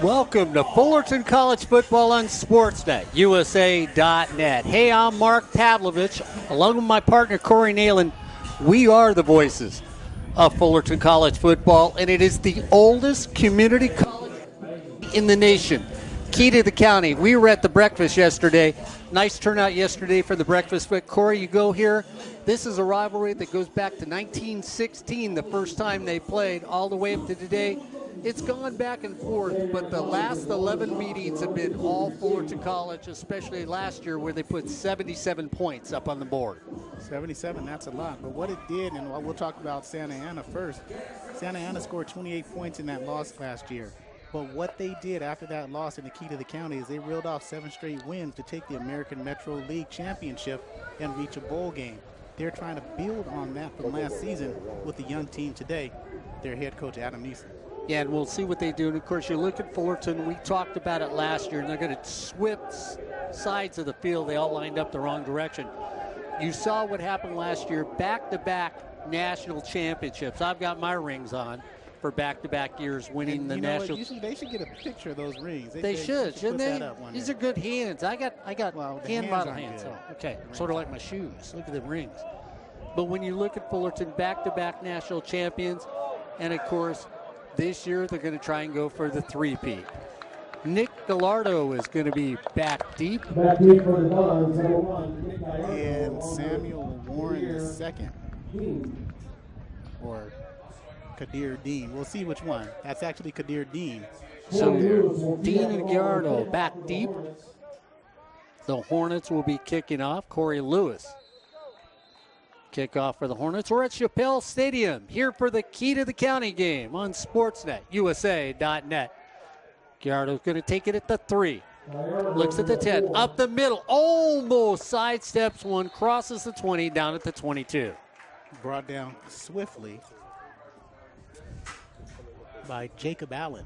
Welcome to Fullerton College Football on Sportsnet, USA.net. Hey, I'm Mark Pavlovich, along with my partner Corey Neyland. We are the voices of Fullerton College football, and it is the oldest community college in the nation. Key to the county. We were at the breakfast yesterday. Nice turnout yesterday for the breakfast. But Corey, you go here. This is a rivalry that goes back to 1916, the first time they played, all the way up to today. It's gone back and forth, but the last 11 meetings have been all Fullerton College, especially last year where they put 77 points up on the board. 77, that's a lot. But what it did, and we'll talk about Santa Ana first. Santa Ana scored 28 points in that loss last year. But what they did after that loss in the Key to the County is they reeled off 7 straight wins to take the American Metro League Championship and reach a bowl game. They're trying to build on that from last season with the young team today, their head coach Adam Neeson. Yeah, and we'll see what they do. And, of course, you look at Fullerton. We talked about it last year, and they're going to switch sides of the field. They all lined up the wrong direction. You saw what happened last year, back-to-back national championships. I've got my rings on for back-to-back years winning the national. They should get a picture of those rings. They should, shouldn't they? These are good hands. I got hand model hands. Good. Okay, sort of like my shoes. Look at the rings. But when you look at Fullerton, back-to-back national champions, and, of course, this year they're going to try and go for the three-peat. Nick Gallardo is going to be back deep. Back deep for the Dons, number 1. And Samuel Warren II. Or Kadir Dean. We'll see which one. That's actually Kadir Dean. So Dean and Gallardo back deep. The Hornets will be kicking off. Corey Lewis. Kickoff for the Hornets. We're at Shapell Stadium here for the Key to the County game on Sportsnet, USA.net. Gallardo's going to take it at the 3. Looks at the 10. Up the middle. Almost sidesteps one. Crosses the 20. Down at the 22. Brought down swiftly by Jacob Allen.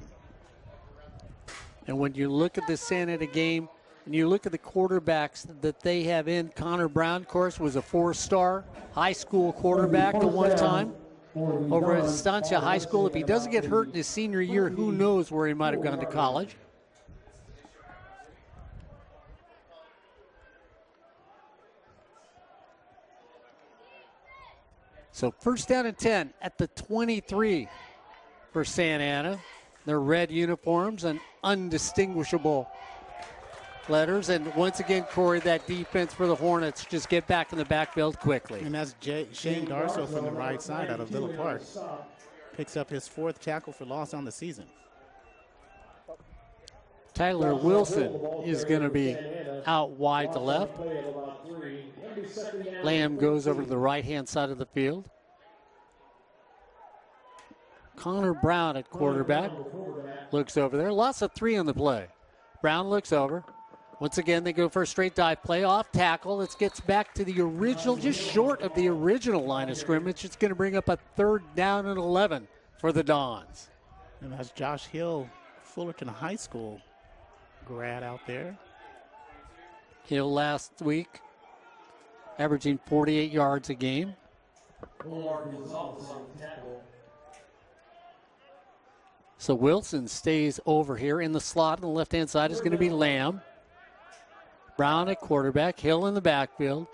And when you look at the Santa Ana game, and you look at the quarterbacks that they have in, Connor Brown, of course, was a 4-star high school quarterback at one time over at Estancia High School. If he doesn't get hurt in his senior year, who knows where he might have gone to college. So first down and 10 at the 23 for Santa Ana. Their red uniforms and undistinguishable letters. And once again, Corey, that defense for the Hornets, just get back in the backfield quickly. And that's Shane Darso from the right side out of Little Park. Picks up his 4th tackle for loss on the season. Tyler Wilson is going to be out wide to left. Lamb goes over to the right-hand side of the field. Connor Brown at quarterback looks over there. Lots of 3 on the play. Brown looks over. Once again, they go for a straight dive play, off tackle. It gets back to the original, just short of the original line of scrimmage. It's going to bring up a 3rd down and 11 for the Dons. And that's Josh Hill, Fullerton High School grad out there. Hill last week, averaging 48 yards a game. So Wilson stays over here. In the slot on the left-hand side is going to be Lamb. Brown at quarterback, Hill in the backfield.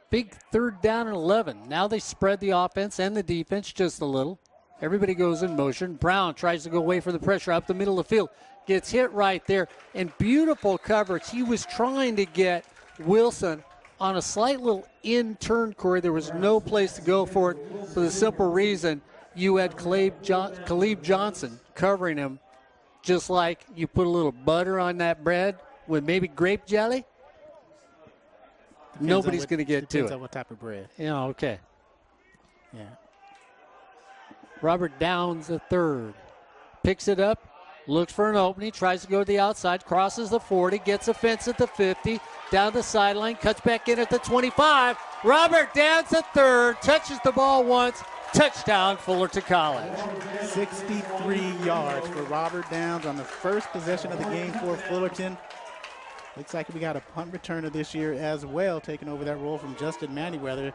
Big 3rd down and 11. Now they spread the offense and the defense just a little. Everybody goes in motion. Brown tries to go away from the pressure up the middle of the field. Gets hit right there. And beautiful coverage. He was trying to get Wilson on a slight little in-turn, Corey. There was no place to go for it for the simple reason you had Khalib Johnson covering him, just like you put a little butter on that bread with maybe grape jelly. Nobody's going to get to it. Depends on what type of bread. Yeah, okay. Yeah. Robert Downs, the 3rd. Picks it up, looks for an opening, tries to go to the outside, crosses the 40, gets a fence at the 50, down the sideline, cuts back in at the 25. Robert Downs, the 3rd, touches the ball once. Touchdown, Fullerton College. 63 yards for Robert Downs on the first possession of the game for Fullerton. Looks like we got a punt returner this year as well, taking over that role from Justin Manyweather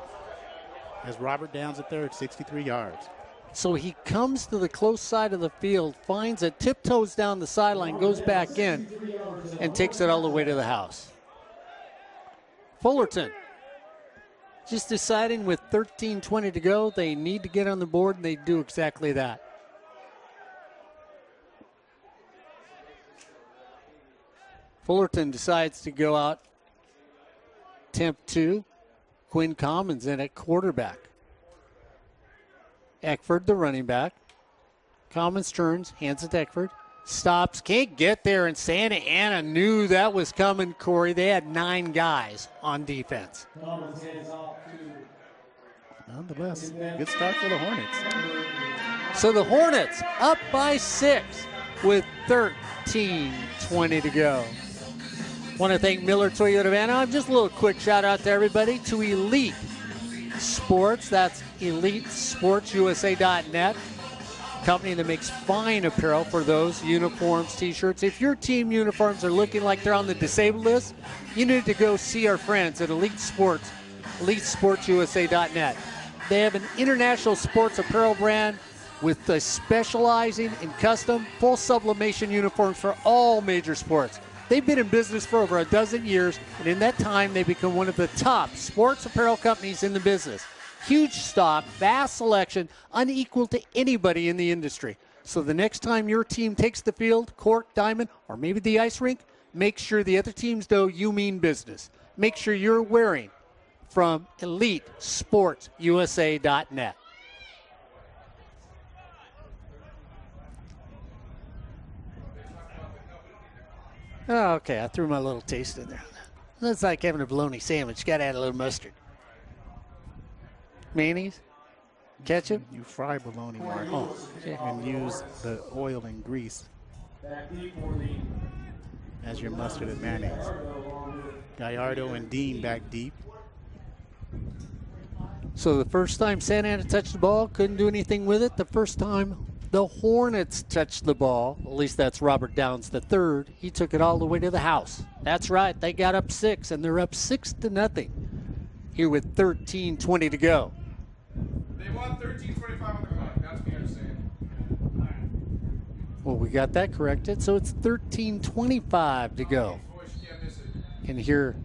as Robert Downs at 3rd, 63 yards. So he comes to the close side of the field, finds it, tiptoes down the sideline, goes back in, and takes it all the way to the house. Fullerton just deciding with 13:20 to go, they need to get on the board, and they do exactly that. Fullerton decides to go out, attempt 2. Quinn Commons in at quarterback. Eckford, the running back. Commons turns, hands it to Eckford. Stops, can't get there, and Santa Ana knew that was coming, Corey. They had 9 guys on defense. Nonetheless, good start for the Hornets. So the Hornets up by 6 with 13:20 to go. Want to thank Miller Toyota of Anaheim. Just a little quick shout out to everybody, to Elite Sports. That's EliteSportsUSA.net. Company that makes fine apparel for those, uniforms, t-shirts. If your team uniforms are looking like they're on the disabled list, you need to go see our friends at Elite Sports, EliteSportsUSA.net. They have an international sports apparel brand with specializing in custom, full sublimation uniforms for all major sports. They've been in business for over a dozen years, and in that time, they've become one of the top sports apparel companies in the business. Huge stock, vast selection, unequal to anybody in the industry. So the next time your team takes the field, court, diamond, or maybe the ice rink, make sure the other teams know you mean business. Make sure you're wearing from EliteSportsUSA.net. Oh, okay, I threw my little taste in there. That's like having a bologna sandwich. Got to add a little mustard. Mayonnaise? Ketchup? You fry bologna, Mark. Oh, and use the oil and grease as your mustard and mayonnaise. Gallardo and Dean back deep. So the first time Santa Ana touched the ball, couldn't do anything with it. The first time the Hornets touched the ball, at least that's Robert Downs the third, he took it all the way to the house. That's right, they got up 6, and they're up 6-0 here with 13:20 to go. They want 13:25 on the clock. That's what you're saying. Well, we got that corrected, so it's 13:25 to go. And here,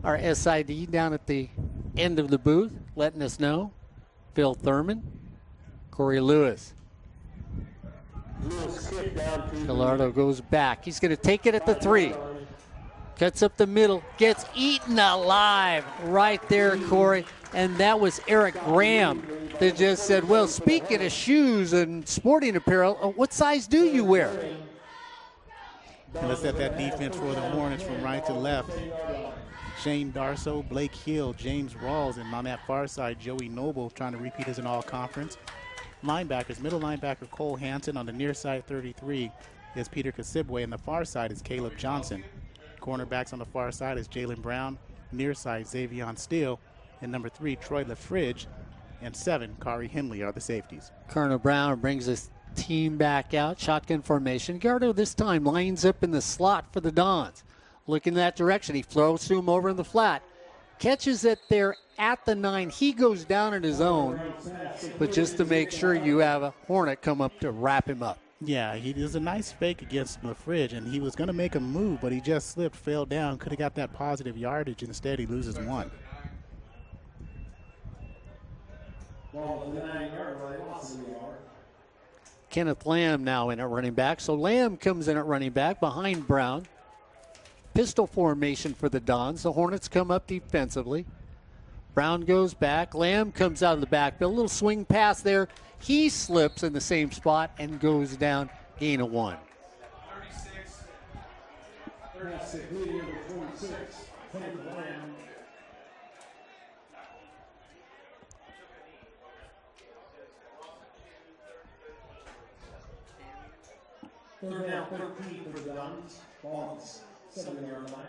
our SID down at the end of the booth letting us know. Phil Thurman, Corey Lewis. Gallardo goes back. He's going to take it at the 3. Cuts up the middle, gets eaten alive right there, Corey. And that was Eric Graham that just said, well, speaking of shoes and sporting apparel, what size do you wear? And let's set that defense for the Hornets from right to left. Shane Darso, Blake Hill, James Rawls, and on that far side, Joey Noble trying to repeat as an all-conference. Linebackers, middle linebacker Cole Hansen. On the near side, 33, is Peter Kasibwe, and the far side is Caleb Johnson. Cornerbacks on the far side is Jalen Brown, near side Xavion Steele, and number 3, Troy LaFridge, and 7, Kari Henley are the safeties. Colonel Brown brings his team back out, shotgun formation. Gardo this time lines up in the slot for the Dons. Looking that direction, he throws to him over in the flat. Catches it there at the 9. He goes down on his own, but just to make sure you have a Hornet come up to wrap him up. Yeah, he does a nice fake against LaFridge, and he was going to make a move, but he just slipped, fell down, could have got that positive yardage. Instead, he loses 1. Kenneth Lamb now in at running back. So Lamb comes in at running back behind Brown. Pistol formation for the Dons. The Hornets come up defensively. Brown goes back. Lamb comes out of the backfield. A little swing pass there. He slips in the same spot and goes down, gain of 1. 36. Third down, 13 for the Dons. Ball's 7-yard line.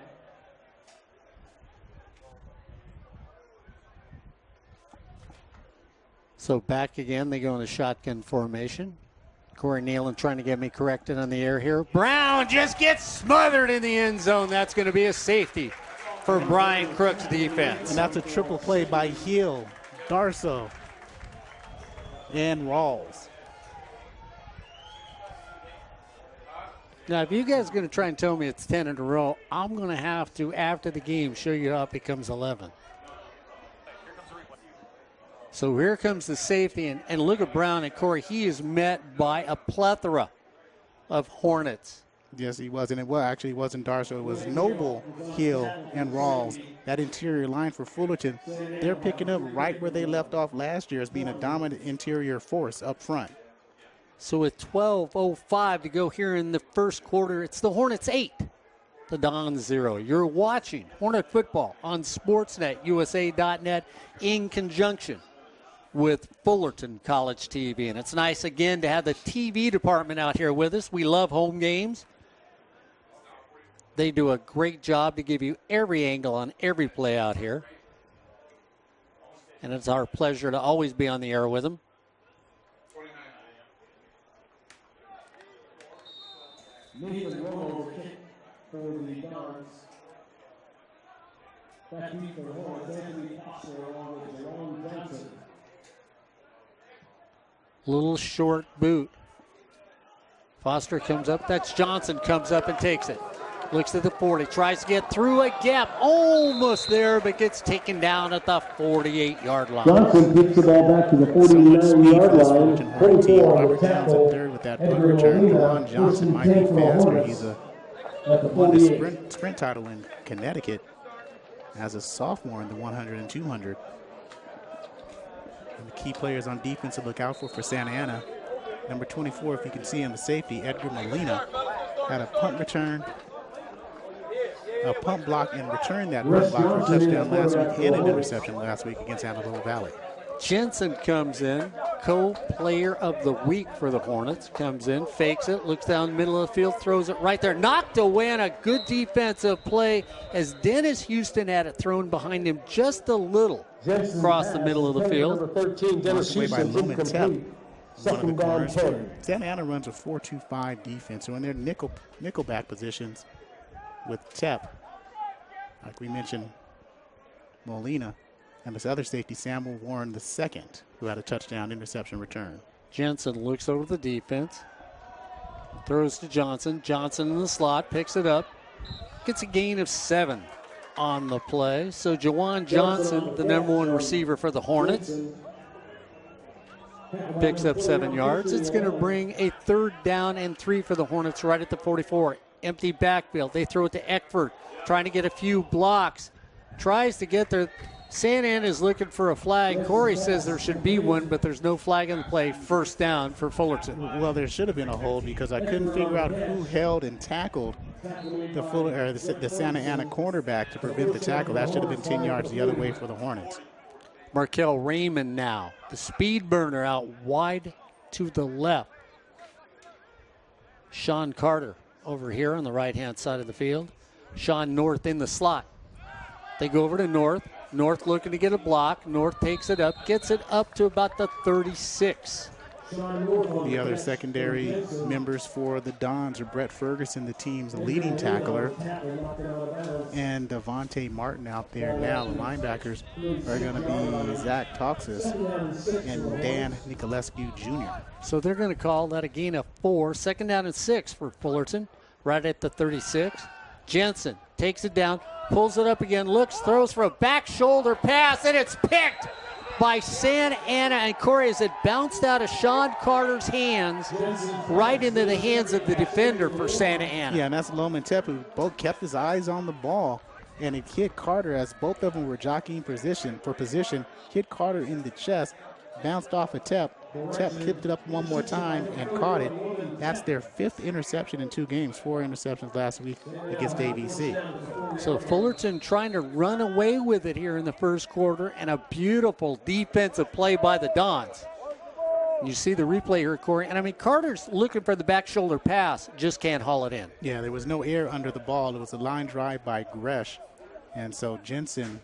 So back again, they go in a shotgun formation. Corey Neyland trying to get me corrected on the air here. Brown just gets smothered in the end zone. That's going to be a safety for Brian Crook's defense. And that's a triple play by Hill, Darso, and Rawls. Now, if you guys are going to try and tell me it's 10 in a row, I'm going to have to, after the game, show you how it becomes 11. So here comes the safety, and look at Brown and Corey. He is met by a plethora of Hornets. Yes, he was. And it wasn't Darso. It was Noble, Hill, and Rawls. That interior line for Fullerton, they're picking up right where they left off last year as being a dominant interior force up front. So with 12:05 to go here in the first quarter, it's the Hornets 8, the Dons 0. You're watching Hornet football on SportsNetUSA.net in conjunction with Fullerton College TV. And it's nice, again, to have the TV department out here with us. We love home games. They do a great job to give you every angle on every play out here. And it's our pleasure to always be on the air with them. Nathan Shapell for the Dons. Back deep for the Hornets, Anthony Foster along with Jerome Johnson. Little short boot. Foster comes up. That's Johnson comes up and takes it. Looks at the 40. Tries to get through a gap. Almost there, but gets taken down at the 48-yard line. Johnson kicks the ball back to the 49-yard line. 44 on the tackle. Third with that punt return. Juwan Johnson might be faster. He's won the sprint title in Connecticut as a sophomore in the 100 and 200. And the key players on defense to look out for Santa Ana. Number 24, if you can see him, the safety, Edgar Molina, had a punt return, a punt block, and returned that punt block for a touchdown last week and an interception last week against Antelope Valley. Jensen comes in, co-player of the week for the Hornets. Comes in, fakes it, looks down the middle of the field, throws it right there. Knocked away on a good defensive play as Dennis Houston had it thrown behind him just a little across the middle of the field. Number 13, Dennis Houston, incomplete. Second down, 10. Santa Ana runs a 4-2-5 defense, so in their nickelback positions with Tepp, like we mentioned, Molina, and this other safety, Samuel Warren II, who had a touchdown interception return. Jensen looks over the defense, throws to Johnson. Johnson in the slot, picks it up, gets a gain of 7 on the play. So Juwan Johnson, the number 1 receiver for the Hornets, picks up 7 yards. It's going to bring a 3rd down and 3 for the Hornets right at the 44. Empty backfield. They throw it to Eckford, trying to get a few blocks. Tries to get there. Santa Ana is looking for a flag. Corey says there should be one, but there's no flag in the play. 1st down for Fullerton. Well, there should have been a hold because I couldn't figure out who held and tackled the Santa Ana cornerback to prevent the tackle. That should have been 10 yards the other way for the Hornets. Markel Raymond now, the speed burner out wide to the left. Sean Carter over here on the right-hand side of the field. Sean North in the slot. They go over to North. North looking to get a block. North takes it up, gets it up to about the 36. The other secondary members for the Dons are Brett Ferguson, the team's leading tackler, and Devontae Martin out there now. The linebackers are going to be Zach Toxis and Dan Nicolescu Jr. So they're going to call that a gain of 4. 2nd down and 6 for Fullerton, right at the 36. Jensen takes it down, pulls it up again, looks, throws for a back shoulder pass, and it's picked by Santa Ana, and Corey, as it bounced out of Sean Carter's hands right into the hands of the defender for Santa Ana. Yeah, and that's Loman Tepp, who both kept his eyes on the ball, and it hit Carter as both of them were jockeying position, hit Carter in the chest, bounced off of Tepp. Tepp kicked it up one more time and caught it. That's their 5th interception in 2 games, 4 interceptions last week against ABC. So Fullerton trying to run away with it here in the first quarter, and a beautiful defensive play by the Dons. You see the replay here, Corey. And, I mean, Carter's looking for the back shoulder pass, just can't haul it in. Yeah, there was no air under the ball. It was a line drive by Gresh. And so Jensen,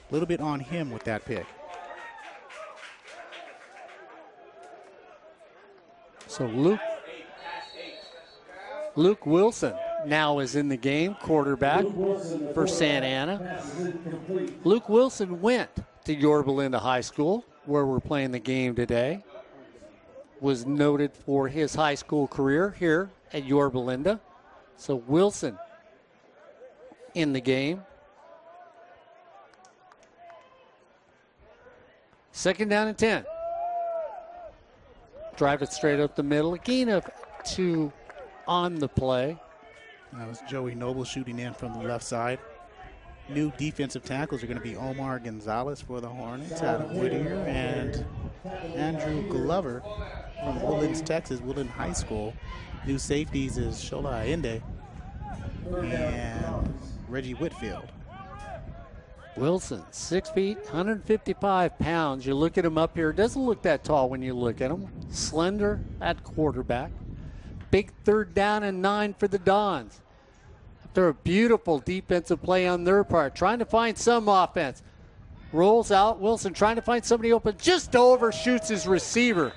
a little bit on him with that pick. So Luke Wilson now is in the game, quarterback for Santa Ana. Luke Wilson went to Yorba Linda High School, where we're playing the game today. was noted for his high school career here at Yorba Linda. So Wilson in the game. Second down and 10. Drive it straight up the middle. A gain of 2 on the play. That was Joey Noble shooting in from the left side. New defensive tackles are going to be Omar Gonzalez for the Hornets out of Whittier and Andrew Glover from Woodlands, Texas, Woodland High School. New safeties is Shola Inde and Reggie Whitfield. Wilson, 6 feet, 155 pounds. You look at him up here, doesn't look that tall when you look at him. Slender at quarterback. Big third down and 9 for the Dons. After a beautiful defensive play on their part, trying to find some offense. Rolls out, Wilson trying to find somebody open, just overshoots his receiver.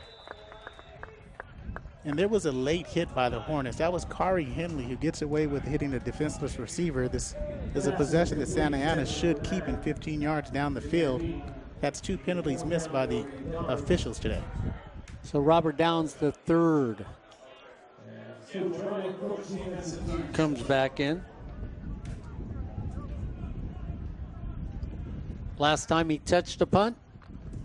And there was a late hit by the Hornets. That was Kari Henley who gets away with hitting the defenseless receiver. This is a possession that Santa Ana should keep in 15 yards down the field. That's 2 penalties missed by the officials today. So Robert Downs, the third, comes back in. Last time he touched a punt,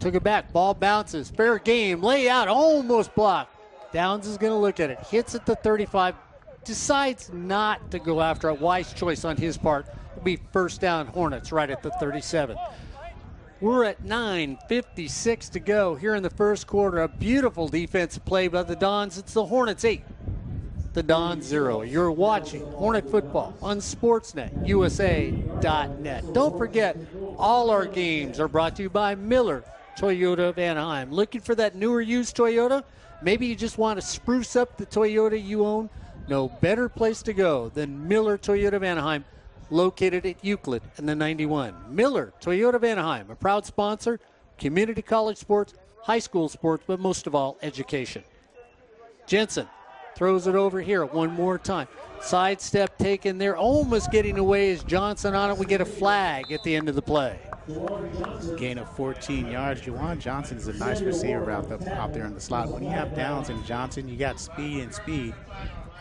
took it back. Ball bounces. Fair game. Lay out. Almost blocked. Downs is going to look at it. Hits at the 35. Decides not to go after a wise choice on his part. It'll be first down Hornets right at the 37. We're at 9:56 to go here in the first quarter. A beautiful defensive play by the Dons. It's the Hornets 8. The Dons 0. You're watching Hornet football on Sportsnet, USA.net. Don't forget, all our games are brought to you by Miller Toyota of Anaheim. Looking for that newer used Toyota? Maybe you just want to spruce up the Toyota you own? No better place to go than Miller Toyota of Anaheim, located at Euclid and the 91. Miller Toyota of Anaheim, a proud sponsor, community college sports, high school sports, but most of all, education. Jensen throws it over here one more time. Sidestep taken there, almost getting away as Johnson on it. We get a flag at the end of the play. Gain of 14 yards. Juwan Johnson is a nice receiver out there in the slot. When you have Downs and Johnson, you got speed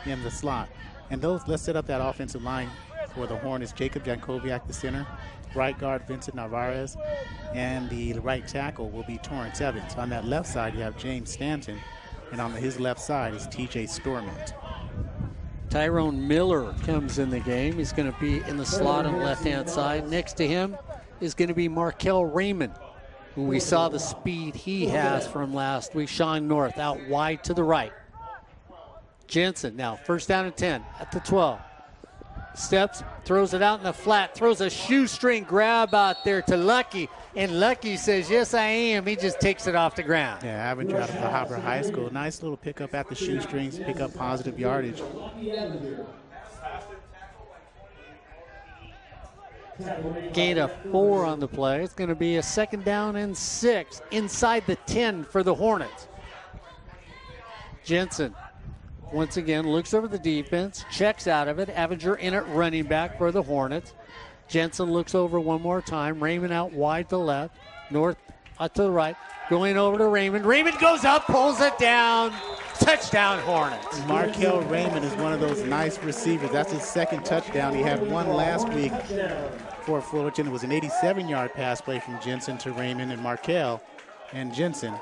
in the slot. And let's set up that offensive line for the Hornets. Jacob Jankoviak, the center. Right guard, Vincent Narvaez. And the right tackle will be Torrance Evans. On that left side, you have James Stanton. And on his left side is TJ Stormont. Tyrone Miller comes in the game. He's going to be in the slot on the left-hand side. Next to him is going to be Markel Raymond, who we saw the speed he has from last week. Sean North out wide to the right. Jensen now first down and 10 at the 12. Steps, throws it out in the flat, throws a shoestring grab out there to Lucky, and Lucky says, yes, I am. He just takes it off the ground. Yeah, average out of the Hopper High School. Nice little pickup at the shoestrings, pick up positive yardage. Gain of 4 on the play. It's going to be a second down and 6 inside the 10 for the Hornets. Jensen once again looks over the defense, checks out of it. Avenger in at running back for the Hornets. Jensen looks over one more time. Raymond out wide to the left. North out to the right. Going over to Raymond. Raymond goes up, pulls it down. Touchdown Hornets. Markel Raymond is one of those nice receivers. That's his second touchdown. He had one last week for Fullerton. It was an 87-yard pass play from Jensen to Raymond and Markel. And Jensen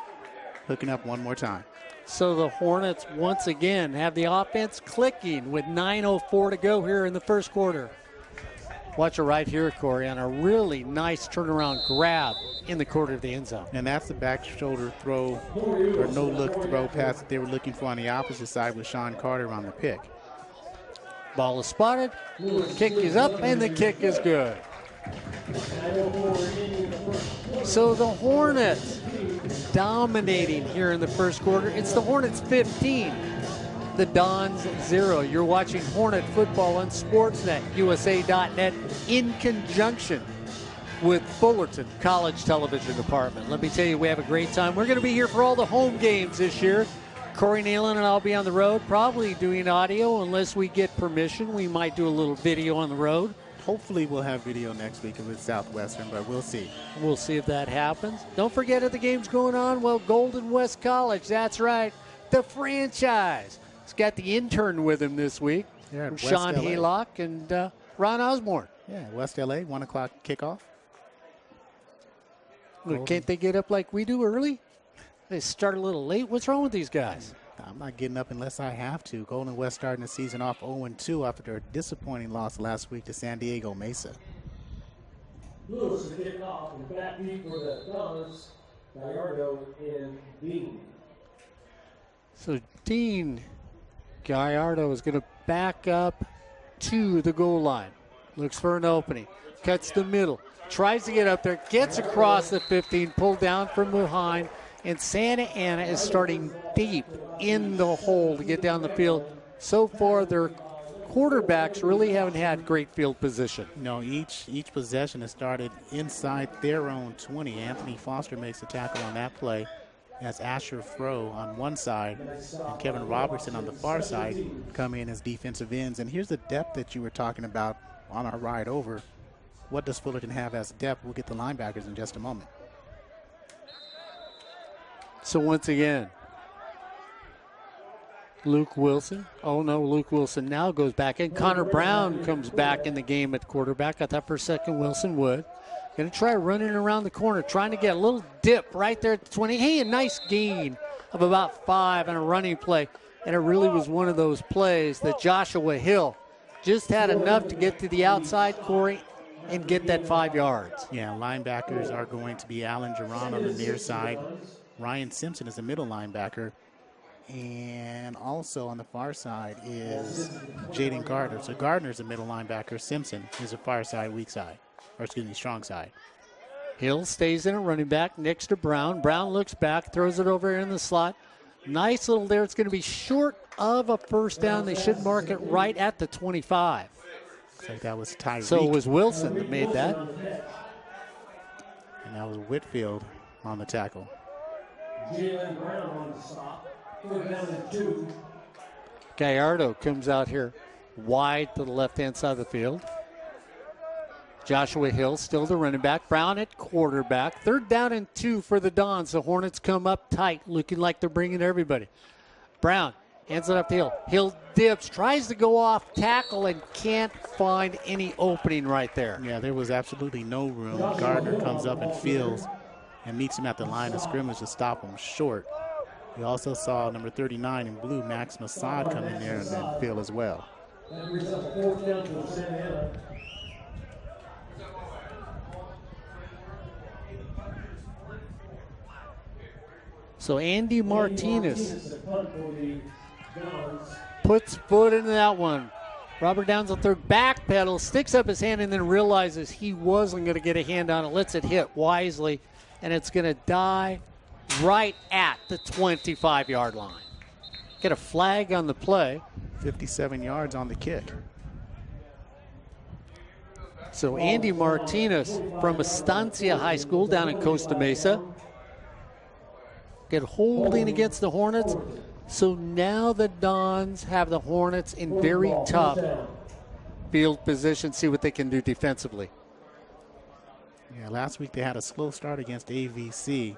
hooking up one more time. So the Hornets once again have the offense clicking with 9:04 to go here in the first quarter. Watch it right here, Corey, on a really nice turnaround grab in the corner of the end zone. And that's the back shoulder throw or no-look throw pass that they were looking for on the opposite side with Sean Carter on the pick. Ball is spotted, kick is up, and the kick is good. So the Hornets dominating here in the first quarter. It's the Hornets 15, the Dons 0. You're watching Hornet football on Sportsnet, USA.net, in conjunction with Fullerton College Television Department. Let me tell you, we have a great time. We're going to be here for all the home games this year. Corey Neyland and I'll be on the road, probably doing audio unless we get permission. We might do a little video on the road. Hopefully we'll have video next week if it's Southwestern, but we'll see. We'll see if that happens. Don't forget, if the game's going on, well, Golden West College, that's right. the franchise. He's got the intern with him this week. Yeah, Sean LA. Haylock and Ron Osborne. Yeah, West LA, 1 o'clock kickoff. Look, can't they get up like we do early? They start a little late. What's wrong with these guys? I'm not getting up unless I have to. Golden West starting the season off 0-2 after their disappointing loss last week to San Diego Mesa. Lewis to kick off and back deep for the Dons, Gallardo and Dean. So Dean Gallardo is going to back up to the goal line. Looks for an opening. Cuts the middle. Tries to get up there. Gets across the 15. Pulled down from behind. And Santa Ana is starting deep in the hole to get down the field. So far, their quarterbacks really haven't had great field position. No, each possession has started inside their own 20. Anthony Foster makes the tackle on that play. As Asher Froh on one side and Kevin Robertson on the far side come in as defensive ends. And here's the depth that you were talking about on our ride over. What does Fullerton have as depth? We'll get the linebackers in just a moment. So once again, Luke Wilson. Oh, no, Luke Wilson now goes back in. Connor Brown comes back in the game at quarterback. I thought for a second Wilson would. Going to try running around the corner, trying to get a little dip right there at the 20. Hey, a nice gain of about 5 on a running play. And it really was one of those plays that Joshua Hill just had enough to get to the outside, Corey, and get that 5 yards. Yeah, linebackers are going to be Alan Giron on the near side. Ryan Simpson is a middle linebacker. And also on the far side is Jaden Gardner. So Gardner's a middle linebacker. Simpson is a far side, weak side. Or excuse me, strong side. Hill stays in a running back next to Brown. Brown looks back, throws it over in the slot. Nice little there. It's going to be short of a first down. They should mark it right at the 25. Looks like that was Tyreke. So it was Wilson that made that. And that was Whitfield on the tackle. Jalen Brown on the stop. 4th down and 2. Gallardo comes out here wide to the left-hand side of the field. Joshua Hill still the running back. Brown at quarterback. 3rd down and 2 for the Dons. The Hornets come up tight, looking like they're bringing everybody. Brown hands it up to Hill. Hill dips, tries to go off tackle, and can't find any opening right there. Yeah, there was absolutely no room. Gardner comes up and fields and meets him at the line of scrimmage to stop him short. We also saw number 39 in blue, Max Massad, come in there and then field as well. That brings up 4th down to Santana. So Andy Martinez puts foot into that one. Robert Downs on third, back pedal, sticks up his hand, and then realizes he wasn't going to get a hand on it. Lets it hit wisely, and it's going to die right at the 25-yard line. Get a flag on the play. 57 yards on the kick. So Andy Martinez from Estancia High School down in Costa Mesa. Get holding against the Hornets. So now the Dons have the Hornets in very tough field position. See what they can do defensively. Yeah, last week they had a slow start against AVC.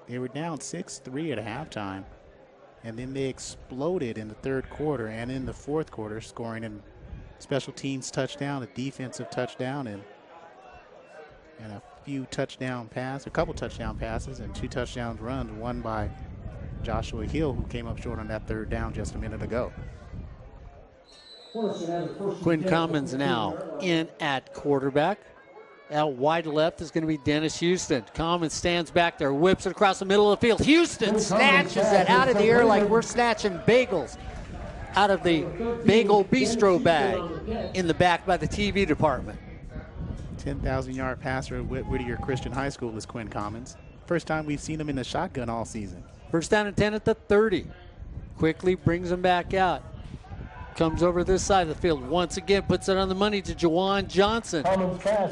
They were down 6-3 at halftime. And then they exploded in the 3rd quarter and in the 4th quarter, scoring a special teams touchdown, a defensive touchdown, and a few touchdown passes, a couple touchdown passes, and 2 touchdowns runs, one by Joshua Hill, who came up short on that 3rd down just a minute ago. Quinn Commons now in at quarterback. Out wide left is going to be Dennis Houston. Commons stands back there, whips it across the middle of the field. Houston snatches it out of the air like we're snatching bagels out of the bagel bistro bag in the back by the TV department. 10,000-yard passer at Whittier Christian High School is Quinn Commons. First time we've seen him in the shotgun all season. First down and 10 at the 30. Quickly brings him back out. Comes over this side of the field. Once again, puts it on the money to Jawan Johnson.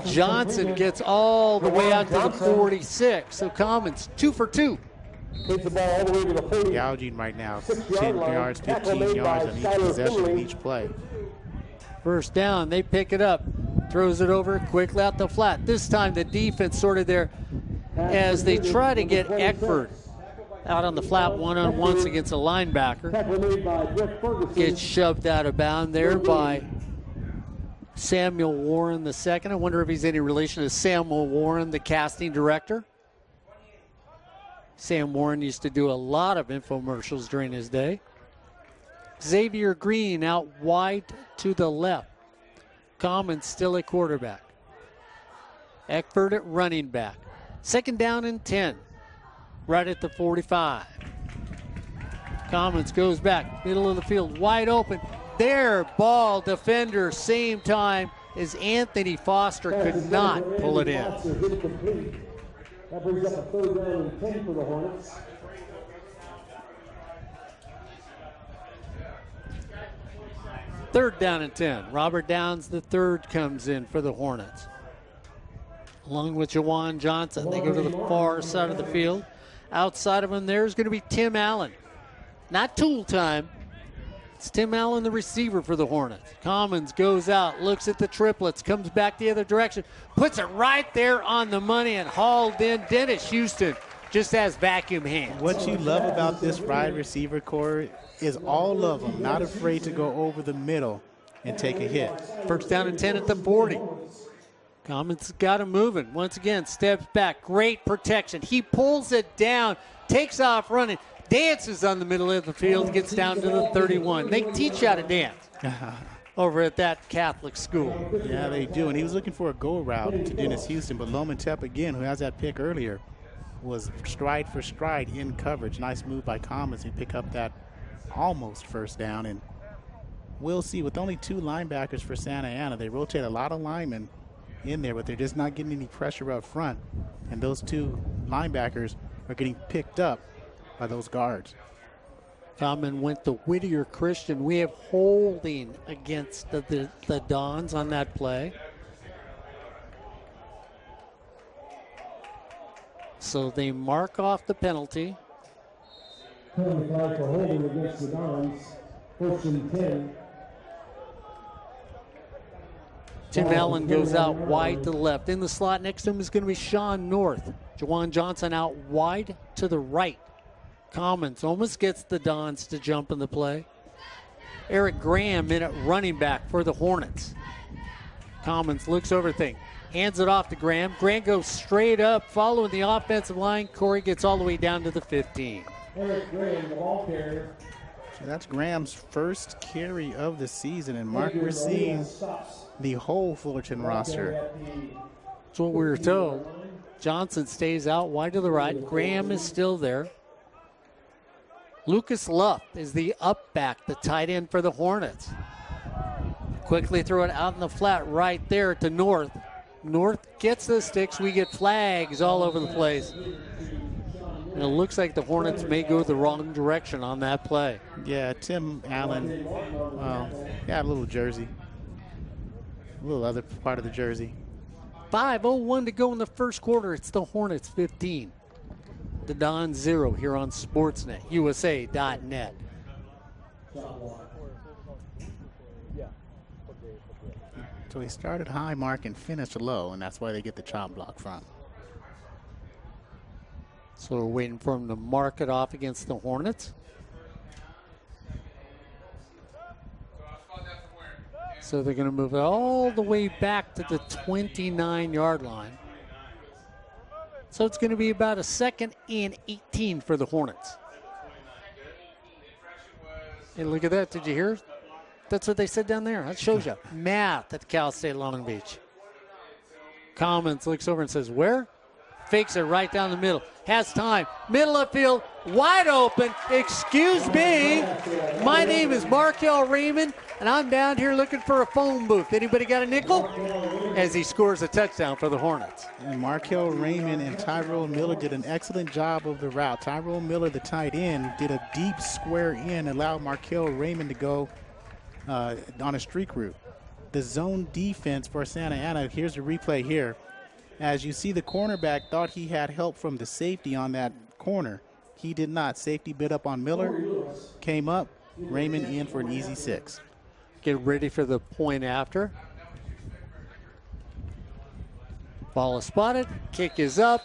Johnson gets all the way out to the 46. So Commons, 2 for 2. Takes the ball all the way to the 40. Gouging right now. 10 yards, 15 yards on each possession, each play. First down, they pick it up. Throws it over quickly out the flat. This time the defense sorted there as they try to get Eckford Out on the flat one-on-ones against a linebacker. Tackle made by Jeff Ferguson. Gets shoved out of bounds there by Samuel Warren II. I wonder if he's any relation to Samuel Warren, the casting director. Sam Warren used to do a lot of infomercials during his day. Xavier Green out wide to the left. Common still at quarterback. Eckford at running back. 2nd down and 10. Right at the 45. Commons goes back, middle of the field, wide open. There, ball, defender, same time as Anthony Foster could not pull it in. That brings up a 3rd down and 10 for the Hornets. Third down and 10. Robert Downs, the third, comes in for the Hornets. Along with Jawan Johnson, they go to the far side of the field. Outside of him, there's going to be Tim Allen. Not tool time. It's Tim Allen, the receiver for the Hornets. Commons goes out, looks at the triplets, comes back the other direction, puts it right there on the money and hauled in. Dennis Houston just has vacuum hands. What you love about this wide receiver core is all of them not afraid to go over the middle and take a hit. 1st down and 10 at the 40. Commons got him moving. Once again, steps back. Great protection. He pulls it down, takes off running, dances on the middle of the field, gets down to the 31. They teach you how to dance over at that Catholic school. Yeah, they do. And he was looking for a go route to Dennis Houston, but Lomentep, again, who has that pick earlier, was stride for stride in coverage. Nice move by Commons to pick up that almost 1st down. And we'll see. With only 2 linebackers for Santa Ana, they rotate a lot of linemen in there, but they're just not getting any pressure up front. And those 2 linebackers are getting picked up by those guards. Common went to Whittier Christian. We have holding against the Dons on that play. So they mark off the penalty. Penalty flag for holding against the Dons. 1st and 10. Tim Allen goes out wide to the left. In the slot next to him is going to be Sean North. Jawan Johnson out wide to the right. Commons almost gets the Dons to jump in the play. Eric Graham in at running back for the Hornets. Commons looks over the thing, hands it off to Graham. Graham goes straight up, following the offensive line. Corey gets all the way down to the 15. Eric Graham, the ball carrier. So that's Graham's 1st carry of the season, and Mark, we're seeing the whole Fullerton roster. That's what we were told. Johnson stays out wide to the right. Graham is still there. Lucas Luff is the up back, the tight end for the Hornets. Quickly throw it out in the flat right there to North. North gets the sticks. We get flags all over the place. And it looks like the Hornets may go the wrong direction on that play. Yeah, Tim Allen, a little jersey. A little other part of the jersey. 5:01 to go in the 1st quarter. It's the Hornets 15. The Dons 0 here on Sportsnet, USA.net. So he started high, Mark, and finished low, and that's why they get the chop block from. So we're waiting for him to mark it off against the Hornets. So they're going to move it all the way back to the 29-yard line. So it's going to be about a 2nd and 18 for the Hornets. Hey, look at that. Did you hear? That's what they said down there. That shows you math at Cal State Long Beach. Commons looks over and says, where? Fakes it right down the middle. Has time. Middle of field. Wide open. Excuse me. My name is Markel Raymond, and I'm down here looking for a phone booth. Anybody got a nickel? As he scores a touchdown for the Hornets. And Markel Raymond and Tyrone Miller did an excellent job of the route. Tyrone Miller, the tight end, did a deep square in, allowed Markel Raymond to go on a streak route. The zone defense for Santa Ana, here's the replay here. As you see, the cornerback thought he had help from the safety on that corner. He did not. Safety bit up on Miller, came up, Raymond in for an easy 6. Get ready for the point after. Ball is spotted, kick is up.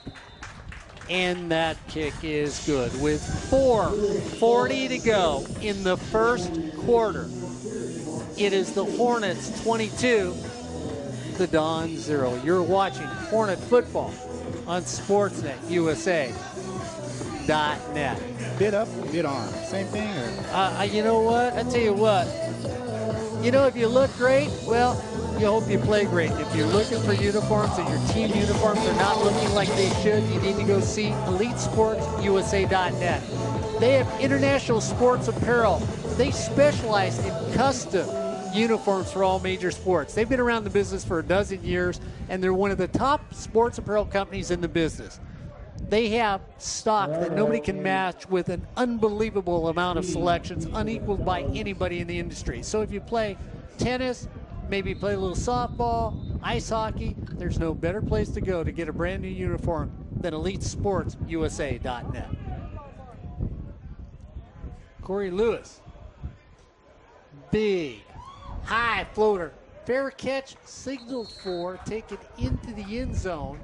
And that kick is good with 4:40 to go in the first quarter. It is the Hornets 22, the Dons 0. You're watching Hornet football on SportsNetUSA.net. Bit up, bit on. Same thing? Or? You know what? I tell you what. You know, if you look great, well, you hope you play great. If you're looking for uniforms and your team uniforms are not looking like they should, you need to go see EliteSportsUSA.net. They have international sports apparel. They specialize in custom uniforms for all major sports. They've been around the business for a dozen years, and they're one of the top sports apparel companies in the business. They have stock that nobody can match with an unbelievable amount of selections, unequaled by anybody in the industry. So if you play tennis, maybe play a little softball, ice hockey, there's no better place to go to get a brand new uniform than EliteSportsUSA.net. Corey Lewis. Big, high floater. Fair catch, signaled for, taken into the end zone.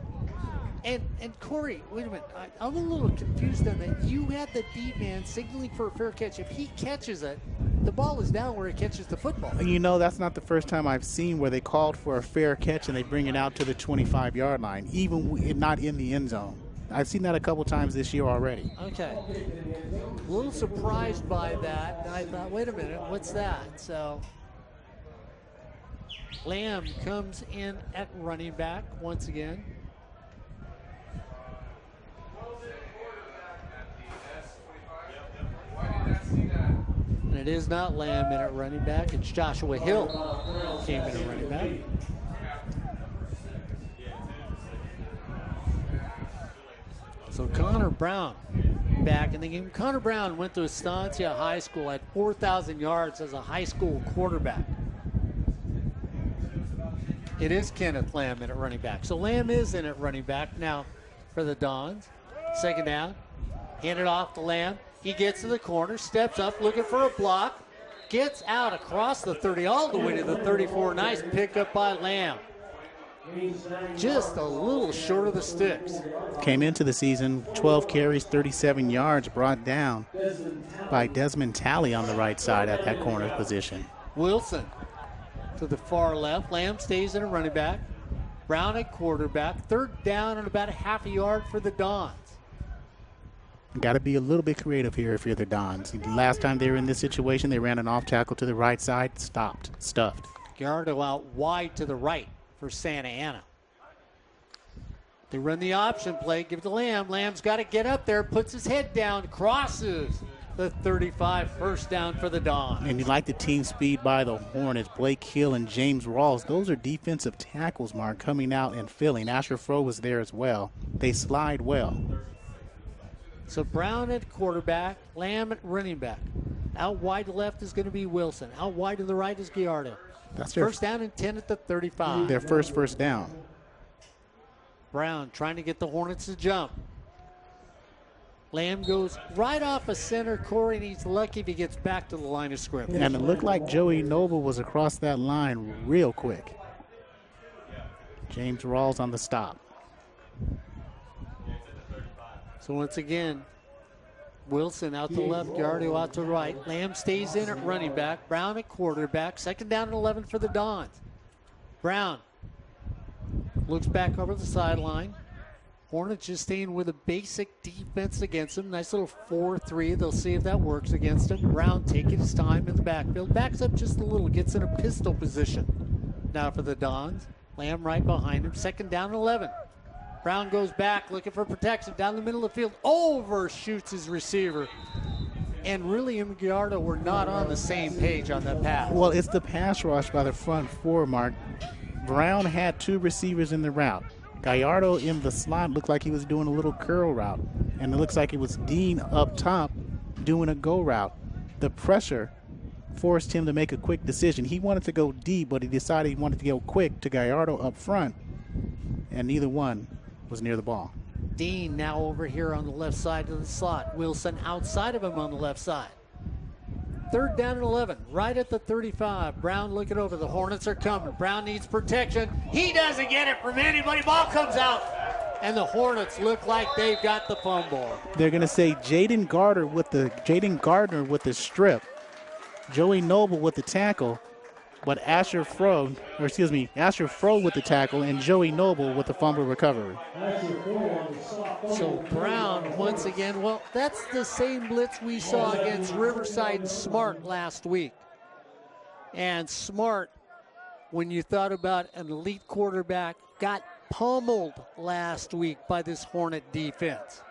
And Corey, wait a minute, I'm a little confused on that. You had the D-man signaling for a fair catch. If he catches it, the ball is down where he catches the football. You know, that's not the first time I've seen where they called for a fair catch and they bring it out to the 25-yard line, even not in the end zone. I've seen that a couple times this year already. Okay. A little surprised by that. And I thought, wait a minute, what's that? So Lamb comes in at running back once again. And it is not Lamb in at running back. It's Joshua Hill came in at running back. So Connor Brown back in the game. Connor Brown went to Estancia High School at 4,000 yards as a high school quarterback. It is Kenneth Lamb in at running back. So Lamb is in at running back now for the Dons. Second down. Hand it off to Lamb. He gets to the corner, steps up, looking for a block, gets out across the 30, all the way to the 34. Nice pickup by Lamb. Just a little short of the sticks. Came into the season, 12 carries, 37 yards, brought down by Desmond Talley on the right side at that corner position. Wilson to the far left. Lamb stays in a running back. Brown at quarterback. Third down and about a half a yard for the Dons. Got to be a little bit creative here if you're the Dons. Last time they were in this situation, they ran an off tackle to the right side, stuffed. Gallardo out wide to the right for Santa Ana. They run the option play, give it to Lamb. Lamb's got to get up there, puts his head down, crosses the 35, first down for the Dons. And you like the team speed by the Hornets. Blake Hill and James Rawls, those are defensive tackles, Mark, coming out and filling. Asher Froh was there as well. They slide well. So Brown at quarterback, Lamb at running back. Out wide to left is going to be Wilson. Out wide to the right is Gallardo. That's their first down and 10 at the 35. Their first down. Brown trying to get the Hornets to jump. Lamb goes right off a center. Corey, and he's lucky if he gets back to the line of scrimmage. And it looked like Joey Noble was across that line real quick. James Rawls on the stop. So once again, Wilson out to left, Gallardo out to right. Lamb stays in at running back. Brown at quarterback. Second down and 11 for the Dons. Brown looks back over the sideline. Hornets just staying with a basic defense against them. Nice little 4-3. They'll see if that works against him. Brown taking his time in the backfield. Backs up just a little. Gets in a pistol position. Now for the Dons. Lamb right behind him. Second down and 11. Brown goes back, looking for protection down the middle of the field. Overshoots his receiver. And really, him and Gallardo were not on the same page on that pass. Well, it's the pass rush by the front four, Mark. Brown had two receivers in the route. Gallardo in the slot looked like he was doing a little curl route. And it looks like it was Dean up top doing a go route. The pressure forced him to make a quick decision. He wanted to go deep, but he decided he wanted to go quick to Gallardo up front. And neither one was near the ball. Dean now over here on the left side of the slot. Wilson outside of him on the left side. Third down and 11, right at the 35. Brown looking over. The Hornets are coming. Brown needs protection. He doesn't get it from anybody. Ball comes out And the Hornets look like they've got the fumble. They're going to say Jaden Gardner with the strip, Joey Noble with the tackle, but Asher Fro with the tackle and Joey Noble with the fumble recovery. So Brown once again, well, that's the same blitz we saw against Riverside Smart last week. And Smart, when you thought about an elite quarterback, got pummeled last week by this Hornet defense.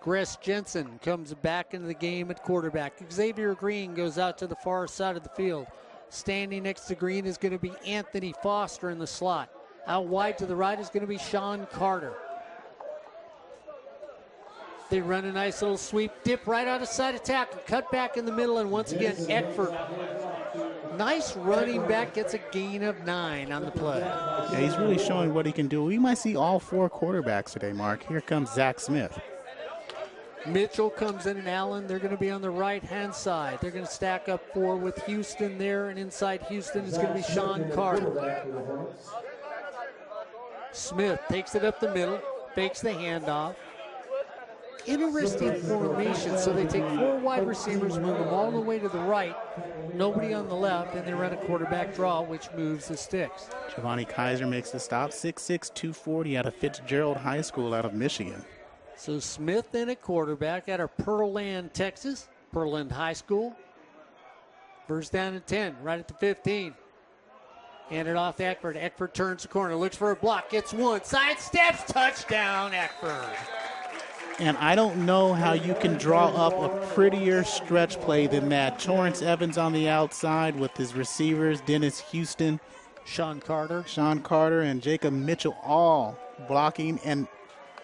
Gress Jensen comes back into the game at quarterback. Xavier Green goes out to the far side of the field. Standing next to Green is going to be Anthony Foster in the slot. Out wide to the right is going to be Sean Carter. They run a nice little sweep, dip right out of side of tackle, cut back in the middle, and once again, Eckford. Nice running back, gets a gain of 9 on the play. Yeah, he's really showing what he can do. We might see all 4 quarterbacks today, Mark. Here comes Zack Smith. Mitchell comes in and Allen. They're going to be on the right-hand side. They're going to stack up 4 with Houston there, and inside Houston is going to be Sean Carter. Smith takes it up the middle, fakes the handoff. Interesting formation. So they take 4 wide receivers, move them all the way to the right, nobody on the left, and they run a quarterback draw, which moves the sticks. Giovanni Kaiser makes the stop, 6'6", 240 out of Fitzgerald High School out of Michigan. So Smith in at quarterback out of Pearland, Texas, Pearland High School. First down and 10, right at the 15. Handed off to Eckford. Eckford turns the corner, looks for a block, gets one, sidesteps, touchdown, Eckford. And I don't know how you can draw up a prettier stretch play than that. Torrance Evans on the outside with his receivers, Dennis Houston, Sean Carter, and Jacob Mitchell all blocking. And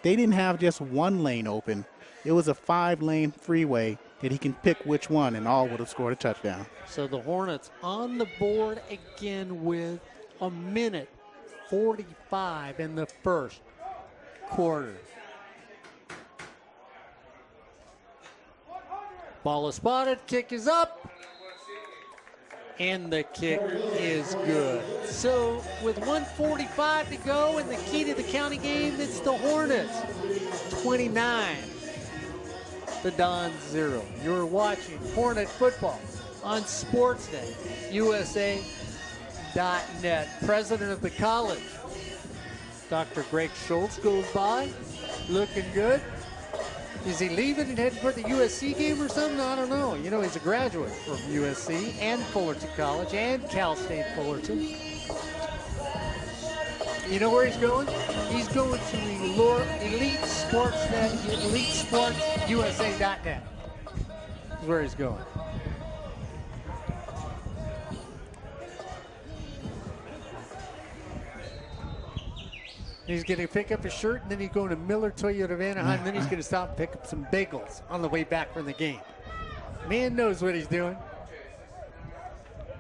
they didn't have just one lane open. It was a 5-lane freeway that he can pick which one, and all would have scored a touchdown. So the Hornets on the board again with a minute 45 in the first quarter. Ball is spotted, kick is up, and the kick is good. So with 1:45 to go in the key to the county game, it's the Hornets 29, the Dons 0. You're watching Hornet football on Sportsnet, USA.net. President of the college, Dr. Greg Schultz, goes by, looking good. Is he leaving and heading for the USC game or something? I don't know. You know, he's a graduate from USC and Fullerton College and Cal State Fullerton. You know where he's going? He's going to Elite Sportsnet, EliteSportsUSA.net. That's where he's going. He's going to pick up his shirt, and then he's going to Miller Toyota of Anaheim, and then he's going to stop and pick up some bagels on the way back from the game. Man knows what he's doing.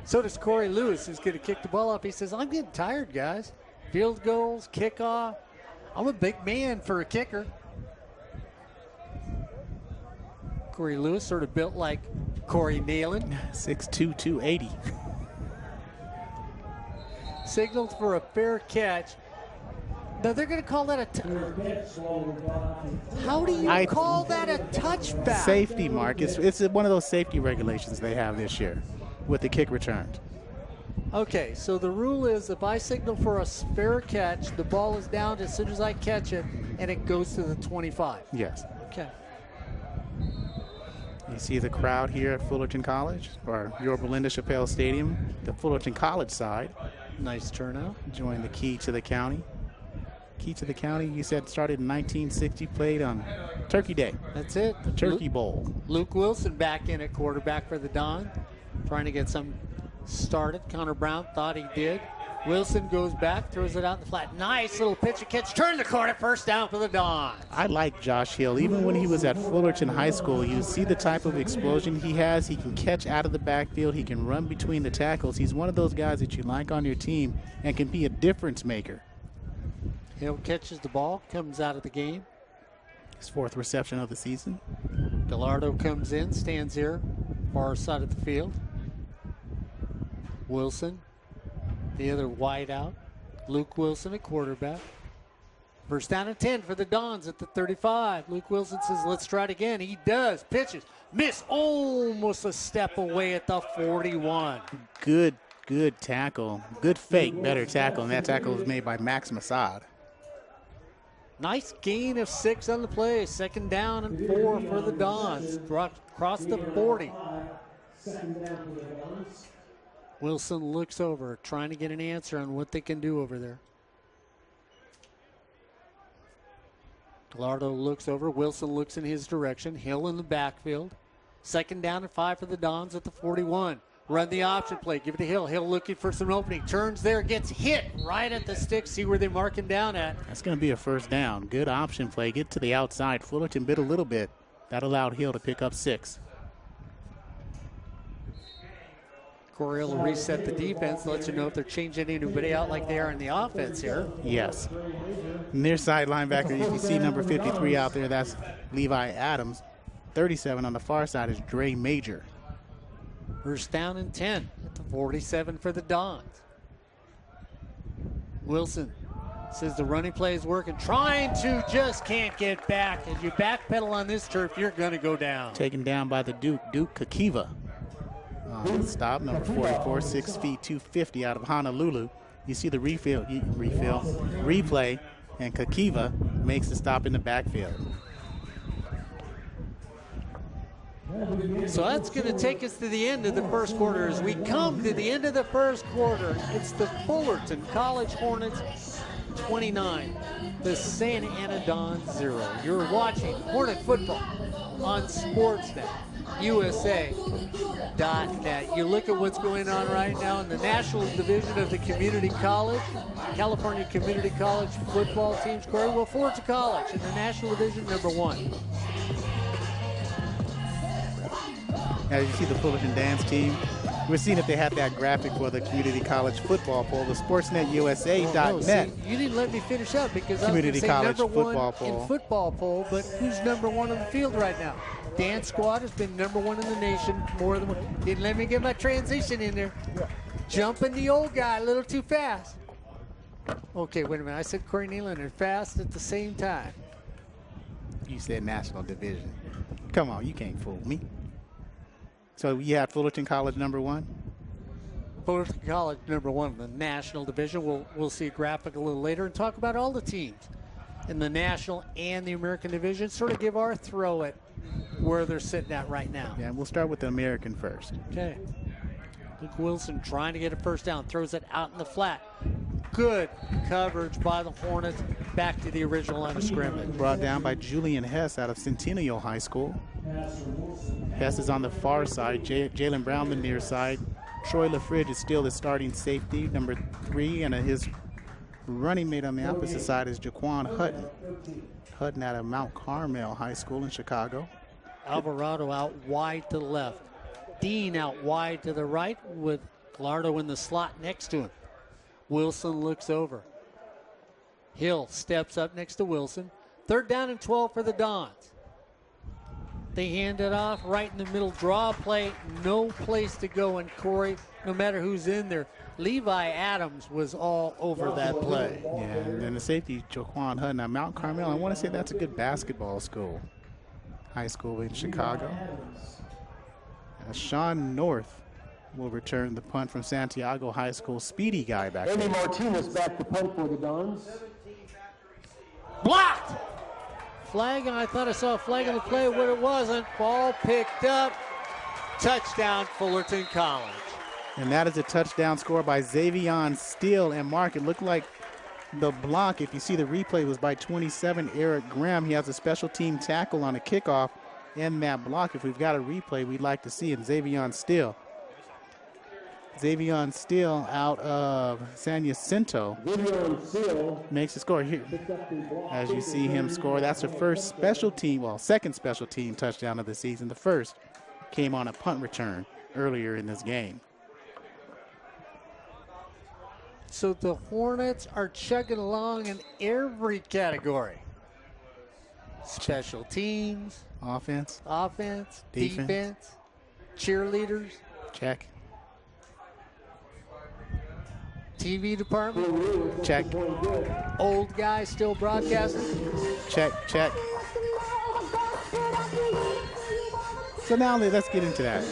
So does Corey Lewis, who's going to kick the ball up. He says, I'm getting tired, guys. Field goals, kickoff. I'm a big man for a kicker. Corey Lewis sort of built like Corey Neyland. 6'2", 280. Signaled for a fair catch. Now they're going to call that a how do you call that a touchback? Safety, Mark. It's one of those safety regulations they have this year with the kick returned. Okay, so the rule is if I signal for a fair catch, the ball is down as soon as I catch it, and it goes to the 25. Yes. Okay. You see the crowd here at Fullerton College, or Yorba Linda Shapell Stadium, the Fullerton College side. Nice turnout. Enjoying the key to the county. Key to the county, you said, started in 1960, played on Turkey Day. That's it. The Turkey Bowl. Luke Wilson back in at quarterback for the Don, trying to get some started. Connor Brown thought he did. Wilson goes back, throws it out in the flat. Nice little pitch and catch. Turn the corner, first down for the Don. I like Josh Hill. Even when he was at Fullerton High School, you see the type of explosion he has. He can catch out of the backfield. He can run between the tackles. He's one of those guys that you like on your team and can be a difference maker. Hill catches the ball, comes out of the game. His 4th reception of the season. Gallardo comes in, stands here, far side of the field. Wilson, the other wide out. Luke Wilson at quarterback. First down and 10 for the Dons at the 35. Luke Wilson says, let's try it again. He does. Pitches. Miss. Almost a step away at the 41. Good tackle. Good fake. Better tackle. And that tackle was made by Max Masad. Nice gain of 6 on the play. Second down and 4 for the Dons. Across the 40. Wilson looks over, trying to get an answer on what they can do over there. Gallardo looks over. Wilson looks in his direction. Hill in the backfield. Second down and 5 for the Dons at the 41. Run the option play. Give it to Hill. Hill looking for some opening. Turns there. Gets hit right at the stick. See where they mark him down at. That's going to be a first down. Good option play. Get to the outside. Fullerton bit a little bit. That allowed Hill to pick up 6. Corey will reset the defense. Let you know if they're changing anybody out like they are in the offense here. Yes. Near side linebacker, you can see number 53 out there. That's Levi Adams. 37 on the far side is Dre Major. First down and 10 at the 47 for the Dons. Wilson says the running play is working. Trying to, just can't get back. As you backpedal on this turf, you're going to go down. Taken down by the Duke Kakiva. Stop, number 44, 6 feet, 250 out of Honolulu. You see the replay, and Kakiva makes the stop in the backfield. So that's going to take us to the end of the first quarter. As we come to the end of the first quarter, it's the Fullerton College Hornets 29, the Santa Ana Dons 0. You're watching Hornet football on Sportsnet. USA.net. You look at what's going on right now in the National Division of the Community College, California Community College football teams. Corey, well, Fullerton College in the National Division, number 1. As you see the Fullerton dance team, we're seeing if they had that graphic for the Community College football poll, the SportsNetUSA.net. You didn't let me finish up because Community I was College number football 1 poll. in football poll, but who's number 1 on the field right now? Dance squad has been number 1 in the nation, more than one. Didn't let me get my transition in there. Jumping the old guy a little too fast. Okay, wait a minute. I said Corey Neyland and fast at the same time. You said National Division. Come on, you can't fool me. So you had Fullerton College number 1? Fullerton College number 1 in the National Division. We'll see a graphic a little later and talk about all the teams in the National and the American Division. Sort of give our throw at where they're sitting at right now. Yeah, we'll start with the American first. Okay. Luke Wilson trying to get a first down. Throws it out in the flat. Good coverage by the Hornets. Back to the original line of scrimmage. Brought down by Julian Hess out of Centennial High School. Hess is on the far side. Jalen Brown the near side. Troy LaFridge is still the starting safety, number 3, and his running mate on the opposite side is Jaquan Hutton. Hutton out of Mount Carmel High School in Chicago. Alvarado out wide to the left. Dean out wide to the right with Gallardo in the slot next to him. Wilson looks over. Hill steps up next to Wilson. Third down and 12 for the Dons. They hand it off right in the middle. Draw play, no place to go. And Corey, no matter who's in there, Levi Adams was all over that play. Yeah, and then the safety, Jaquan Hutton. Now, Mount Carmel, I want to say that's a good basketball school. High school in Chicago. Sean North will return the punt from Santiago High School. Speedy guy back Eddie there. Martinez back to punt for the Dons. Blocked! Flag, and I thought I saw a flag on the play, but it wasn't. Ball picked up. Touchdown, Fullerton College. And that is a touchdown score by Xavion Steele. And Mark, it looked like the block, if you see the replay, was by 27, Eric Graham. He has a special team tackle on a kickoff in that block. If we've got a replay, we'd like to see it. Xavion Steele. Xavion Steele out of San Jacinto makes the score here. As you see him score, that's the first special team, well, second special team touchdown of the season. The first came on a punt return earlier in this game. So the Hornets are chugging along in every category. Special teams, Offense, defense, cheerleaders. check. TV department? Check. Old guy still broadcasting? Check. So now let's get into that.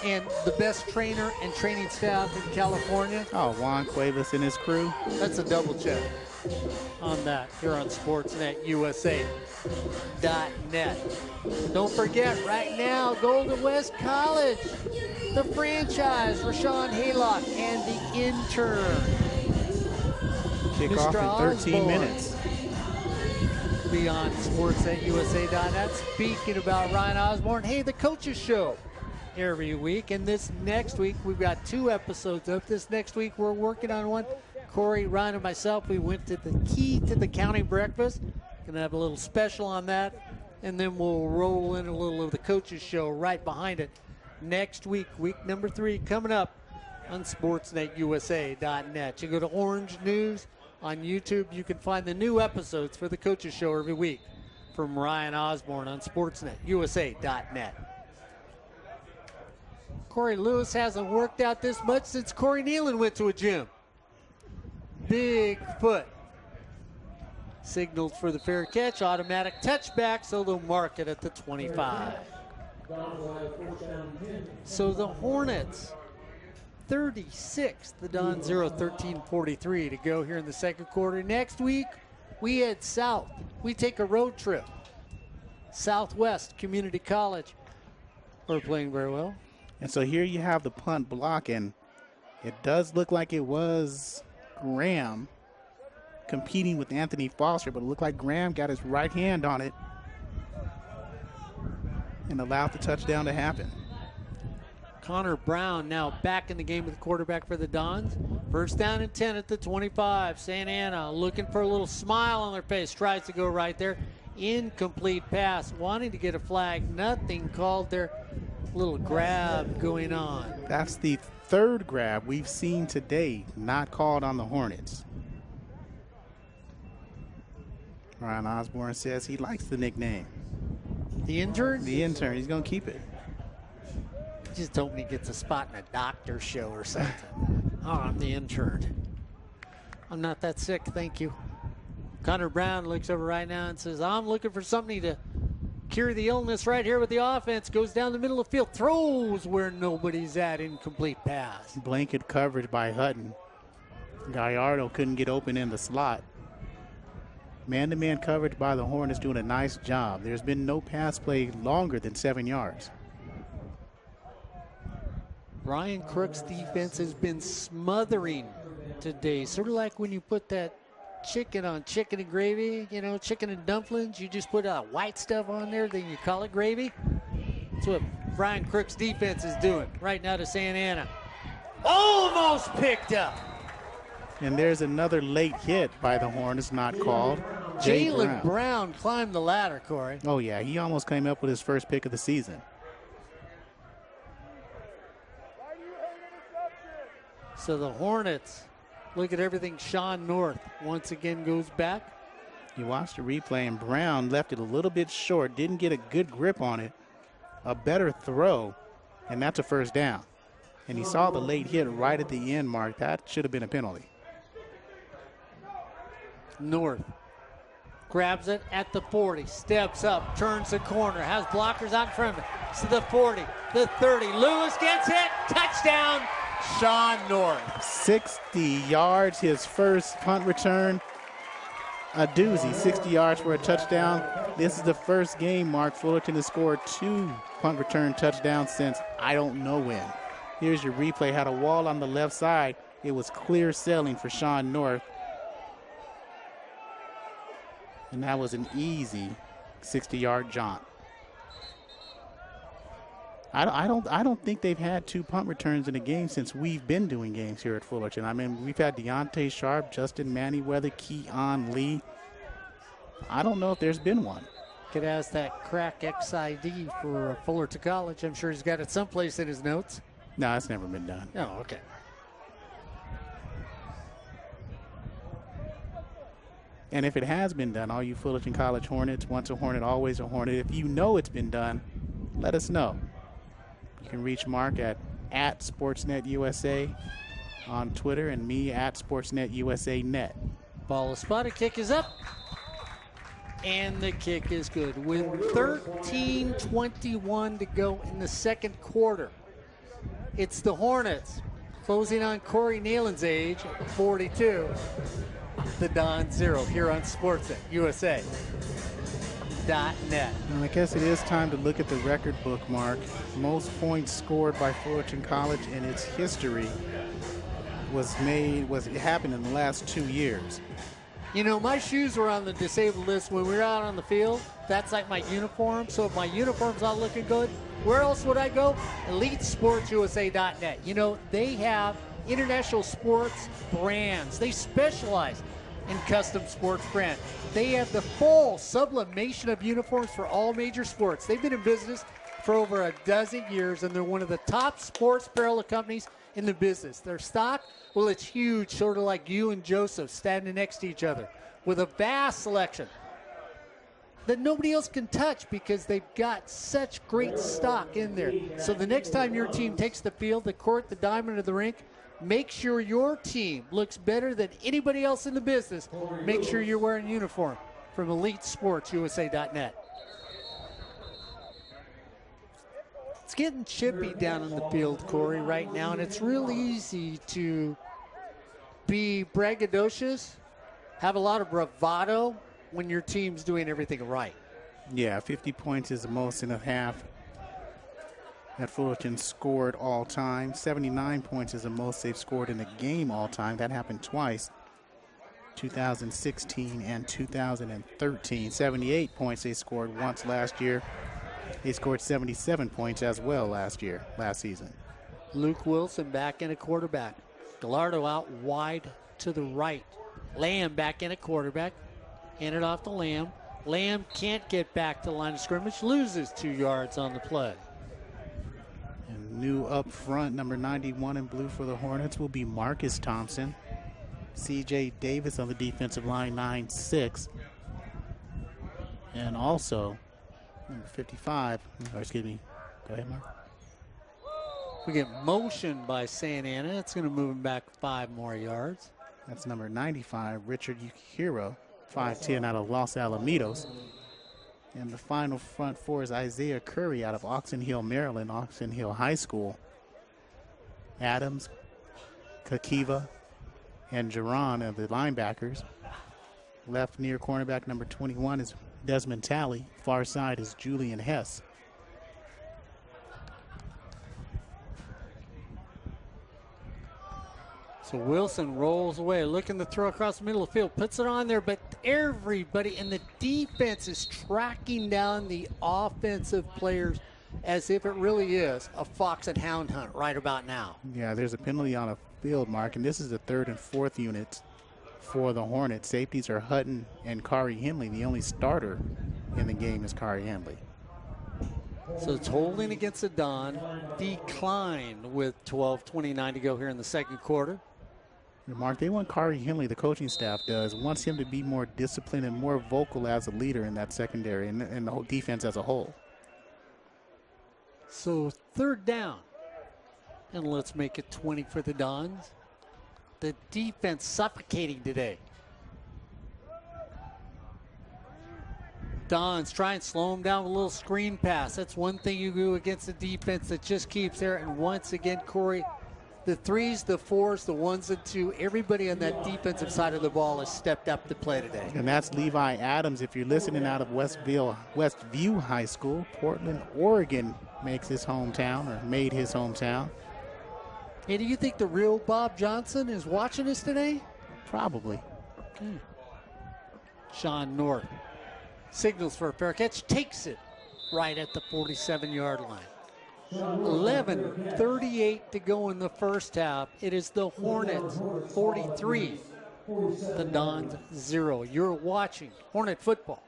And the best trainer and training staff in California? Oh, Juan Cuevas and his crew. That's a double check on that here on SportsNetUSA.net. Don't forget, right now, Golden West College, the franchise, Rashawn Haylock, and the intern. Kickoff Mr. in 13 Osborne. minutes. Be on SportsNetUSA.net. Speaking about Ryan Osborne, hey, the Coaches Show every week. And this next week, we've got 2 episodes up. This next week, we're working on one. Corey, Ryan, and myself, we went to the Key to the County Breakfast. Going to have a little special on that. And then we'll roll in a little of the Coaches Show right behind it. Next week, week number 3, coming up on SportsNetUSA.net. You go to Orange News on YouTube. You can find the new episodes for the Coaches Show every week from Ryan Osborne on SportsNetUSA.net. Corey Lewis hasn't worked out this much since Corey Neyland went to a gym. Big foot. Signaled for the fair catch, automatic touchback, so they'll mark it at the 25. So the Hornets, 36, the Dons 0, 13:43 to go here in the second quarter. Next week, we head south. We take a road trip. Southwest Community College. We're playing very well. And so here you have the punt block, and it does look like it was Graham competing with Anthony Foster, but it looked like Graham got his right hand on it and allowed the touchdown to happen. Connor Brown now back in the game with the quarterback for the Dons. First down and 10 at the 25. Santana looking for a little smile on their face. Tries to go right there. Incomplete pass. Wanting to get a flag. Nothing called there. Little grab going on. That's the 3rd grab we've seen today, not called on the Hornets. Ryan Osborne says he likes the nickname. The intern? The intern. He's going to keep it. Just hope he gets a spot in a doctor show or something. Oh, I'm the intern. I'm not that sick, thank you. Connor Brown looks over right now and says, I'm looking for somebody to cure the illness right here with the offense. Goes down the middle of the field, throws where nobody's at, incomplete pass. Blanket coverage by Hutton. Gallardo couldn't get open in the slot. Man-to-man coverage by the Hornets doing a nice job. There's been no pass play longer than 7 yards. Ryan Crook's defense has been smothering today. Sort of like when you put that chicken on chicken and gravy, you know, chicken and dumplings. You just put white stuff on there, then you call it gravy. That's what Ryan Crook's defense is doing right now to Santana. Almost picked up. And there's another late hit by the Hornets not called. Jalen Brown climbed the ladder, Corey. Oh, yeah. He almost came up with his first pick of the season. So the Hornets, look at everything. Sean North once again goes back. You watched the replay, and Brown left it a little bit short, didn't get a good grip on it. A better throw, and that's a first down. And he saw the late hit right at the end mark. That should have been a penalty. North grabs it at the 40, steps up, turns the corner, has blockers out in front of him. To the 40, the 30. Lewis gets hit. Touchdown, Sean North. 60 yards, his first punt return. A doozy, 60 yards for a touchdown. This is the first game, Mark Fullerton has scored 2 punt return touchdowns since I don't know when. Here's your replay. Had a wall on the left side. It was clear sailing for Sean North. And that was an easy 60-yard jaunt. I don't think they've had 2 punt returns in a game since we've been doing games here at Fullerton. I mean, we've had Deontay Sharp, Justin Manyweather, Keon Lee. I don't know if there's been one. Could ask that crack XID for Fullerton College. I'm sure he's got it someplace in his notes. No, it's never been done. Oh, okay. And if it has been done, all you Fullerton College Hornets, once a Hornet, always a Hornet. If you know it's been done, let us know. You can reach Mark at SportsNetUSA on Twitter and me at SportsNetUSANet. Ball is spotted, kick is up, and the kick is good. With 13:21 to go in the second quarter, it's the Hornets closing on Corey Neyland's age, 42. The Don 0 here on SportsNet USA.net. And I guess it is time to look at the record book, Mark. Most points scored by Fullerton College in its history it happened in the last 2 years. You know, my shoes were on the disabled list when we were out on the field. That's like my uniform. So if my uniform's not looking good, where else would I go? EliteSportsUSA.net. You know, they have international sports brands. They specialize in custom sports brand. They have the full sublimation of uniforms for all major sports. They've been in business for over a dozen years, and they're one of the top sports apparel companies in the business. Their stock, well, it's huge, sort of like you and Joseph standing next to each other, with a vast selection that nobody else can touch because they've got such great stock in there. So the next time your team takes the field, the court, the diamond, or the rink, make sure your team looks better than anybody else in the business. Make sure you're wearing a uniform from EliteSportsUSA.net. It's getting chippy down in the field, Corey, right now, and it's real easy to be braggadocious, have a lot of bravado when your team's doing everything right. Yeah, 50 points is the most in a half that Fullerton scored all time. 79 points is the most they've scored in a game all time. That happened twice, 2016 and 2013. 78 points they scored once last year. They scored 77 points as well last season. Luke Wilson back in a quarterback. Gallardo out wide to the right. Lamb back in a quarterback. Hand it off to Lamb. Lamb can't get back to the line of scrimmage. Loses 2 yards on the play. And new up front, number 91 in blue for the Hornets will be Marcus Thompson. C.J. Davis on the defensive line, 9'6". And also, number 55, go ahead, Mark. We get motion by Santana. It's going to move him back 5 more yards. That's number 95, Richard Yukihiro, 5'10", out of Los Alamitos. And the final front four is Isaiah Curry out of Oxon Hill, Maryland, Oxon Hill High School. Adams, Kakiva, and Jaron of the linebackers. Left near cornerback number 21 is Desmond Talley. Far side is Julian Hess. So Wilson rolls away, looking to throw across the middle of the field, puts it on there, but everybody in the defense is tracking down the offensive players as if it really is a fox and hound hunt right about now. Yeah, there's a penalty on a field, Mark, and this is the third and fourth units for the Hornets. Safeties are Hutton and Kari Henley. The only starter in the game is Kari Henley. So it's holding against the Don, declined with 12:29 to go here in the second quarter. Mark, they want Kari Henley, the coaching staff wants him to be more disciplined and more vocal as a leader in that secondary and the whole defense as a whole. So third down, and let's make it 20 for the Dons. The defense suffocating today. Dons try and slow him down with a little screen pass. That's one thing you do against the defense that just keeps there. And once again, Corey, the threes, the fours, the ones and two, everybody on that defensive side of the ball has stepped up to play today. And that's Levi Adams. If you're listening out of Westview High School, Portland, Oregon makes his hometown or made his hometown. Hey, do you think the real Bob Johnson is watching us today? Probably. Okay. Sean North signals for a fair catch, takes it right at the 47-yard line. 11:38 to go in the first half. It is the Hornets 43, the Dons 0. You're watching Hornet football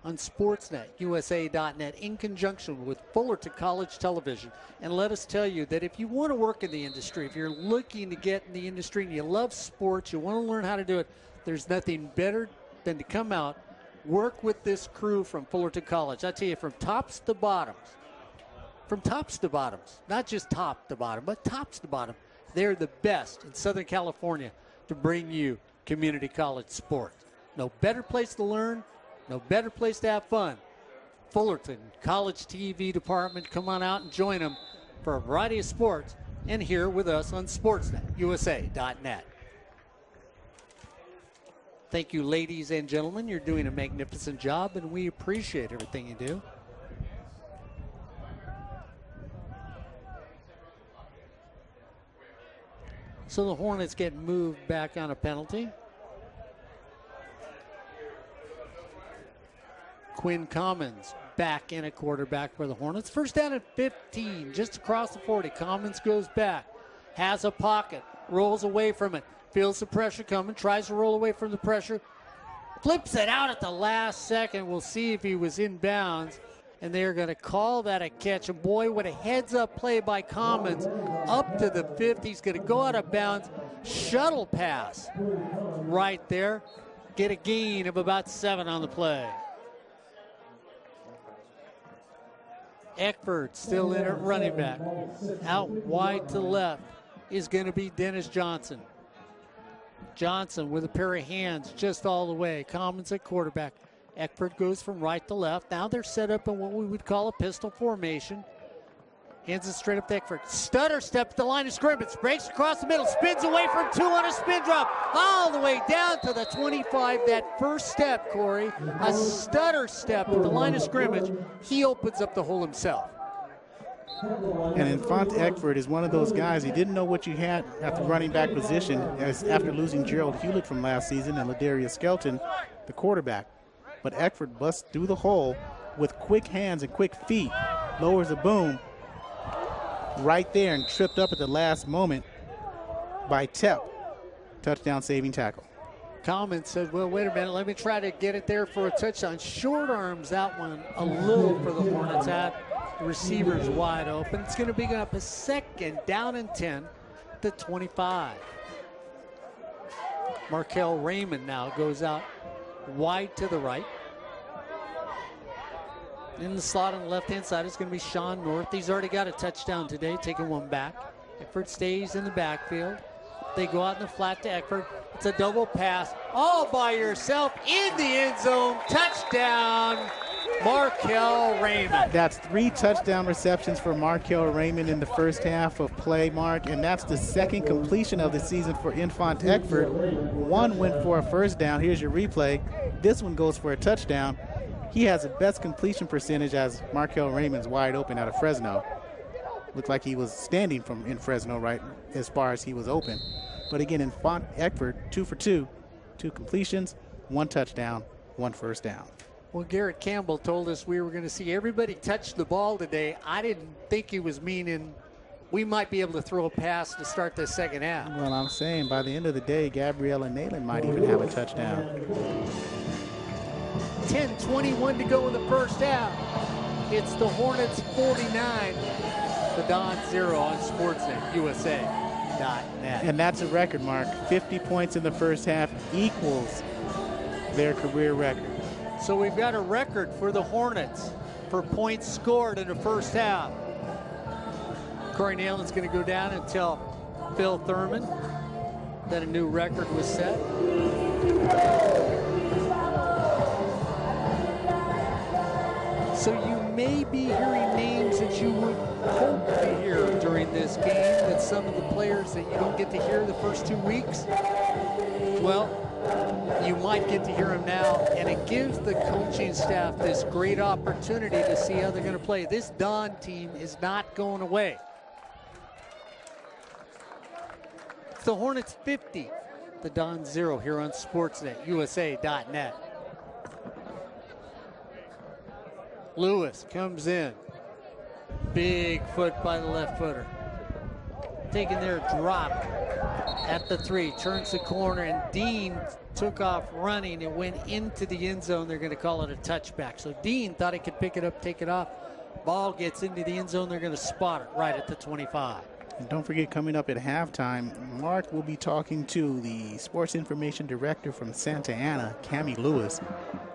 on SportsNetUSA.net in conjunction with Fullerton College Television. And let us tell you that if you want to work in the industry, if you're looking to get in the industry and you love sports, you want to learn how to do it, there's nothing better than to come out, work with this crew from Fullerton College. I tell you, from tops to bottoms, not just top to bottom, but tops to bottom, They're the best in Southern California to bring you community college sports. No better place to learn, no better place to have fun. Fullerton College TV department, come on out and join them for a variety of sports and here with us on SportsNetUSA.net. Thank you, ladies and gentlemen. You're doing a magnificent job, and we appreciate everything you do. So the Hornets get moved back on a penalty. Quinn Commons back in at quarterback for the Hornets. First down at 15, just across the 40. Commons goes back, has a pocket, rolls away from it, feels the pressure coming, tries to roll away from the pressure, flips it out at the last second. We'll see if he was in bounds, and they're going to call that a catch. And boy, what a heads-up play by Commons up to the 50. He's going to go out of bounds, shuttle pass right there, get a gain of about 7 on the play. Eckford still in at running back. Out wide to left is going to be Dennis Johnson. Johnson with a pair of hands just all the way. Commons at quarterback. Eckford goes from right to left. Now they're set up in what we would call a pistol formation. Hands it straight up to Eckford. Stutter step at the line of scrimmage. Breaks across the middle. Spins away from 2 on a spin drop. All the way down to the 25. That first step, Corey. A stutter step at the line of scrimmage. He opens up the hole himself. And Infante Eckford is one of those guys, he didn't know what you had at the running back position as after losing Gerald Hewlett from last season and Ladarius Skelton, the quarterback. But Eckford busts through the hole with quick hands and quick feet, lowers the boom right there and tripped up at the last moment by Tepp. Touchdown saving tackle. Commons said, well, wait a minute, let me try to get it there for a touchdown. Short arms that one a little for the Hornets. The receiver's wide open. It's going to be up a second down and 10 to 25. Markel Raymond now goes out wide to the right. In the slot on the left-hand side is going to be Sean North. He's already got a touchdown today, taking one back. Eckford stays in the backfield. They go out in the flat to Eckford. It's a double pass all by yourself in the end zone. Touchdown, Markel Raymond. That's 3 touchdown receptions for Markel Raymond in the first half of play, Mark, and that's the second completion of the season for Infante Eckford. One went for a first down. Here's your replay. This one goes for a touchdown. He has the best completion percentage as Markel Raymond's wide open out of Fresno. Looked like he was standing from in Fresno right as far as he was open. But again, Infante Eckford, 2 for 2, 2 completions, 1 touchdown, 1 first down. Well, Garrett Campbell told us we were going to see everybody touch the ball today. I didn't think he was meaning we might be able to throw a pass to start the second half. Well, I'm saying by the end of the day, Gabriella Neyland might even have a touchdown. 10:21 to go in the first half. It's the Hornets 49, the Dons 0 on SportsNetUSA.net. And that's a record, Mark. 50 points in the first half equals their career record. So we've got a record for the Hornets for points scored in the first half. Corey Neyland's going to go down and tell Phil Thurman that a new record was set. So you may be hearing names that you would hope to hear during this game, that some of the players that you don't get to hear the first 2 weeks, well, you might get to hear them now, and it gives the coaching staff this great opportunity to see how they're going to play. This Don team is not going away. It's the Hornets 50, the Don 0 here on SportsNetUSA.net. Lewis comes in. Big foot by the left footer. Taking their drop at the 3. Turns the corner, and Dean took off running and went into the end zone. They're going to call it a touchback. So Dean thought he could pick it up, take it off. Ball gets into the end zone. They're going to spot it right at the 25. And don't forget, coming up at halftime, Mark will be talking to the sports information director from Santa Ana, Cammie Lewis,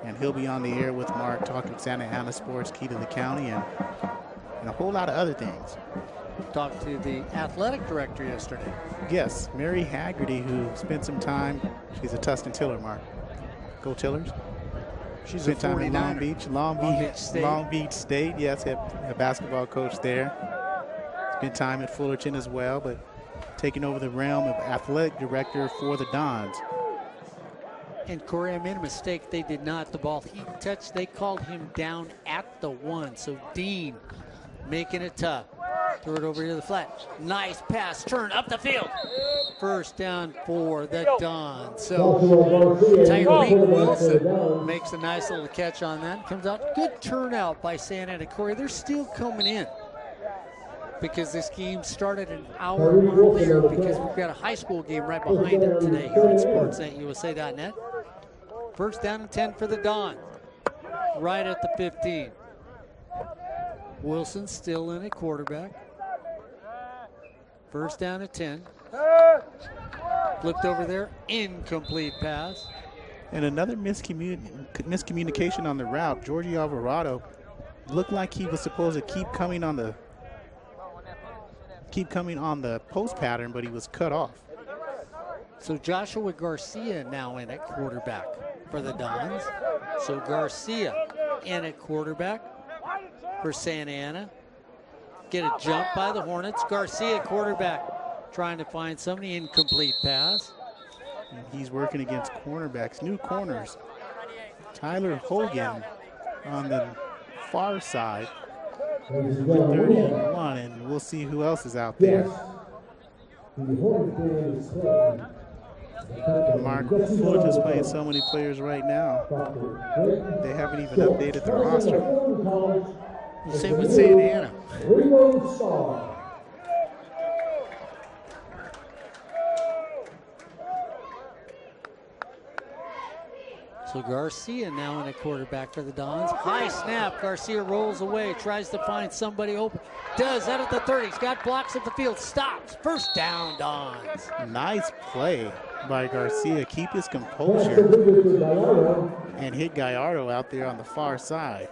and he'll be on the air with Mark talking Santa Ana sports, key to the county, and a whole lot of other things. talked to the athletic director yesterday. Yes, Mary Haggerty, who spent some time. She's a Tustin Tiller, Mark. Go Tillers. She's Spent a time in 49er. Long Beach State. Yes, a basketball coach there. Spent time at Fullerton as well, but taking over the realm of athletic director for the Dons. And Corey, I made a mistake. They did not. The ball he touched, they called him down at the 1. So Dean making it tough. Throw it over to the flat. Nice pass, turn up the field. First down for the Dons. So Tyreke Wilson makes a nice little catch on that. Comes out. Good turnout by Santana. Corey, they're still coming in because this game started an hour earlier because we've got a high school game right behind it today here at sports.usa.net. First down and 10 for the Dons. Right at the 15. Wilson still in at quarterback. First down at 10. Flipped over there. Incomplete pass. And another miscommunication on the route. Georgie Alvarado looked like he was supposed to keep coming on the post pattern, but he was cut off. So Joshua Garcia now in at quarterback for the Dons. So Garcia in at quarterback for Santa Ana. Get a jump by the Hornets. Garcia quarterback trying to find somebody. Incomplete pass. And he's working against cornerbacks, new corners. Tyler Hogan on the far side. 31, and we'll see who else is out there. Mark, Fullerton's playing so many players right now. They haven't even updated their roster. Same with Santa Ana. So Garcia now in a quarterback for the Dons. High snap. Garcia rolls away, tries to find somebody open. Does that at the 30. He's got blocks at the field. Stops. First down, Dons. Nice play by Garcia. Keep his composure and hit Gallardo out there on the far side.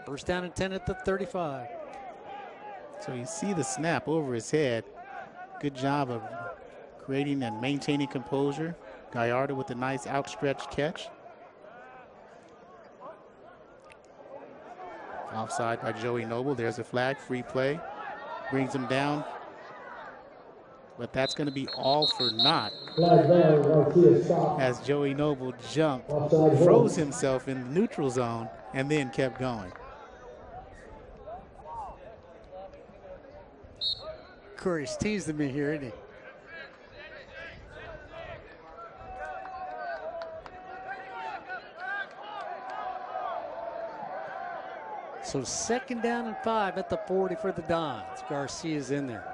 First down and 10 at the 35. So you see the snap over his head. Good job of creating and maintaining composure. Gallardo with a nice outstretched catch. Offside by Joey Noble. There's a flag, free play. Brings him down. But that's going to be all for naught. As Joey Noble jumped, froze himself in the neutral zone, and then kept going. Corey's teasing me here, isn't he? So second down and 5 at the 40 for the Dons. Garcia's in there.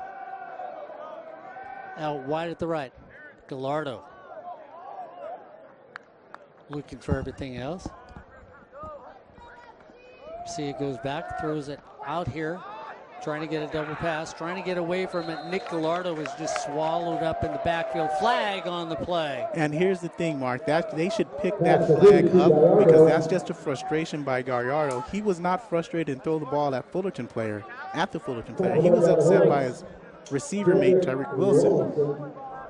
Out wide at the right. Gallardo. Looking for everything else. See, it goes back, throws it out here. Trying to get a double pass, trying to get away from it. Nick Gallardo is just swallowed up in the backfield. Flag on the play. And here's the thing, Mark, that they should pick that flag up because that's just a frustration by Gallardo. He was not frustrated and throw the ball at the Fullerton player. He was upset by his receiver mate, Tyreke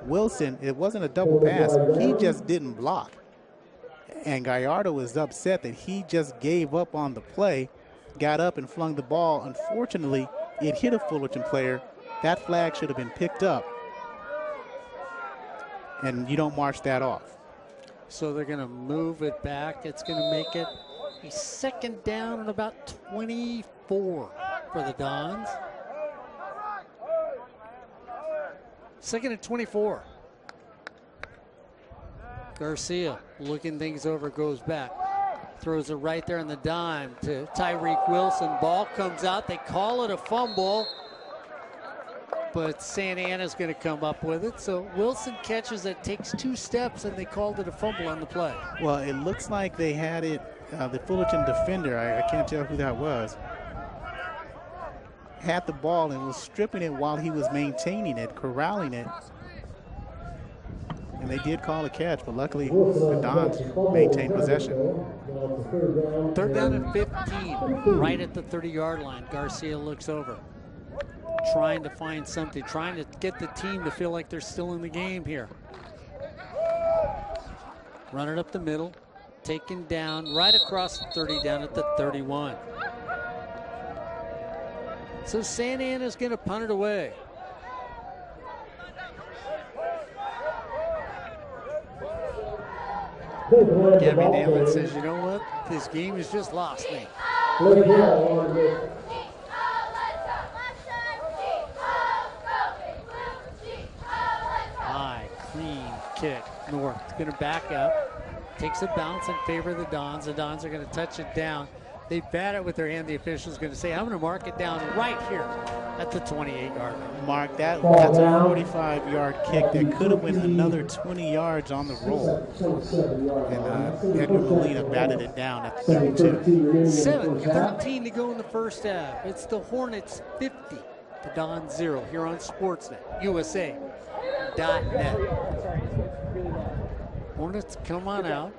Wilson. It wasn't a double pass. He just didn't block. And Gallardo was upset that he just gave up on the play, got up and flung the ball. Unfortunately, it hit a Fullerton player. That flag should have been picked up. And you don't march that off. So they're going to move it back. It's going to make it a second down and about 24 for the Dons. Second and 24. Garcia looking things over, goes back. Throws it right there on the dime to Tyreke Wilson. Ball comes out. They call it a fumble. But Santa Ana's going to come up with it. So Wilson catches it, takes 2 steps, and they called it a fumble on the play. Well, it looks like they had it, the Fullerton defender, I can't tell who that was, had the ball and was stripping it while he was maintaining it, corralling it. And they did call a catch, but luckily the Dons maintained possession. Third down and 15, right at the 30-yard line. Garcia looks over. trying to find something, trying to get the team to feel like they're still in the game here. Run it up the middle, taken down right across the 30, down at the 31. So Santana's going to punt it away. Gabby Neyland says, you know what? This game has just lost me. High, clean kick. North going to back up. Takes a bounce in favor of the Dons. The Dons are going to touch it down. They bat it with their hand. The official's going to say, I'm going to mark it down right here at the 28-yard line. Mark, that's a 45-yard kick that could have went another 20 yards on the roll. And Edgar Molina batted it down at the 32. 7:13 to go in the first half. It's the Hornets 50, the Dons 0 here on Sportsnet, USA.net. Hornets come on out.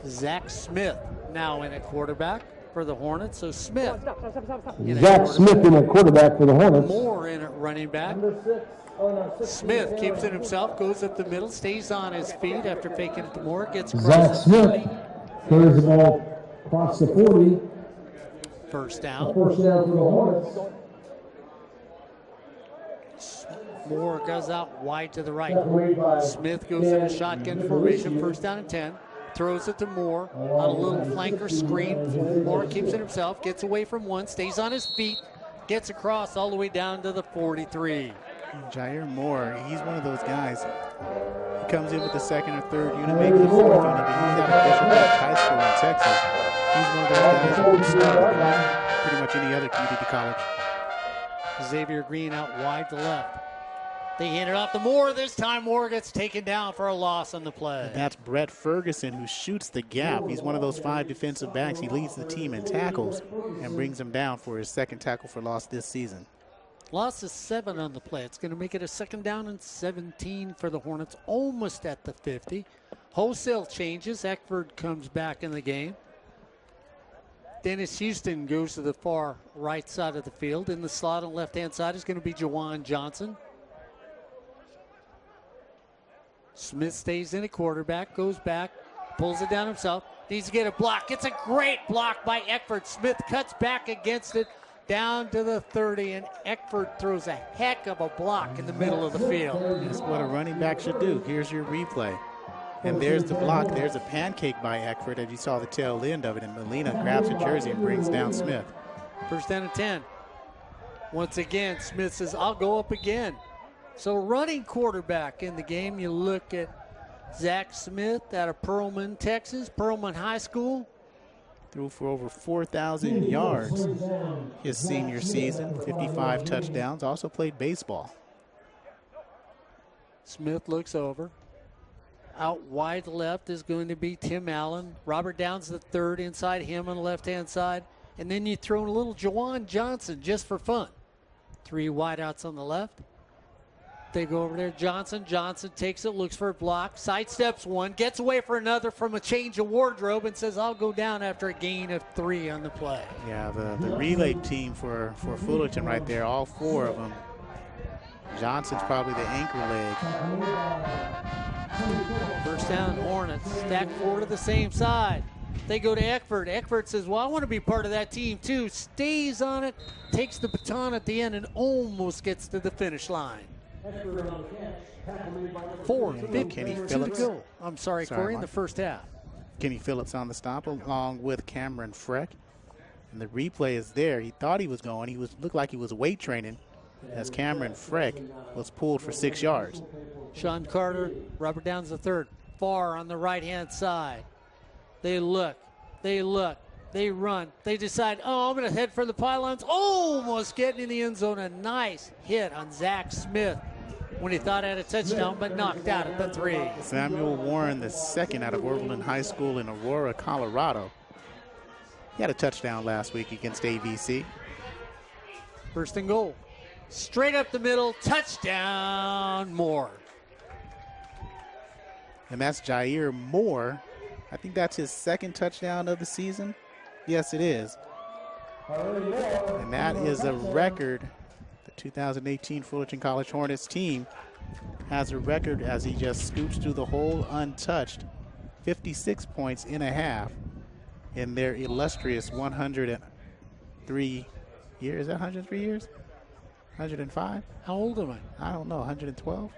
Zack Smith now in at quarterback for the Hornets. So Smith. Zack Smith in at quarterback for the Hornets. Moore in at running back. Smith keeps it himself, goes up the middle, stays on his feet after faking it to Moore, gets across Zack the Smith 40. carries the ball across the 40. First down. First down for the Hornets. Moore goes out wide to the right. Smith goes in a shotgun formation, first down and 10. Throws it to Moore on a little flanker screen. Moore keeps it himself, gets away from one, stays on his feet, gets across all the way down to the 43. Jair Moore, he's one of those guys. He comes in with the second or third unit, maybe the fourth unit, but he's at a Bishop Ridge High School in Texas. He's one of those guys who can start pretty much any other community college. Xavier Green out wide to left. They hand it off to Moore. This time Moore gets taken down for a loss on the play. That's Brett Ferguson, who shoots the gap. He's one of those 5 defensive backs. He leads the team in tackles and brings him down for his second tackle for loss this season. Loss is 7 on the play. It's going to make it a second down and 17 for the Hornets, almost at the 50. Wholesale changes. Eckford comes back in the game. Dennis Houston goes to the far right side of the field. In the slot on the left-hand side is going to be Jawan Johnson. Smith stays in at quarterback, goes back, pulls it down himself, needs to get a block. It's a great block by Eckford. Smith cuts back against it, down to the 30, and Eckford throws a heck of a block in the middle of the field. That's what a running back should do. Here's your replay. And there's the block. There's a pancake by Eckford, as you saw the tail end of it, and Molina grabs a jersey and brings down Smith. First down and 10. Once again, Smith says, I'll go up again. So running quarterback in the game, you look at Zack Smith out of Pearlman, Texas, Pearlman High School. Threw for over 4,000 yards his senior season, 55 touchdowns, also played baseball. Smith looks over. Out wide left is going to be Tim Allen. Robert Downs the third inside him on the left-hand side. And then you throw in a little Jawan Johnson just for fun. 3 wideouts on the left. They go over there. Johnson takes it, looks for a block, sidesteps one, gets away for another from a change of wardrobe, and says, I'll go down after a gain of 3 on the play. Yeah, the relay team for Fullerton right there, all 4 of them. Johnson's probably the anchor leg. First down, Hornets. Stack 4 to the same side. They go to Eckford. Eckford says, well, I want to be part of that team too. Stays on it, takes the baton at the end, and almost gets to the finish line. 4:52 to go. I'm sorry, Corey, in the first half. Kenny Phillips on the stop along with Cameron Freck. And the replay is there. He thought he was going. He looked like he was weight training as Cameron Freck was pulled for 6 yards. Sean Carter, Robert Downs the third, far on the right-hand side. They look, they run. They decide, I'm going to head for the pylons. Almost getting in the end zone. A nice hit on Zack Smith when he thought he had a touchdown, but knocked out at the 3. Samuel Warren, the second out of Yorba High School in Aurora, Colorado. He had a touchdown last week against ABC. First and goal. Straight up the middle, touchdown, Moore. And that's Jair Moore. I think that's his second touchdown of the season. Yes, it is. And that is a record. The 2018 Fullerton College Hornets team has a record as he just scoops through the hole untouched. 56 points in a half in their illustrious 103 years. Is that 103 years? 105? How old am I? I don't know, 112?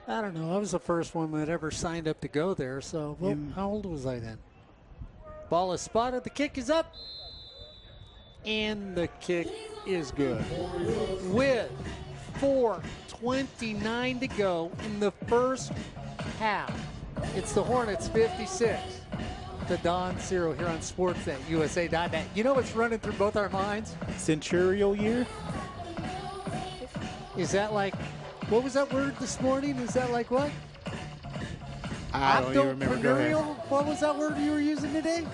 I don't know. I was the first one that ever signed up to go there. So, well, how old was I then? Ball is spotted. The kick is up. And the kick is good. With 4:29 to go in the first half. It's the Hornets 56. The Don 0 here on Sportsnet, USA.net. You know what's running through both our minds? Centurial year? Is that like, what was that word this morning? Is that like what? I don't even remember. Go ahead. What was that word you were using today?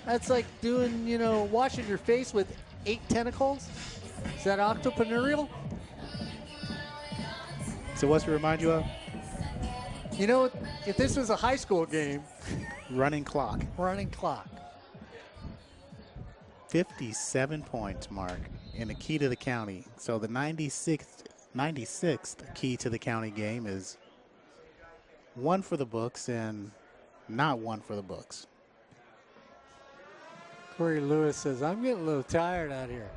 That's like doing, washing your face with 8 tentacles. Is that octopreneurial? So what's to remind you of? You know, if this was a high school game. Running clock. Running clock. 57 points, Mark, in the key to the county. So the 96th key to the county game is one for the books and not one for the books. Corey Lewis says, I'm getting a little tired out here.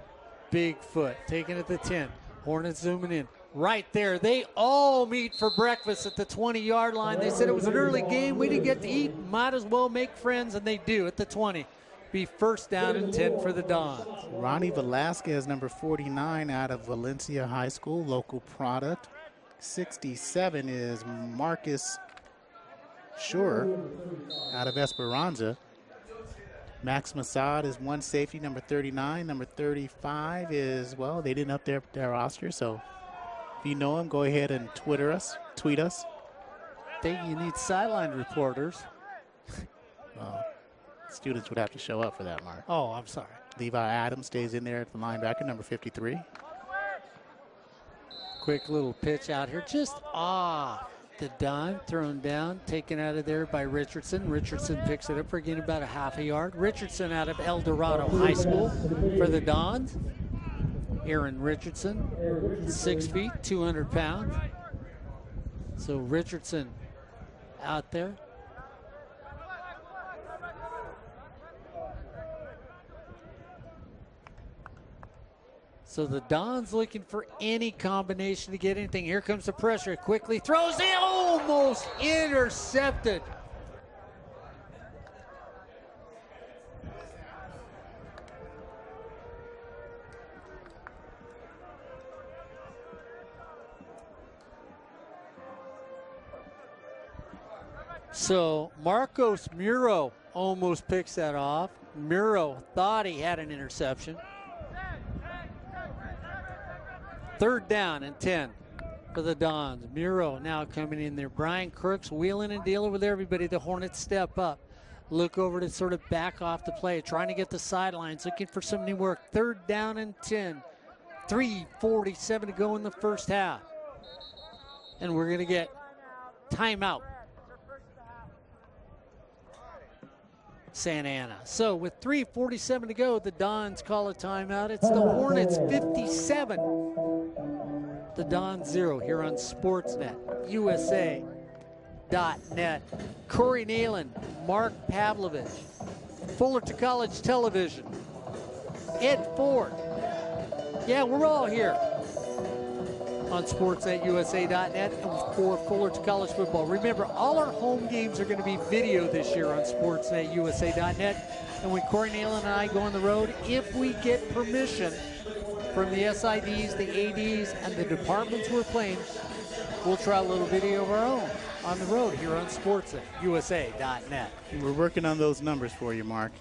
Bigfoot taking it to 10. Hornets zooming in. Right there. They all meet for breakfast at the 20-yard line. They said it was an early game. We didn't get to eat. Might as well make friends, and they do at the 20. Be first down and 10 for the Dons. Ronnie Velasquez, number 49, out of Valencia High School, local product. 67 is Marcus Schur out of Esperanza. Max Masad is one safety, number 39. Number 35 is, well, they didn't up their roster, so if you know him, go ahead and tweet us. Think you need sideline reporters. Well, students would have to show up for that, Mark. Oh, I'm sorry. Levi Adams stays in there at the linebacker, number 53. Quick little pitch out here, just off the dime, thrown down, taken out of there by Richardson. Richardson picks it up for again about a half a yard. Richardson out of El Dorado High School for the Dons. Aaron Richardson, 6 feet, 200 pounds. So Richardson out there. So the Dons looking for any combination to get anything. Here comes the pressure. Quickly throws it, almost intercepted. So Marcos Muro almost picks that off. Muro thought he had an interception. Third down and 10 for the Dons. Muro now coming in there. Brian Crooks wheeling and dealing with everybody. The Hornets step up. Look over to sort of back off the play. Trying to get the sidelines. Looking for some new work. Third down and 10. 3:47 to go in the first half. And we're going to get timeout. Santana. So with 3:47 to go, the Dons call a timeout. It's the Hornets 57. The Dons 0 here on Sportsnet, USA.net. Corey Neyland, Mark Pavlovich, Fullerton College Television, Ed Ford. Yeah, we're all here on Sportsnet, USA.net for Fullerton College football. Remember, all our home games are going to be video this year on Sportsnet, USA.net. And when Corey Neyland and I go on the road, if we get permission from the SIDs, the ADs, and the departments we're playing, we'll try a little video of our own on the road here on Sportsnet, USA.net. We're working on those numbers for you, Mark.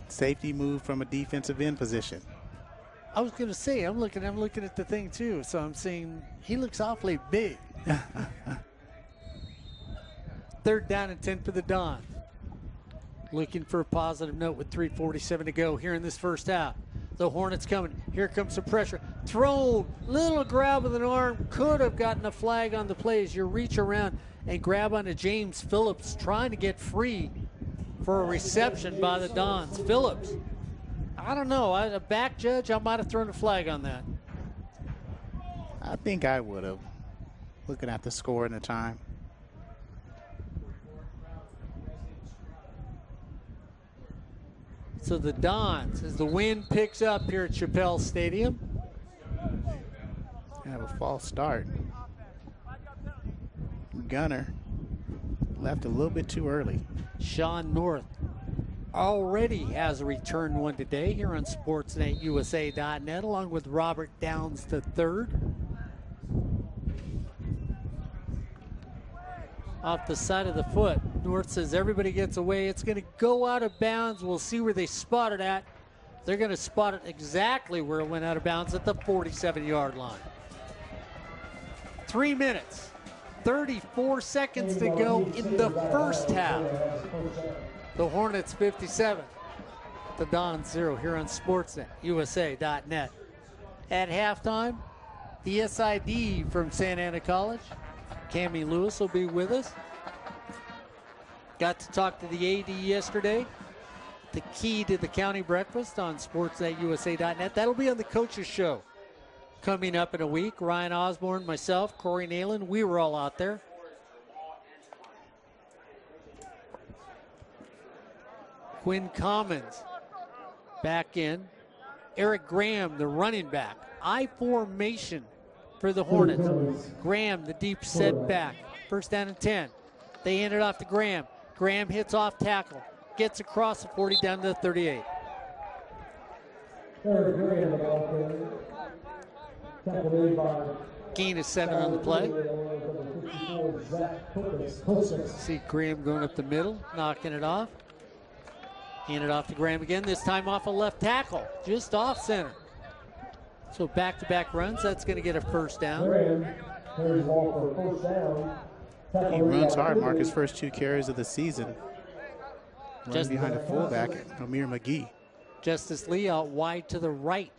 Safety move from a defensive end position. I was going to say, I'm looking at the thing too, so I'm saying he looks awfully big. Third down and 10 for the Dons. Looking for a positive note with 3:47 to go here in this first half. The Hornets coming. Here comes some pressure. Thrown. Little grab with an arm. Could have gotten a flag on the play as you reach around and grab onto James Phillips, trying to get free for a reception by the Dons. Phillips. I don't know. A back judge, I might have thrown a flag on that. I think I would have, looking at the score and the time. So the Dons, as the wind picks up here at Shapell Stadium. Have a false start. Gunner left a little bit too early. Sean North already has returned one today here on SportsNetUSA.net, along with Robert Downs III. Off the side of the foot. North says everybody gets away. It's going to go out of bounds. We'll see where they spot it at. They're going to spot it exactly where it went out of bounds at the 47-yard line. 3 minutes, 34 seconds to go in the first half. The Hornets 57, the Dons 0 here on SportsNetUSA.net. At halftime, the SID from Santa Ana College. Cammie Lewis will be with us. Got to talk to the AD yesterday. The key to the county breakfast on SportsNetUSA.net. That'll be on the coaches show coming up in a week. Ryan Osborne, myself, Corey Neyland, we were all out there. Quinn Commons back in. Eric Graham, the running back. I formation for the Hornets. Graham, the deep set back. First down and 10. They hand it off to Graham. Graham hits off tackle. Gets across the 40 down to the 38. Gain of 7 on the play. See Graham going up the middle, knocking it off. Hand it off to Graham again, this time off a left tackle, just off center. So back-to-back runs, that's going to get a first down. He runs hard, Mark, his first 2 carries of the season. Just behind a fullback, Amir McGee. Justice Lee out wide to the right.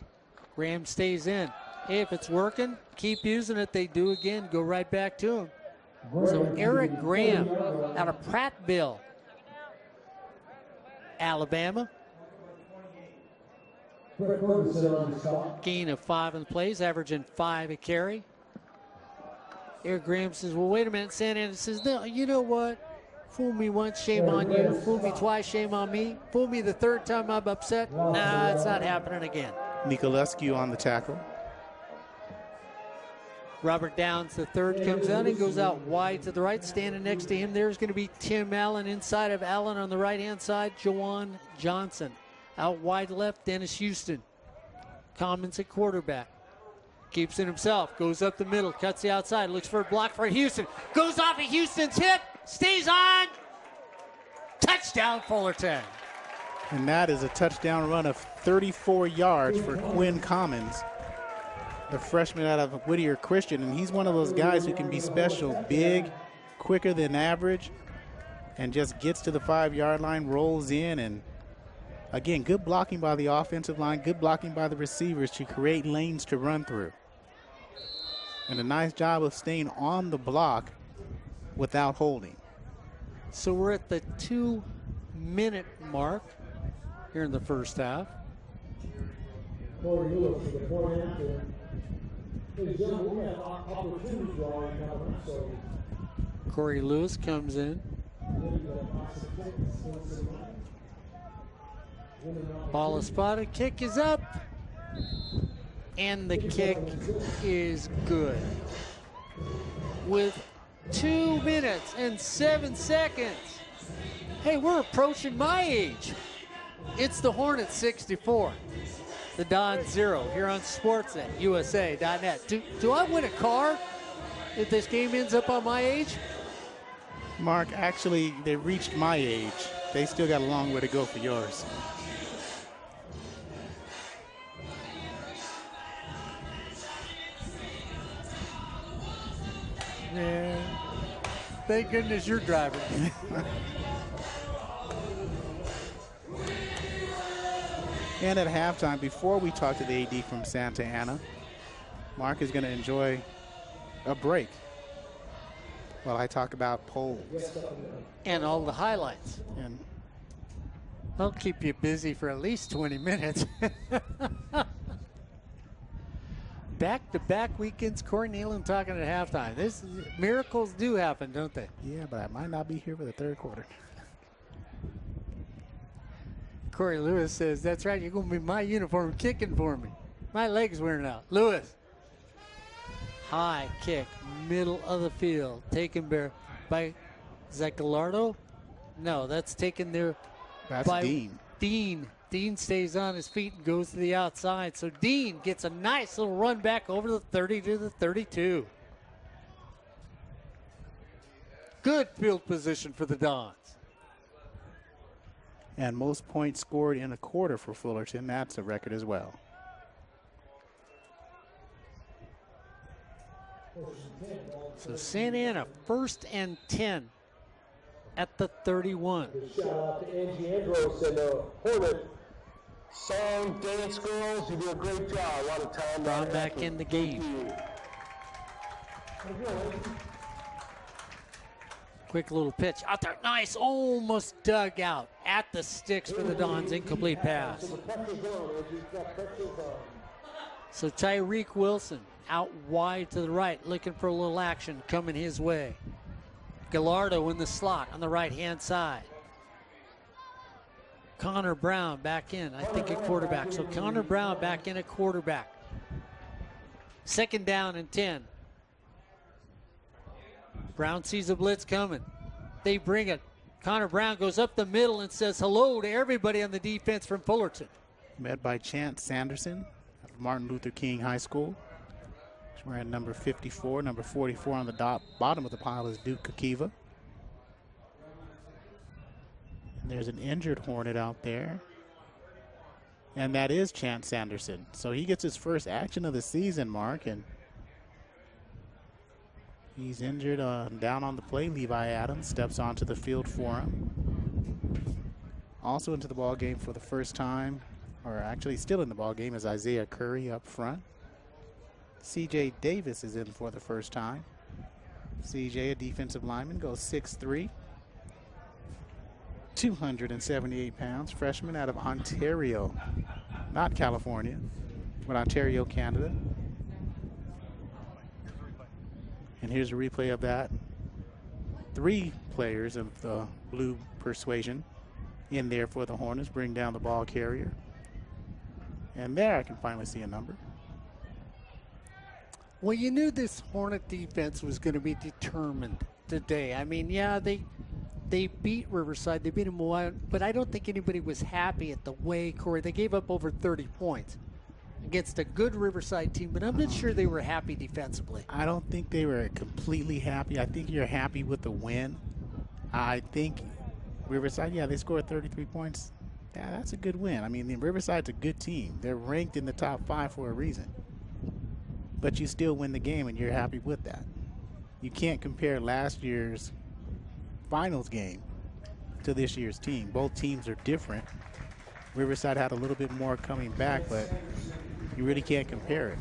Graham stays in. Hey, if it's working, keep using it. They do again, go right back to him. So Eric Graham out of Prattville, Alabama. Gain of 5 in the plays, averaging 5 a carry. Eric Graham says, well, wait a minute. Santana says, no, you know what? Fool me once, shame on you. Fool me twice, shame on me. Fool me the third time, I'm upset. Nah, it's not happening again. Nicolescu on the tackle. Robert Downs, the third, comes out and goes out wide to the right. Standing next to him, there's going to be Tim Allen. Inside of Allen on the right-hand side, Jawan Johnson. Out wide left, Dennis Houston. Commons at quarterback. Keeps it himself, goes up the middle, cuts the outside, looks for a block for Houston. Goes off of Houston's hip, stays on. Touchdown, Fullerton. And that is a touchdown run of 34 yards for Quinn Commons, the freshman out of Whittier Christian. And he's one of those guys who can be special, big, quicker than average, and just gets to the 5-yard line, rolls in, and again, good blocking by the offensive line, good blocking by the receivers to create lanes to run through. And a nice job of staying on the block without holding. So we're at the 2-minute mark here in the first half. Corey Lewis comes in. Ball is spotted, kick is up, and the kick is good. With 2 minutes and 7 seconds. Hey, we're approaching my age. It's the Hornets 64, the Dons 0 here on SportsNetUSA.net. Do I win a car if this game ends up on my age? Mark, actually, they reached my age. They still got a long way to go for yours. Yeah. Thank goodness you're driving. And at halftime, before we talk to the AD from Santa Ana, Mark is going to enjoy a break while I talk about polls. And all the highlights. And I'll keep you busy for at least 20 minutes. Back-to-back weekends, Corey Neyland talking at halftime. Miracles do happen, don't they? Yeah, but I might not be here for the third quarter. Corey Lewis says, that's right, you're going to be my uniform kicking for me. My leg's wearing out. Lewis. High kick, middle of the field. Taken by Zack Smith. No, that's taken there by Dean. Dean stays on his feet and goes to the outside. So Dean gets a nice little run back over the 30 to the 32. Good field position for the Dons. And most points scored in a quarter for Fullerton. That's a record as well. So Santana, 1st and 10 at the 31. Shout out to Angie Andros and the Hornet song, dance girls. You do a great job. A lot of time. Brown back in the game. Quick little pitch out there. Nice. Almost dug out at the sticks for the Dons. Incomplete pass. So Tyreke Wilson out wide to the right, looking for a little action coming his way. Gallardo in the slot on the right-hand side. Connor Brown back in, I think, at quarterback. So Connor Brown back in at quarterback. 2nd down and 10. Brown sees a blitz coming. They bring it. Connor Brown goes up the middle and says hello to everybody on the defense from Fullerton. Met by Chance Sanderson of Martin Luther King High School. We're at number 54. Number 44 on the bottom of the pile is Duke Kakiva. And there's an injured Hornet out there. And that is Chance Sanderson. So he gets his first action of the season, Mark. And he's injured down on the play. Levi Adams steps onto the field for him. Also into the ball game for the first time, or actually still in the ball game, is Isaiah Curry up front. C.J. Davis is in for the first time. C.J., a defensive lineman, goes 6'3", 278 pounds, freshman out of Ontario, not California, but Ontario, Canada. And here's a replay of that. 3 players of the blue persuasion in there for the Hornets, bring down the ball carrier. And there I can finally see a number. Well, you knew this Hornet defense was going to be determined today. I mean, yeah, they beat Riverside. They beat them a while, but I don't think anybody was happy at the way, Corey, they gave up over 30 points against a good Riverside team, but I'm not sure they were happy defensively. I don't think they were completely happy. I think you're happy with the win. I think Riverside, yeah, they scored 33 points. Yeah, that's a good win. I mean, Riverside's a good team. They're ranked in the top 5 for a reason. But you still win the game, and you're happy with that. You can't compare last year's finals game to this year's team. Both teams are different. Riverside had a little bit more coming back, but you really can't compare it.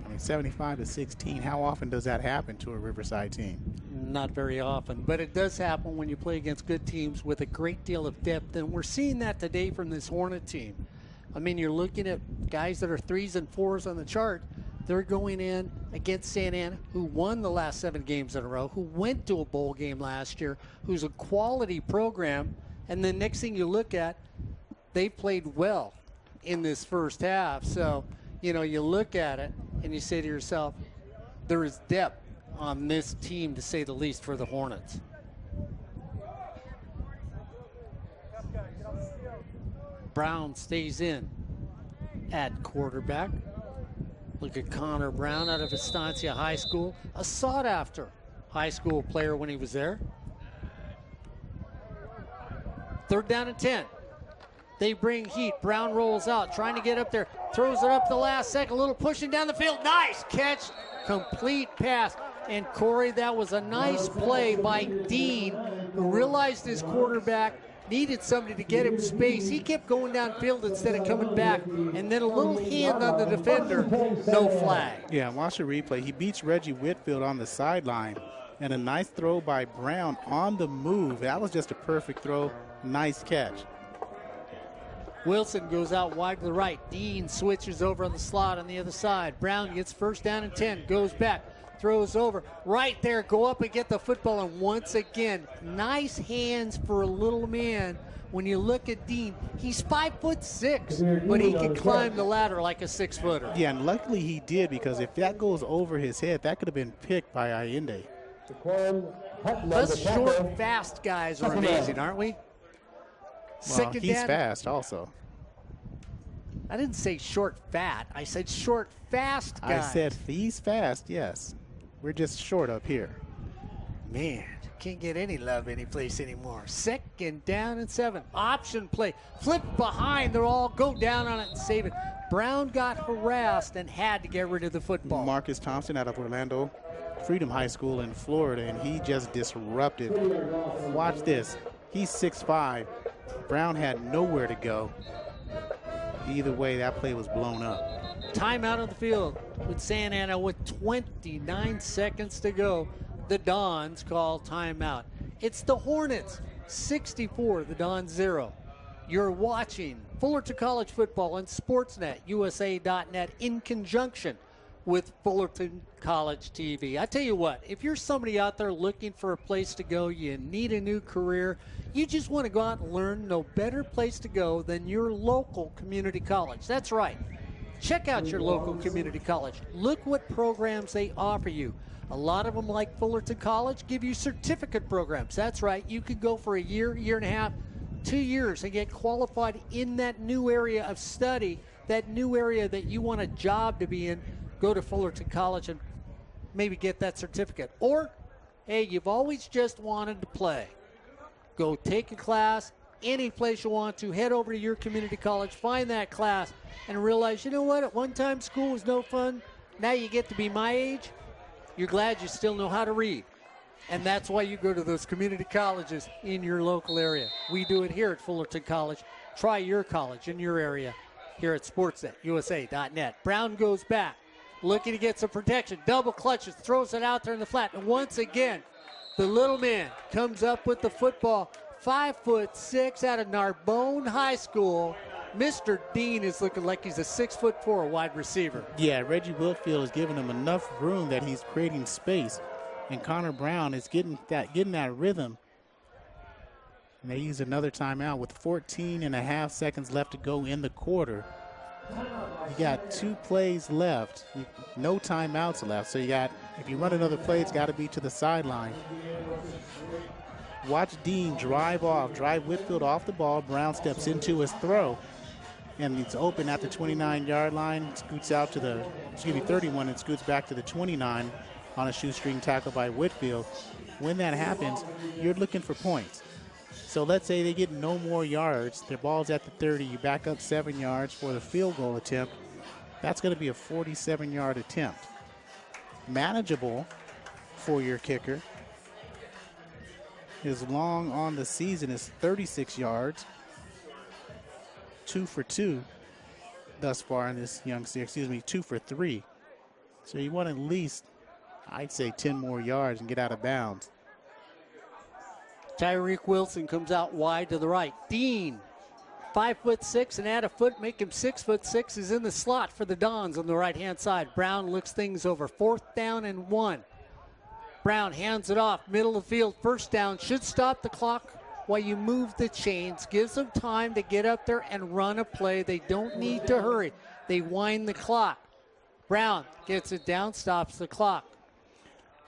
I mean, 75-16, how often does that happen to a Riverside team? Not very often, but it does happen when you play against good teams with a great deal of depth, and we're seeing that today from this Hornet team. I mean, you're looking at guys that are 3s and 4s on the chart. They're going in against Santana, who won the last 7 games in a row, who went to a bowl game last year, who's a quality program. And the next thing you look at, they played well in this first half. So, you know, you look at it and you say to yourself, there is depth on this team, to say the least, for the Hornets. Brown stays in at quarterback. Look at Connor Brown out of Estancia High School, a sought-after high school player when he was there. 3rd down and 10. They bring heat. Brown rolls out, trying to get up there, throws it up the last second, a little pushing down the field. Nice catch, complete pass. And Corey, that was a nice play by Dean, who realized his quarterback needed somebody to get him space. He kept going downfield instead of coming back, and then a little hand on the defender, no flag. Yeah, watch the replay. He beats Reggie Whitfield on the sideline, and a nice throw by Brown on the move. That was just a perfect throw. Nice catch. Wilson goes out wide to the right. Dean switches over on the slot on the other side. Brown gets first down and 10, goes back, throws over. Right there, go up and get the football. And once again, nice hands for a little man. When you look at Dean, he's 5'6", but he can climb the ladder like a 6-footer. Yeah, and luckily he did, because if that goes over his head, that could have been picked by Allende. Us short, fast guys are amazing, aren't we? Well, he's fast also. I didn't say short, fat. I said short, fast guys. I said he's fast, yes. We're just short up here. Man, can't get any love anyplace anymore. 2nd down and 7. Option play. Flip behind. They'll all go down on it and save it. Brown got harassed and had to get rid of the football. Marcus Thompson out of Orlando Freedom High School in Florida, and he just disrupted. Watch this. He's 6'5". Brown had nowhere to go. Either way, that play was blown up. Timeout on the field with Santana with 29 seconds to go. The Dons call timeout. It's the Hornets 64, the Dons 0. You're watching Fullerton College football on Sportsnet, USA.net in conjunction with Fullerton College TV. I tell you what, if you're somebody out there looking for a place to go, you need a new career, you just want to go out and learn, no better place to go than your local community college. That's right. Check out your local community college. Look what programs they offer you. A lot of them, like Fullerton College, give you certificate programs. That's right. You could go for a year, year and a half, 2 years and get qualified in that new area of study, that new area that you want a job to be in. Go to Fullerton College and maybe get that certificate. Or, hey, you've always just wanted to play. Go take a class any place you want to. Head over to your community college, find that class, and realize, you know what, at one time school was no fun. Now you get to be my age. You're glad you still know how to read. And that's why you go to those community colleges in your local area. We do it here at Fullerton College. Try your college in your area here at Sportsnet, USA.net. Brown goes back, looking to get some protection. Double clutches, throws it out there in the flat. And once again, the little man comes up with the football. 5'6" out of Narbonne High School. Mr. Dean is looking like he's a 6'4" wide receiver. Yeah, Reggie Wilfield is giving him enough room that he's creating space. And Connor Brown is getting that rhythm. And they use another timeout with 14 and a half seconds left to go in the quarter. You got 2 plays left, no timeouts left. So you got, if you run another play, it's got to be to the sideline. Watch Dean drive Whitfield off the ball. Brown steps into his throw, and it's open at the 29-yard line. Scoots out to the, 31, and scoots back to the 29 on a shoestring tackle by Whitfield. When that happens, you're looking for points. So let's say they get no more yards. Their ball's at the 30. You back up 7 yards for the field goal attempt. That's going to be a 47-yard attempt. Manageable for your kicker. His long on the season is 36 yards. 2 for 2 thus far in this youngster. 2 for 3. So you want at least, I'd say, 10 more yards and get out of bounds. Tyreke Wilson comes out wide to the right. Dean, 5'6", and add a foot, make him 6'6", is in the slot for the Dons on the right-hand side. Brown looks things over. 4th down and 1. Brown hands it off, middle of the field, 1st down. Should stop the clock while you move the chains. Gives them time to get up there and run a play. They don't need to hurry. They wind the clock. Brown gets it down, stops the clock.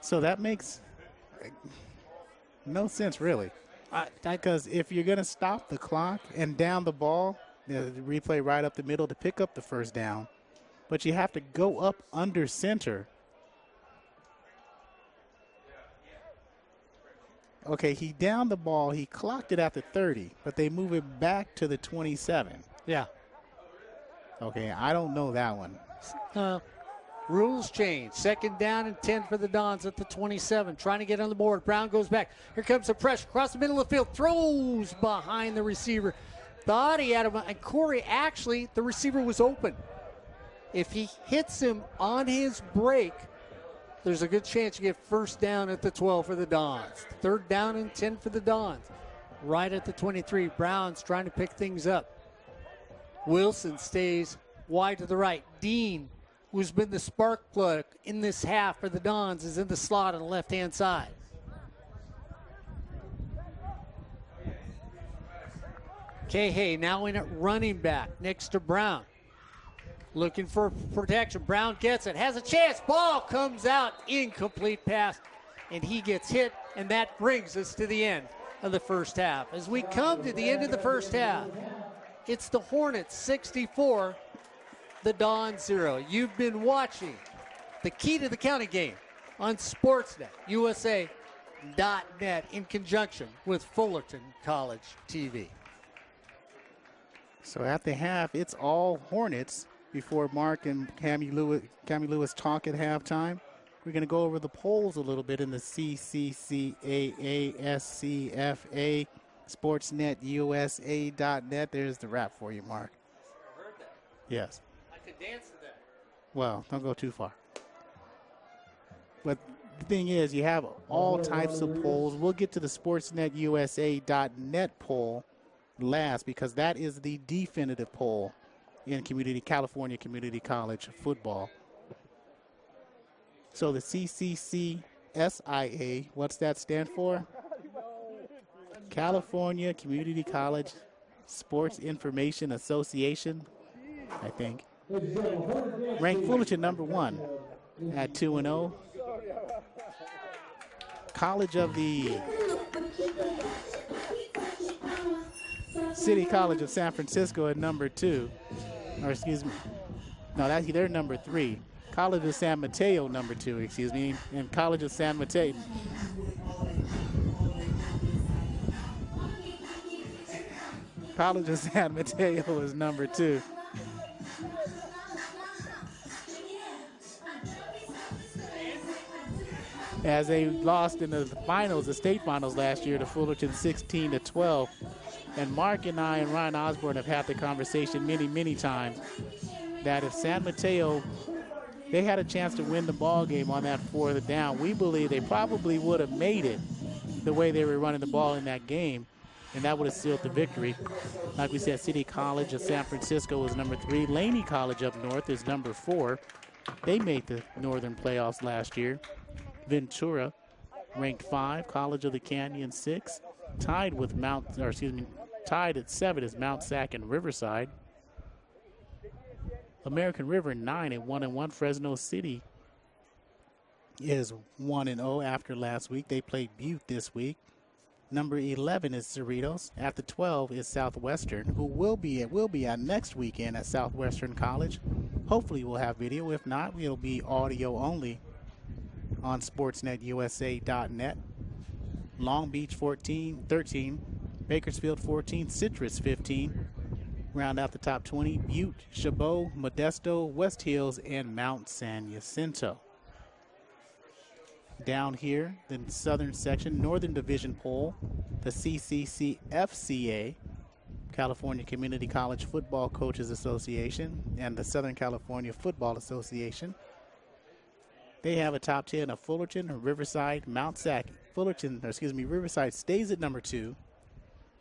So that makes no sense, really. Because if you're going to stop the clock and down the ball, the replay right up the middle to pick up the 1st down, but you have to go up under center. Okay, he downed the ball. He clocked it at the 30, but they move it back to the 27. Yeah. Okay, I don't know that one. Rules change. 2nd down and 10 for the Dons at the 27. Trying to get on the board. Brown goes back. Here comes the pressure. Across the middle of the field. Throws behind the receiver. Thought he had him. And Corey, actually, the receiver was open. If he hits him on his break, there's a good chance you get 1st down at the 12 for the Dons. 3rd down and 10 for the Dons. right at the 23. Brown's trying to pick things up. Wilson stays wide to the right. Dean, who's been the spark plug in this half for the Dons, is in the slot on the left-hand side. Cahay now in at running back next to Brown. Looking for protection. Brown gets it. Has a chance. Ball comes out. Incomplete pass. And he gets hit. And that brings us to the end of the first half. As we come to the end of the first half, it's the Hornets 64, the Dons 0. You've been watching the Key to the County game on Sportsnet USA.net in conjunction with Fullerton College TV. So at the half, it's all Hornets before Mark and Cammy Lewis talk at halftime. We're going to go over the polls a little bit in the CCCAASCFA, SportsNetUSA.net. There's the rap for you, Mark. I heard that. Yes. I could dance to that. Well, don't go too far. But the thing is, you have all types of polls. We'll get to the SportsNetUSA.net poll last because that is the definitive poll in California Community College football. So the CCCSIA, what's that stand for? California Community College Sports Information Association, I think. Ranked Fullerton number 1 at 2-0. College of the City College of San Francisco at number 2. Or excuse me. No, they're number 3. College of San Mateo number 2, excuse me. And College of San Mateo. College of San Mateo is number 2. As they lost in the finals, the state finals last year to Fullerton 16-12. And Mark and I and Ryan Osborne have had the conversation many, many times that if San Mateo, they had a chance to win the ball game on that 4th down, we believe they probably would have made it the way they were running the ball in that game, and that would have sealed the victory. Like we said, City College of San Francisco is number 3. Laney College up north is number 4. They made the Northern playoffs last year. Ventura, ranked 5. College of the Canyon 6. Tied at 7 is Mount Sac and Riverside. American River 9 at 1-1. Fresno City is 1-0 after last week. They played Butte this week. Number 11 is Cerritos. At the 12 is Southwestern, who will be at next weekend at Southwestern College. Hopefully we'll have video. If not, it'll be audio only on SportsNetUSA.net. Long Beach 13, Bakersfield 14, Citrus 15. Round out the top 20, Butte, Chabot, Modesto, West Hills, and Mount San Jacinto. Down here, the southern section, Northern Division poll, the CCCFCA, California Community College Football Coaches Association, and the Southern California Football Association. They have a top 10 of Fullerton, Riverside, Mount Sac. Riverside stays at number 2,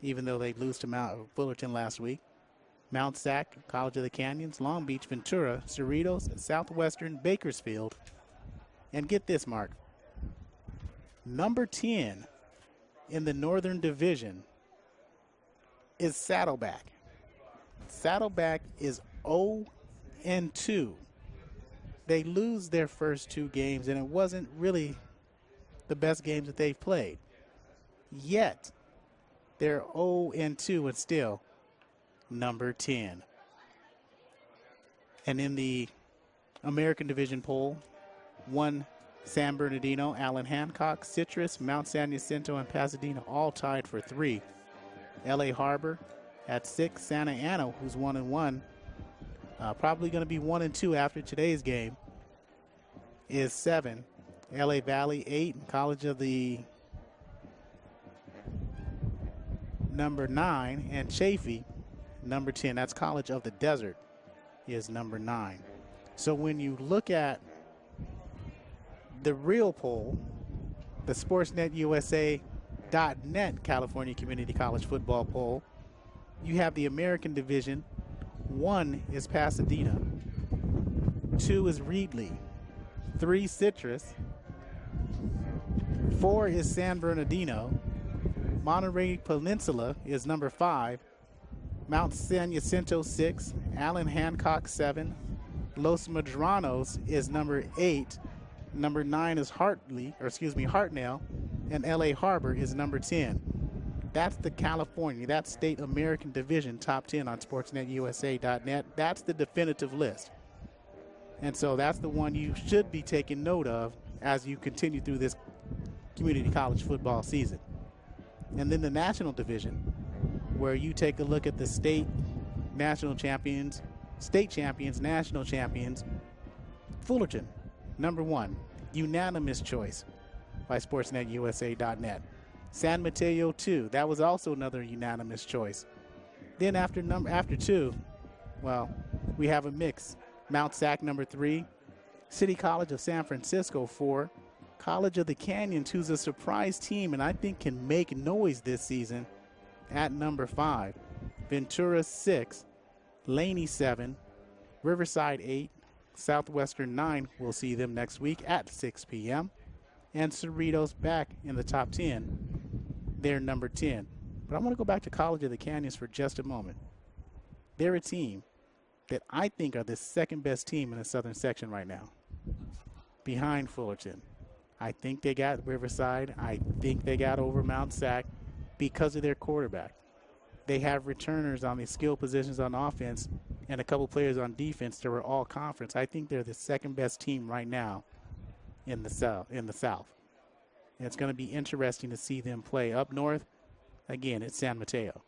even though they lose to Fullerton last week. Mount Sac, College of the Canyons, Long Beach, Ventura, Cerritos, Southwestern, Bakersfield. And get this, Mark. Number 10 in the Northern Division is Saddleback. Saddleback is 0-2. They lose their first 2 games, and it wasn't really the best games that they've played. Yet, they're 0-2 and still number 10. And in the American Division poll, 1 San Bernardino, Allen Hancock, Citrus, Mount San Jacinto, and Pasadena all tied for 3. LA Harbor at 6. Santa Ana, who's 1-1, probably going to be 1-2 after today's game, is 7. LA Valley 8. College of the number 9, and Chaffee number 10. That's College of the Desert is number 9. So when you look at the real poll, the Sportsnet USA USA.net California Community College Football Poll, you have the American Division. 1 is Pasadena. 2 is Reedley. 3 Citrus. 4 is San Bernardino. Monterey Peninsula is number 5. Mount San Jacinto 6. Allen Hancock 7. Los Madranos is number 8. Number 9 is Hartnell. And LA Harbor is number 10. That's the California, that state American Division top 10 on SportsNetUSA.net. That's the definitive list. And so that's the one you should be taking note of as you continue through this community college football season. And then the national division, where you take a look at the state champions, national champions. Fullerton, number 1, unanimous choice by SportsNetUSA.net. San Mateo 2, that was also another unanimous choice. Then after 2, well, we have a mix. Mount Sac number 3, City College of San Francisco 4, College of the Canyons, who's a surprise team and I think can make noise this season, at number 5. Ventura 6, Laney 7, Riverside 8, Southwestern 9, we'll see them next week at 6 p.m. And Cerritos back in the top 10. They're number 10. But I want to go back to College of the Canyons for just a moment. They're a team that I think are the second best team in the southern section right now, behind Fullerton. I think they got Riverside. I think they got over Mount Sac because of their quarterback. They have returners on the skill positions on offense and a couple players on defense that were all conference. I think they're the second best team right now in the South. And it's going to be interesting to see them play. Up north, again, it's San Mateo.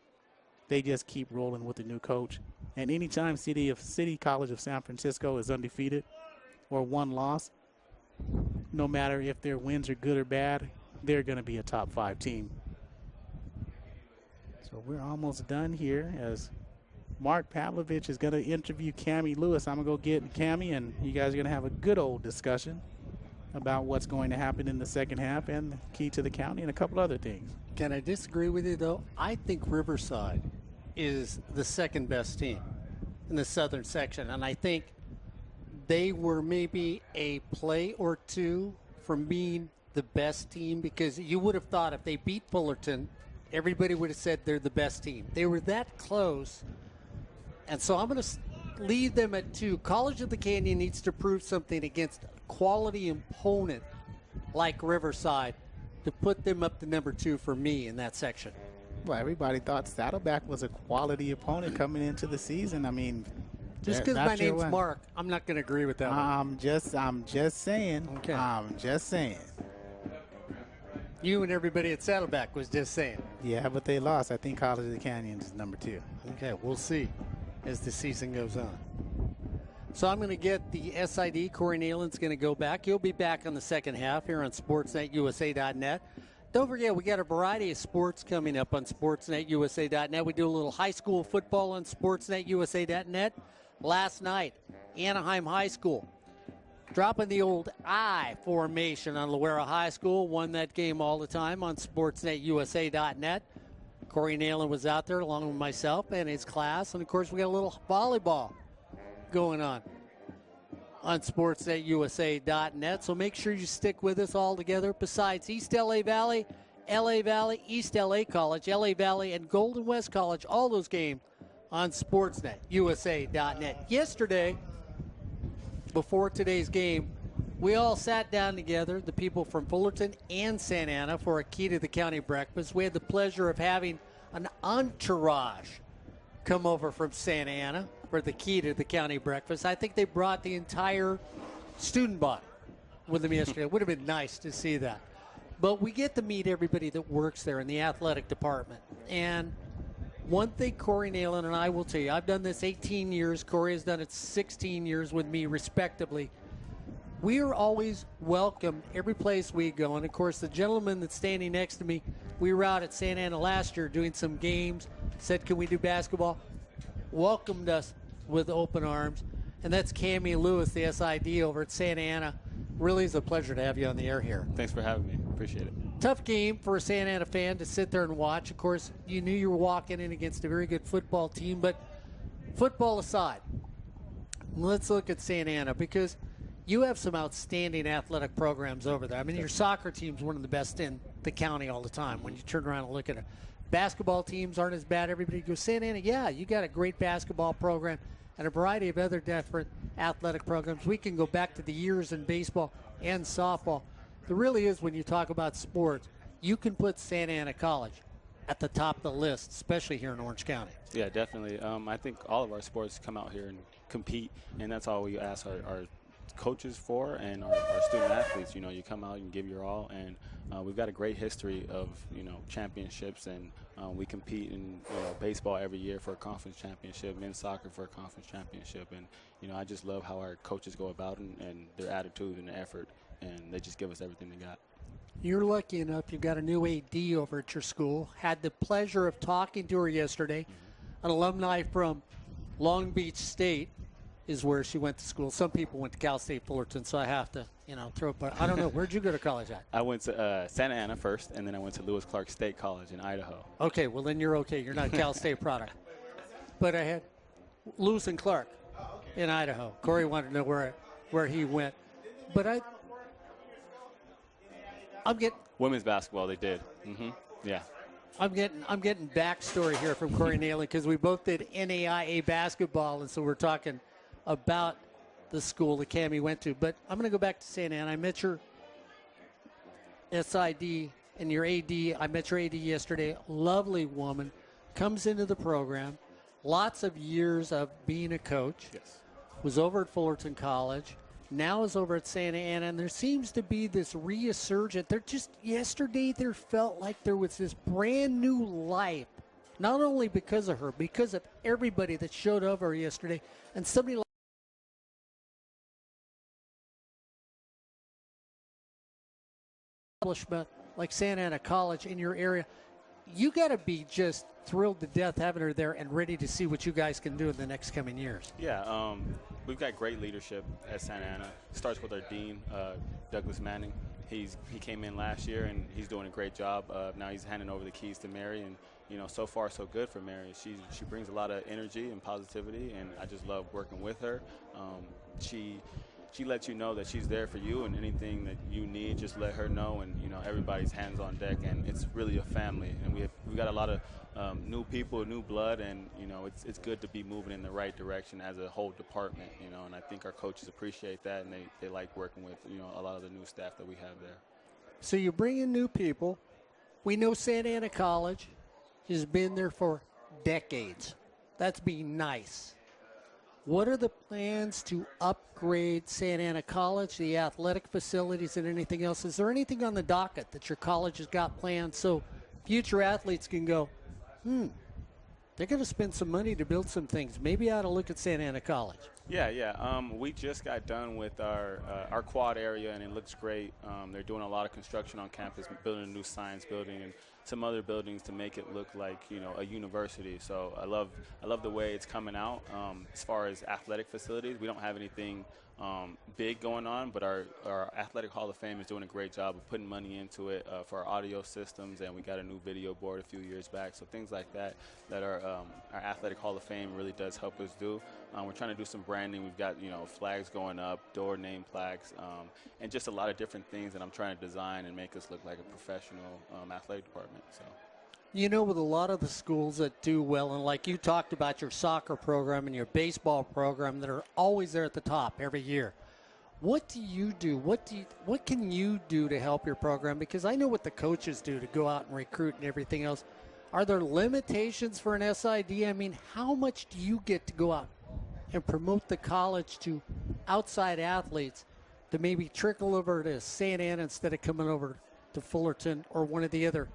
They just keep rolling with the new coach. And anytime City College of San Francisco is undefeated or one loss, no matter if their wins are good or bad, they're going to be a top 5 team. So we're almost done here as Mark Pavlovich is going to interview Cammie Lewis. I'm going to go get Cammie, and you guys are going to have a good old discussion about what's going to happen in the second half and the key to the county and a couple other things. Can I disagree with you, though? I think Riverside is the second best team in the southern section, and I think they were maybe a play or two from being the best team, because you would have thought if they beat Fullerton, everybody would have said they're the best team. They were that close, and so I'm going to leave them at 2. College of the Canyon needs to prove something against a quality opponent like Riverside to put them up to number 2 for me in that section. Well, everybody thought Saddleback was a quality opponent coming into the season. I mean, just because my name's Mark, I'm not going to agree with that. I'm just saying. Okay. I'm just saying. You and everybody at Saddleback was just saying. Yeah, but they lost. I think College of the Canyons is number 2. Okay, we'll see as the season goes on. So I'm going to get the SID. Corey Neyland's going to go back. He'll be back on the second half here on SportsNetUSA.net. Don't forget, we got a variety of sports coming up on SportsNetUSA.net. We do a little high school football on SportsNetUSA.net. Last night, Anaheim High School dropping the old I formation on Loera High School. Won that game all the time on SportsNetUSA.net. Corey Neyland was out there along with myself and his class. And, of course, we got a little volleyball going on SportsNetUSA.net. So make sure you stick with us all together. Besides East LA Valley, East LA College, LA Valley, and Golden West College, all those games on SportsNetUSA.net. Yesterday, before today's game, we all sat down together, the people from Fullerton and Santa Ana, for a Key to the County breakfast. We had the pleasure of having an entourage come over from Santa Ana for the Key to the County breakfast. I think they brought the entire student body with them yesterday. It would have been nice to see that. But we get to meet everybody that works there in the athletic department. And one thing Corey Neyland and I will tell you, I've done this 18 years. Corey has done it 16 years with me, respectively. We are always welcome every place we go. And, of course, the gentleman that's standing next to me, we were out at Santa Ana last year doing some games, said, can we do basketball? Welcomed us with open arms. And that's Cammie Lewis, the SID over at Santa Ana. Really is a pleasure to have you on the air here. Thanks for having me. Appreciate it. Tough game for a Santa Ana fan to sit there and watch. Of course, you knew you were walking in against a very good football team, but football aside, let's look at Santa Ana because you have some outstanding athletic programs over there. I mean, your soccer team's one of the best in the county all the time. When you turn around and look at it, basketball teams aren't as bad. Everybody goes, Santa Ana, yeah, you got a great basketball program and a variety of other different athletic programs. We can go back to the years in baseball and softball. There really is, when you talk about sports, you can put Santa Ana College at the top of the list, especially here in Orange County. Yeah, definitely. I think all of our sports come out here and compete, and that's all we ask our coaches for and our student athletes. You know, you come out and give your all, and we've got a great history of, championships, and we compete in baseball every year for a conference championship, men's soccer for a conference championship, and I just love how our coaches go about and their attitude and their effort, and they just give us everything they got. You're lucky enough, you've got a new AD over at your school. Had the pleasure of talking to her yesterday. An alumni from Long Beach State is where she went to school. Some people went to Cal State Fullerton, so I have to, throw it. But I don't know. Where'd you go to college at? I went to Santa Ana first, and then I went to Lewis Clark State College in Idaho. Okay, well, then you're okay. You're not a Cal State product. But I had Lewis and Clark in Idaho. Corey wanted to know where he went. But I'm getting women's basketball. They did. Yeah. I'm getting backstory here from Corey Neyland because we both did NAIA basketball, and so we're talking about the school that Cammie went to. But I'm going to go back to Santa Ana. I met your SID and your AD. I met your AD yesterday. Lovely woman. Comes into the program. Lots of years of being a coach. Yes. Was over at Fullerton College. Now is over at Santa Ana, and there seems to be this resurgent. Yesterday there felt like there was this brand new life, not only because of her, because of everybody that showed over yesterday, and somebody like establishment like Santa Ana College in your area. You got to be just thrilled to death having her there and ready to see what you guys can do in the next coming years. Yeah, we've got great leadership at Santa Ana. It starts with our dean, Douglas Manning. He came in last year, and he's doing a great job. Now he's handing over the keys to Mary, and so far so good for Mary. She brings a lot of energy and positivity, and I just love working with her. She lets you know that she's there for you, and anything that you need, just let her know. And everybody's hands on deck, and it's really a family. And we got a lot of new people, new blood, and it's good to be moving in the right direction as a whole department. And I think our coaches appreciate that, and they like working with a lot of the new staff that we have there. So you bring in new people. We know Santa Ana College has been there for decades. That's being nice. What are the plans to upgrade Santa Ana College, the athletic facilities, and anything else? Is there anything on the docket that your college has got planned so future athletes can go, they're going to spend some money to build some things. Maybe I ought to look at Santa Ana College. Yeah. We just got done with our quad area, and it looks great. They're doing a lot of construction on campus, building a new science building and some other buildings to make it look like a university. So I love the way it's coming out. As far as athletic facilities, we don't have anything big going on, but our Athletic Hall of Fame is doing a great job of putting money into it for our audio systems, and we got a new video board a few years back. So things like that our Athletic Hall of Fame really does help us do. We're trying to do some branding. We've got flags going up, door name plaques, and just a lot of different things that I'm trying to design and make us look like a professional athletic department. So. With a lot of the schools that do well, and like you talked about your soccer program and your baseball program that are always there at the top every year, what do you do? What can you do to help your program? Because I know what the coaches do to go out and recruit and everything else. Are there limitations for an SID? I mean, how much do you get to go out and promote the college to outside athletes to maybe trickle over to Santa Ana instead of coming over to Fullerton or one of the other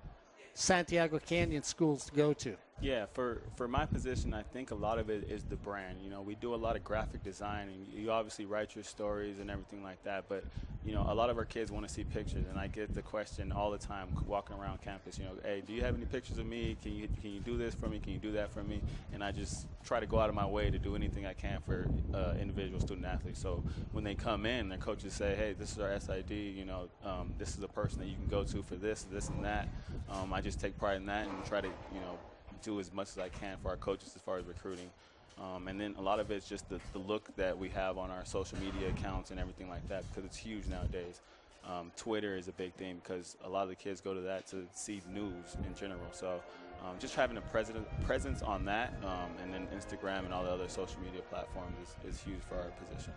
Santiago Canyon schools to go to? Yeah, for my position, I think a lot of it is the brand. You know, we do a lot of graphic design, and you obviously write your stories and everything like that. But, you know, a lot of our kids want to see pictures, and I get the question all the time walking around campus, you know, hey, do you have any pictures of me? Can you do this for me? Can you do that for me? And I just try to go out of my way to do anything I can for individual student athletes. So when they come in, their coaches say, hey, this is our SID, you know, this is a person that you can go to for this, and that. I just take pride in that and try to, you know, do as much as I can for our coaches as far as recruiting. And then a lot of it's just the look that we have on our social media accounts and everything like that, because it's huge nowadays. Twitter is a big thing because a lot of the kids go to that to see news in general. So just having a presence on that, and then Instagram and all the other social media platforms is huge for our position.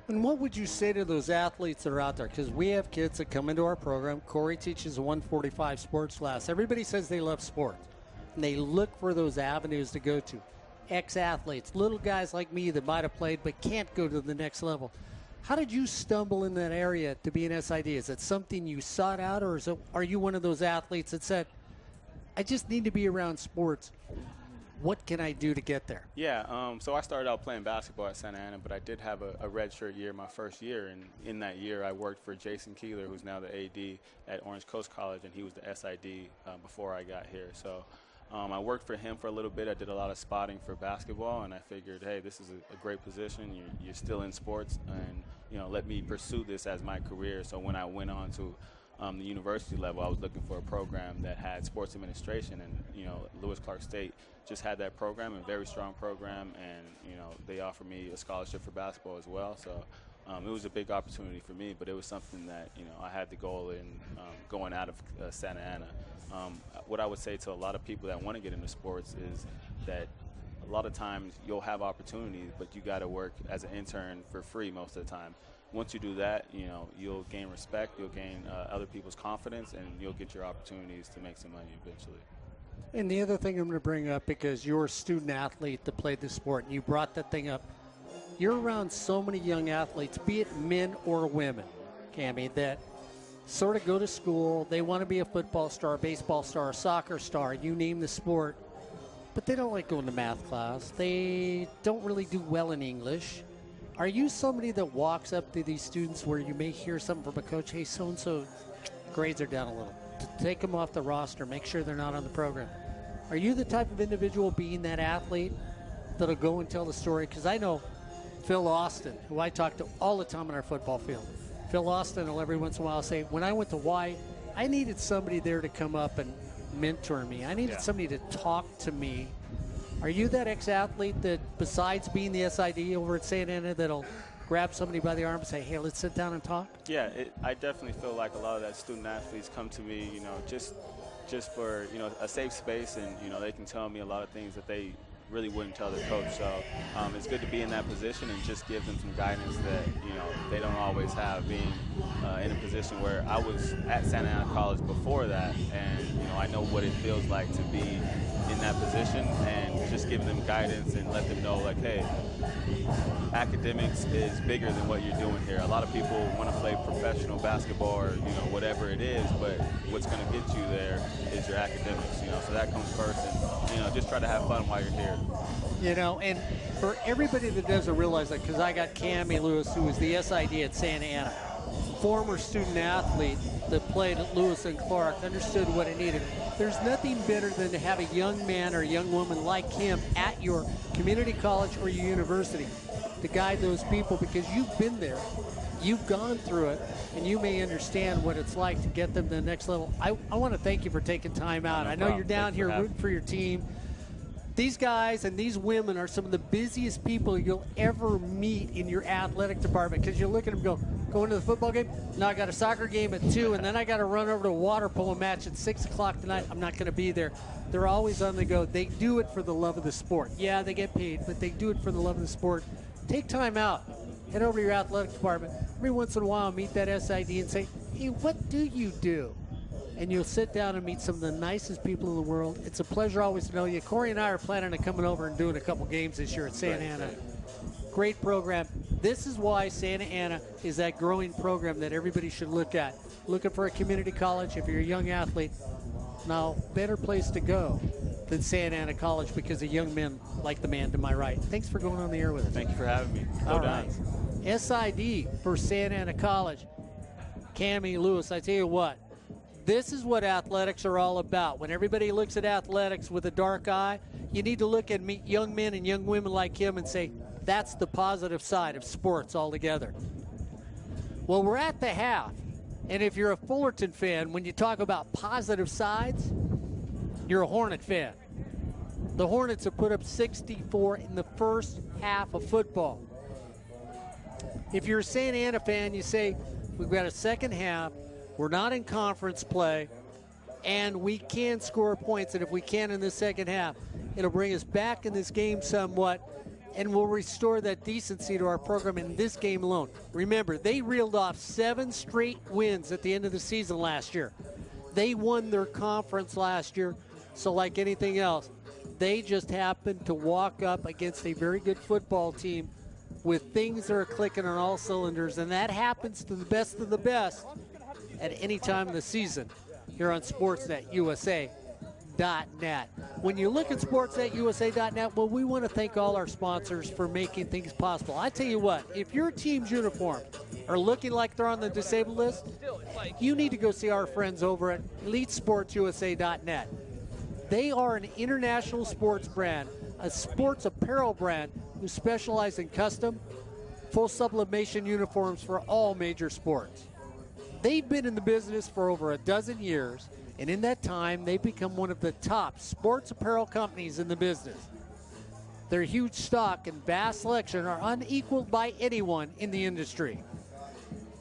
And what would you say to those athletes that are out there? Because we have kids that come into our program. Corey teaches a 145 sports class. Everybody says they love sports, and they look for those avenues to go to. Ex-athletes, little guys like me that might have played but can't go to the next level. How did you stumble in that area to be an SID? Is it something you sought out, or are you one of those athletes that said, I just need to be around sports? What can I do to get there? Yeah, so I started out playing basketball at Santa Ana, but I did have a redshirt year my first year, and in that year I worked for Jason Keeler, who's now the AD at Orange Coast College, and he was the SID before I got here. So I worked for him for a little bit. I did a lot of spotting for basketball, and I figured, hey, this is a great position. You're still in sports, and you know, let me pursue this as my career. So when I went on to the university level, I was looking for a program that had sports administration, and you know, Lewis Clark State just had that program, a very strong program, and you know, they offered me a scholarship for basketball as well. So it was a big opportunity for me, but it was something that, you know, I had the goal in going out of Santa Ana. What I would say to a lot of people that want to get into sports is that a lot of times you'll have opportunities, but you got to work as an intern for free most of the time. Once you do that, you know, you'll gain respect, you'll gain other people's confidence, and you'll get your opportunities to make some money eventually. And the other thing I'm going to bring up, because you're a student athlete that played the sport, and you brought that thing up, you're around so many young athletes, be it men or women, Cammie, that sort of go to school, they want to be a football star, baseball star, soccer star, you name the sport, but they don't like going to math class. They don't really do well in English. Are you somebody that walks up to these students where you may hear something from a coach, hey, so-and-so grades are down a little, to take them off the roster, make sure they're not on the program? Are you the type of individual, being that athlete, that'll go and tell the story? Because I know Phil Austin, who I talk to all the time on our football field. Phil Austin will every once in a while say, when I went to Y, I needed somebody there to come up and mentor me. I needed somebody to talk to me. Are you that ex-athlete that, besides being the SID over at Santa Ana, that'll grab somebody by the arm and say, hey, let's sit down and talk? Yeah, I definitely feel like a lot of that student athletes come to me, you know, just for, you know, a safe space, and, you know, they can tell me a lot of things that they really wouldn't tell their coach. So it's good to be in that position and just give them some guidance that, you know, they don't always have, being in a position where I was at Santa Ana College before that, and, you know, I know what it feels like to be in that position, and just give them guidance and let them know, like, hey, academics is bigger than what you're doing here. A lot of people want to play professional basketball or, you know, whatever it is, but what's going to get you there is your academics, you know, so that comes first, and, you know, just try to have fun while you're here. You know, and for everybody that doesn't realize that, because I got Cammie Lewis, who was the SID at Santa Ana, former student athlete that played at Lewis and Clark, understood what it needed. There's nothing better than to have a young man or a young woman like him at your community college or your university to guide those people, because you've been there, you've gone through it, and you may understand what it's like to get them to the next level. I want to thank you for taking time out. I know you're down here rooting for your team. These guys and these women are some of the busiest people you'll ever meet in your athletic department, because you look at them and go, going to the football game? No, I got a soccer game at 2, and then I got to run over to a water polo match at 6 o'clock tonight. I'm not going to be there. They're always on the go. They do it for the love of the sport. Yeah, they get paid, but they do it for the love of the sport. Take time out. Head over to your athletic department. Every once in a while, meet that SID and say, hey, what do you do? And you'll sit down and meet some of the nicest people in the world. It's a pleasure always to know you. Corey and I are planning on coming over and doing a couple games this year at Santa Ana. Great program. This is why Santa Ana is that growing program that everybody should look at. Looking for a community college if you're a young athlete. Now, better place to go than Santa Ana College because of young men like the man to my right. Thanks for going on the air with us. Thank you for having me. Go All Dons. right. SID for Santa Ana College. Cammie Lewis, I tell you what, this is what athletics are all about. When everybody looks at athletics with a dark eye, you need to look at young men and young women like him and say, that's the positive side of sports altogether. Well, we're at the half, and if you're a Fullerton fan, when you talk about positive sides, you're a Hornet fan. The Hornets have put up 64 in the first half of football. If you're a Santa Ana fan, you say, we've got a second half, we're not in conference play, and we can score points, and if we can in the second half, it'll bring us back in this game somewhat, and we'll restore that decency to our program in this game alone. Remember, they reeled off 7 straight wins at the end of the season last year. They won their conference last year, so like anything else, they just happened to walk up against a very good football team with things that are clicking on all cylinders, and that happens to the best of the best at any time of the season here on SportsNetUSA.net. When you look at SportsNetUSA.net, well, we want to thank all our sponsors for making things possible. I tell you what, if your team's uniforms are looking like they're on the disabled list, you need to go see our friends over at EliteSportsUSA.net. They are an international sports brand, a sports apparel brand who specialize in custom, full sublimation uniforms for all major sports. They've been in the business for over a dozen years, and in that time, they've become one of the top sports apparel companies in the business. Their huge stock and vast selection are unequaled by anyone in the industry.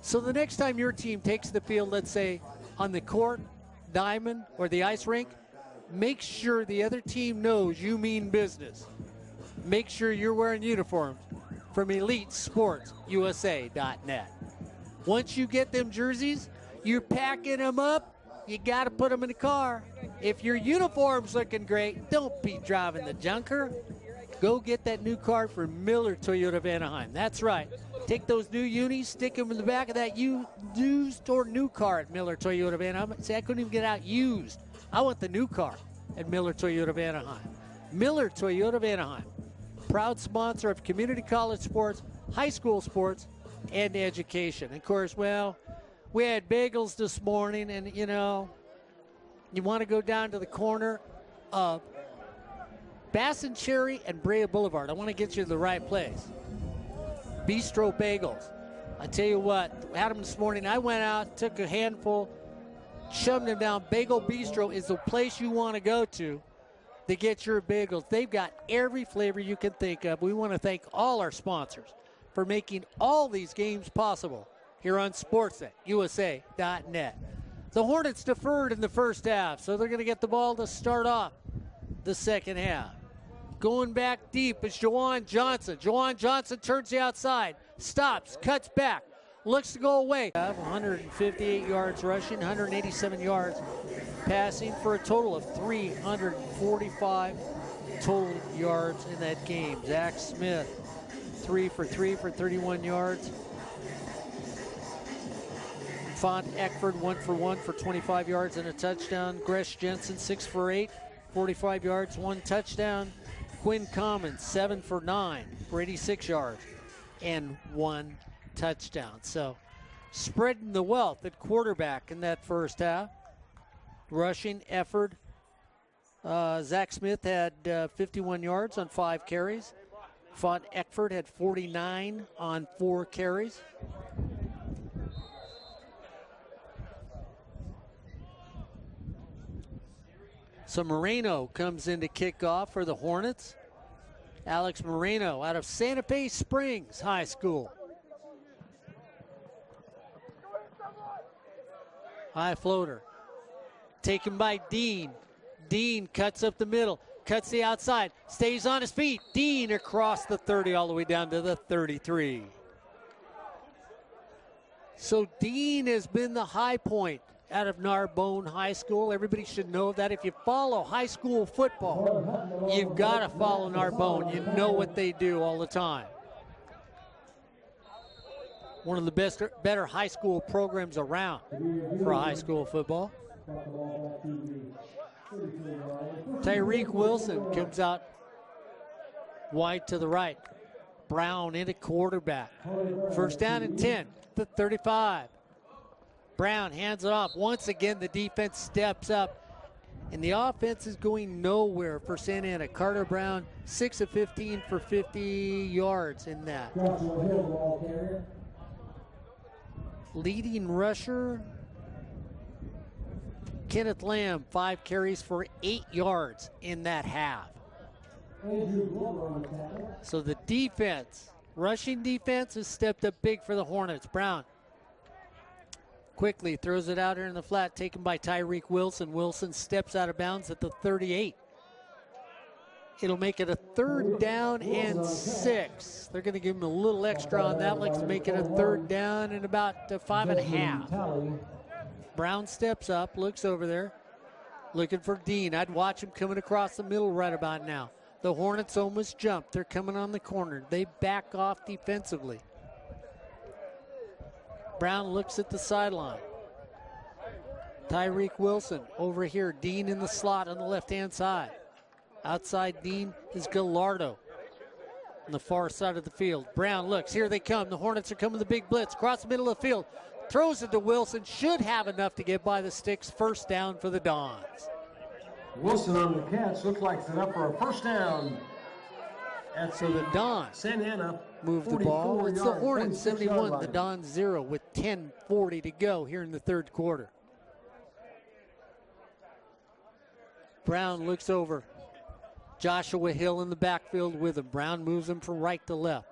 So the next time your team takes the field, let's say on the court, diamond, or the ice rink, make sure the other team knows you mean business. Make sure you're wearing uniforms from EliteSportsUSA.net. Once you get them jerseys, you're packing them up, you got to put them in the car. If your uniform's looking great, don't be driving the junker. Go get that new car from Miller Toyota of Anaheim. That's right. Take those new unis, stick them in the back of that used or new car at Miller Toyota of Anaheim. See, I couldn't even get out used. I want the new car at Miller Toyota of Anaheim. Miller Toyota of Anaheim, proud sponsor of community college sports, high school sports, and education. Of course, well, we had bagels this morning, and you know, you want to go down to the corner of Bass and Cherry and Brea Boulevard. I want to get you to the right place. Bistro Bagels. I tell you what, had them this morning. I went out, took a handful, shoved them down. Bagel Bistro is the place you want to go to get your bagels. They've got every flavor you can think of. We want to thank all our sponsors for making all these games possible here on SportsNetUSA.net. The Hornets deferred in the first half, so they're going to get the ball to start off the second half. Going back deep is Juwan Johnson. Juwan Johnson turns the outside, stops, cuts back, looks to go away. 158 yards rushing, 187 yards passing for a total of 345 total yards in that game. Zack Smith, 3 for 3 for 31 yards. Font Eckford, 1 for 1 for 25 yards and a touchdown. Gresh Jensen, 6 for 8, 45 yards, 1 touchdown. Quinn Commons, 7 for 9 for 86 yards and 1 touchdown. So spreading the wealth at quarterback in that first half. Rushing effort. Zack Smith had 51 yards on 5 carries. Font Eckford had 49 on 4 carries. So Moreno comes in to kick off for the Hornets. Alex Moreno out of Santa Fe Springs High School. High floater. Taken by Dean. Dean cuts up the middle, cuts the outside, stays on his feet. Dean across the 30 all the way down to the 33. So Dean has been the high point out of Narbonne High School. Everybody should know that. If you follow high school football, you've got to follow Narbonne. You know what they do all the time. One of the better high school programs around for high school football. Tyreke Wilson comes out wide to the right. Brown into quarterback. First down and 10, the 35. Brown hands it off. Once again, the defense steps up. And the offense is going nowhere for Santa Ana. Carter Brown, 6 of 15 for 50 yards in that. Leading rusher, Kenneth Lamb, 5 carries for 8 yards in that half. So the defense, rushing defense, has stepped up big for the Hornets. Brown quickly throws it out here in the flat, taken by Tyreke Wilson. Wilson steps out of bounds at the 38. It'll make it a 3rd down and 6. They're going to give him a little extra on that. Let's make it a 3rd down and about 5.5. Brown steps up, looks over there, looking for Dean. I'd watch him coming across the middle right about now. The Hornets almost jumped. They're coming on the corner. They back off defensively. Brown looks at the sideline. Tyreke Wilson over here. Dean in the slot on the left-hand side. Outside Dean is Gallardo on the far side of the field. Brown looks. Here they come. The Hornets are coming the big blitz. Across the middle of the field. Throws it to Wilson. Should have enough to get by the sticks. First down for the Dons. Wilson on the catch. Looks like it's enough for a first down. So the Dons Santana move the ball. It's the Hornets 71, the Dons 0 with 10:40 to go here in the 3rd quarter. Brown looks over. Joshua Hill in the backfield with him. Brown moves him from right to left.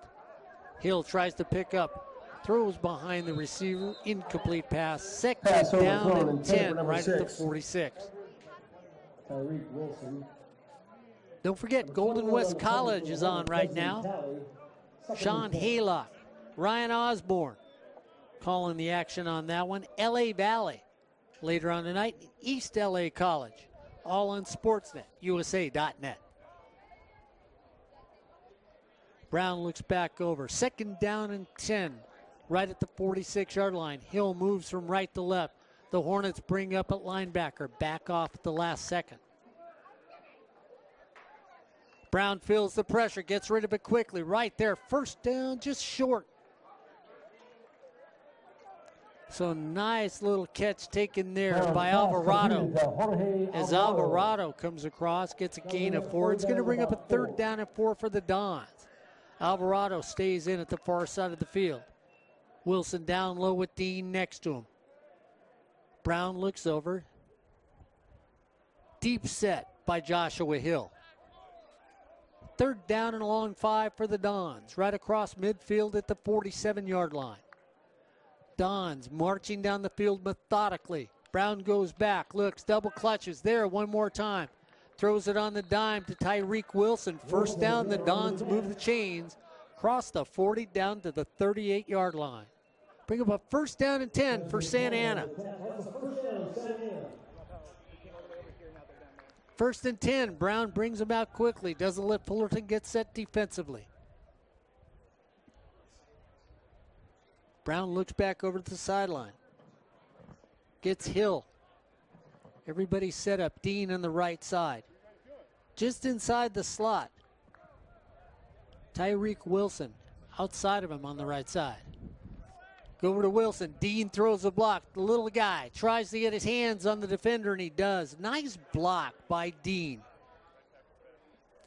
Hill tries to pick up, throws behind the receiver, incomplete pass. Second down and 10 right at the 46. Tyreke Wilson. Don't forget, Golden West College is on right now. Sean Haylock, Ryan Osborne calling the action on that one. LA Valley later on tonight. East LA College, all on Sportsnet, USA.net. Brown looks back over. 2nd down and 10 right at the 46-yard line. Hill moves from right to left. The Hornets bring up at linebacker, back off at the last second. Brown feels the pressure, gets rid of it quickly. Right there, first down, just short. So nice little catch taken there by Alvarado. As Alvarado comes across, gets a gain of 4. It's going to bring up a 3rd down and 4 for the Dons. Alvarado stays in at the far side of the field. Wilson down low with Dean next to him. Brown looks over. Deep set by Joshua Hill. 3rd down and a long 5 for the Dons, right across midfield at the 47-yard line. Dons marching down the field methodically. Brown goes back, looks, double clutches there one more time. Throws it on the dime to Tyreke Wilson. First down, the Dons move the chains, cross the 40 down to the 38-yard line. Bring up a 1st down and 10 for Santa Ana. 1st and 10, Brown brings them out quickly. Doesn't let Fullerton get set defensively. Brown looks back over to the sideline. Gets Hill. Everybody set up. Dean on the right side. Just inside the slot. Tyreke Wilson outside of him on the right side. Go over to Wilson. Dean throws a block. The little guy tries to get his hands on the defender, and he does. Nice block by Dean.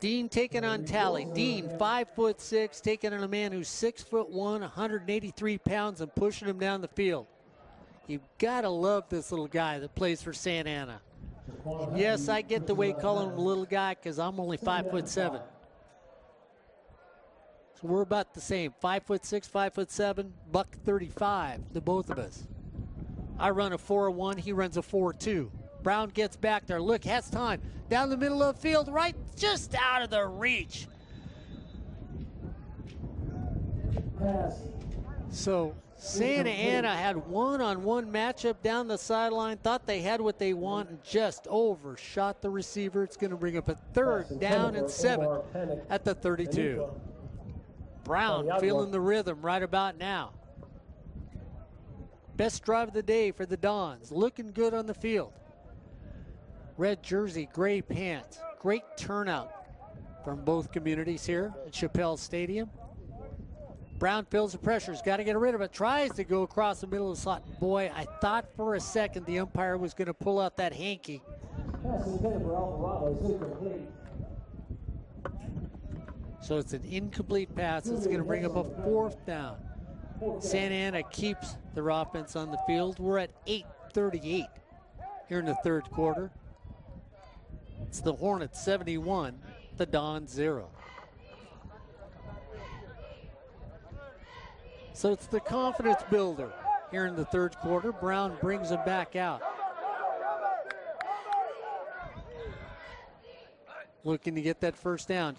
Dean taking on Tally. Dean, 5'6", taking on a man who's 6'1", 183 pounds, and pushing him down the field. You've got to love this little guy that plays for Santa Ana. And yes, I get the way calling him a little guy because I'm only 5'7". So we're about the same, 5'6", 5'7", $135, the both of us. I run a 4.1, he runs a 4.2. Brown gets back there, look, has time. Down the middle of the field, right just out of the reach. So Santa Ana had one-on-one matchup down the sideline, thought they had what they want, and just overshot the receiver. It's going to bring up a 3rd down and 7 at the 32. Brown feeling the rhythm right about now. Best drive of the day for the Dons. Looking good on the field. Red jersey, gray pants, great turnout from both communities here at Shapell Stadium. Brown feels the pressure. He's got to get rid of it. Tries to go across the middle of the slot. Boy, I thought for a second the umpire was going to pull out that hanky. Pass intended for Alvarado is incomplete. So it's an incomplete pass. It's going to bring up a 4th down. Santa Ana keeps their offense on the field. We're at 8:38 here in the 3rd quarter. It's the Hornets 71, the Dons 0. So it's the confidence builder here in the 3rd quarter. Brown brings him back out. Looking to get that 1st down.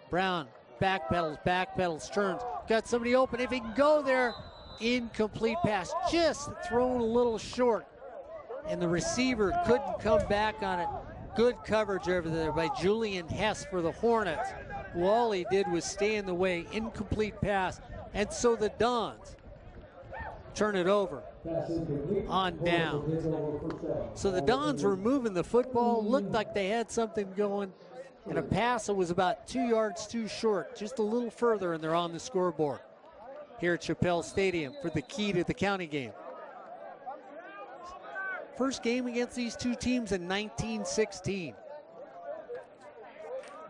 Brown backpedals, turns. Got somebody open. If he can go there, incomplete pass. Just thrown a little short. And the receiver couldn't come back on it. Good coverage over there by Julian Hess for the Hornets, who all he did was stay in the way. Incomplete pass. And so the Dons turn it over on down. So the Dons were moving the football. Looked like they had something going. And a pass that was about 2 yards too short, just a little further, and they're on the scoreboard here at Shapell Stadium for the key to the county game. First game against these two teams in 1916.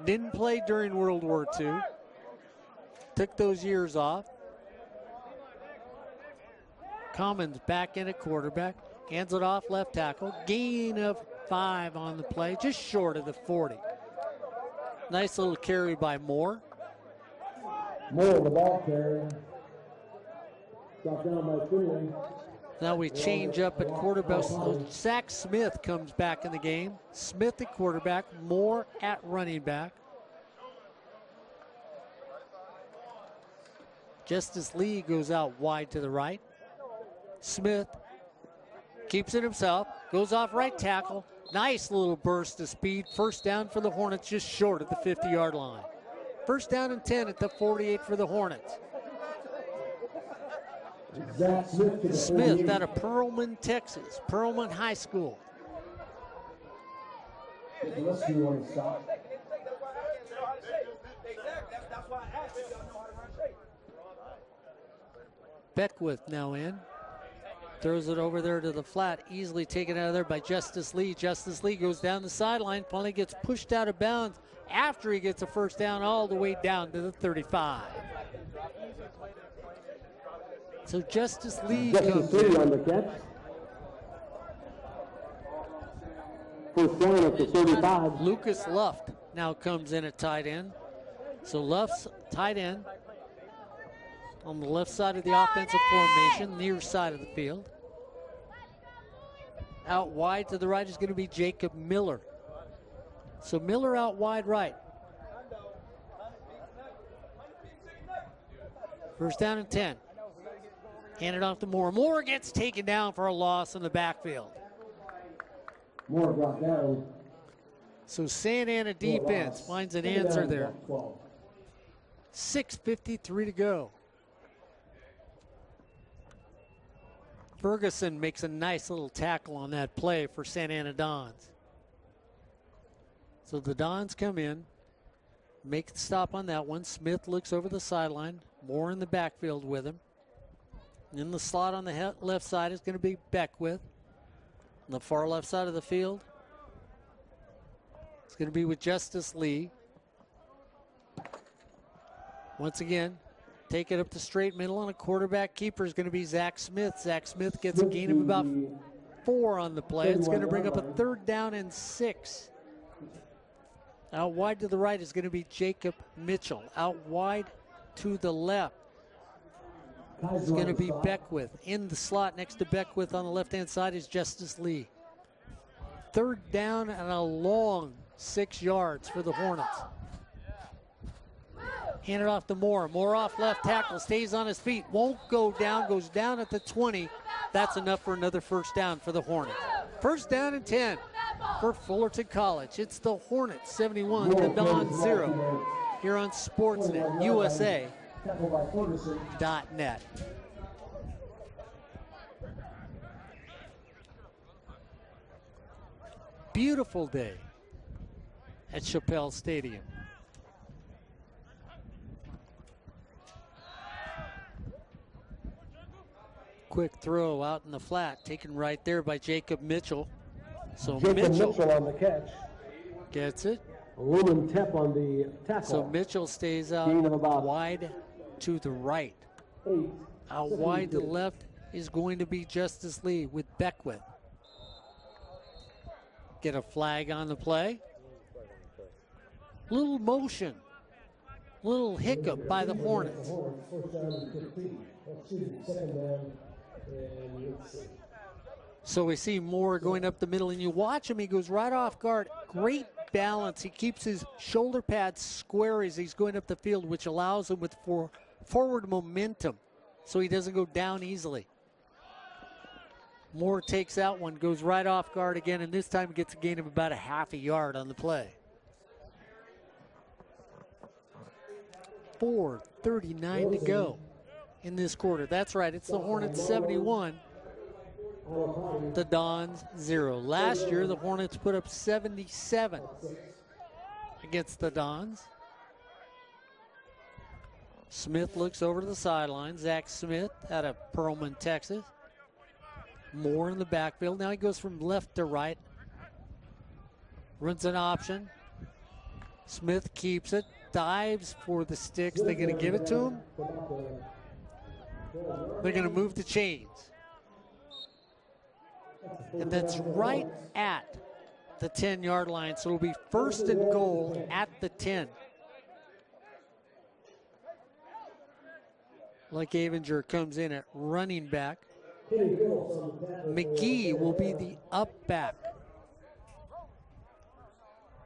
Didn't play during World War II. Took those years off. Commons back in at quarterback. Hands it off left tackle. Gain of 5 on the play, just short of the 40. Nice little carry by Moore. Moore, the ball carrier. Got down by Finley. Now we change up at quarterback. So Zack Smith comes back in the game. Smith at quarterback, Moore at running back. Justice Lee goes out wide to the right. Smith keeps it himself, goes off right tackle. Nice little burst of speed. 1st down for the Hornets, just short of the 50-yard line. 1st down and 10 at the 48 for the Hornets. Zack Smith out of Pearlman, Texas. Pearlman High School. Beckwith now in. Throws it over there to the flat. Easily taken out of there by Justice Lee. Justice Lee goes down the sideline. Finally gets pushed out of bounds after he gets a 1st down all the way down to the 35. So Justice Lee comes in. On the catch. 1st down at the 35. Lucas Luft now comes in at tight end. So Luft's tight end on the left side of the offensive formation, near side of the field. Out wide to the right is going to be Jacob Miller. So Miller out wide right. 1st down and 10. Hand it off to Moore. Moore gets taken down for a loss in the backfield. Moore brought down. So Santa Ana defense finds an answer there. 6:53 to go. Ferguson makes a nice little tackle on that play for Santa Ana Dons. So the Dons come in, make the stop on that one. Smith looks over the sideline. Moore in the backfield with him. In the slot on the left side is going to be Beckwith. On the far left side of the field, it's going to be with Justice Lee. Once again, take it up the straight middle, and a quarterback keeper is going to be Zack Smith. Zack Smith gets a gain of about 4 on the play. It's going to bring up a 3rd down and 6. Out wide to the right is going to be Jacob Mitchell. Out wide to the left is going to be Beckwith. In the slot next to Beckwith on the left-hand side is Justice Lee. 3rd down and a long 6 yards for the Hornets. Hand it off to Moore. Moore off left tackle, stays on his feet, won't go down, goes down at the 20. That's enough for another 1st down for the Hornets. 1st down and 10 for Fullerton College. It's the Hornets 71, the Dons 0 here on Sportsnet USA.net. Beautiful day at Shapell Stadium. Quick throw out in the flat, taken right there by Jacob Mitchell. So Mitchell on the catch. gets it. A little tap on the tackle. So Mitchell stays out Gain of about wide to the right. 8. Out wide to the left is going to be Justice Lee with Beckwith. Get a flag on the play. Little motion. Little hiccup by the Hornets. First down and 15. Second down and 8. So we see Moore going up the middle, and you watch him, he goes right off guard. Great balance. He keeps his shoulder pads square as he's going up the field, which allows him with forward momentum so he doesn't go down easily. Moore takes that one, goes right off guard again, and this time gets a gain of about a half a yard on the play. 4:39 to go in this quarter. That's right, it's the Hornets 71. The Dons 0. Last year, the Hornets put up 77 against the Dons. Smith looks over to the sideline. Zack Smith out of Pearlman, Texas. Moore in the backfield. Now he goes from left to right. Runs an option. Smith keeps it. Dives for the sticks. They're going to give it to him. They're going to move the chains. And that's right at the 10-yard line. So it'll be 1st and goal at the 10. Like Avinger comes in at running back. McGee will be the up back.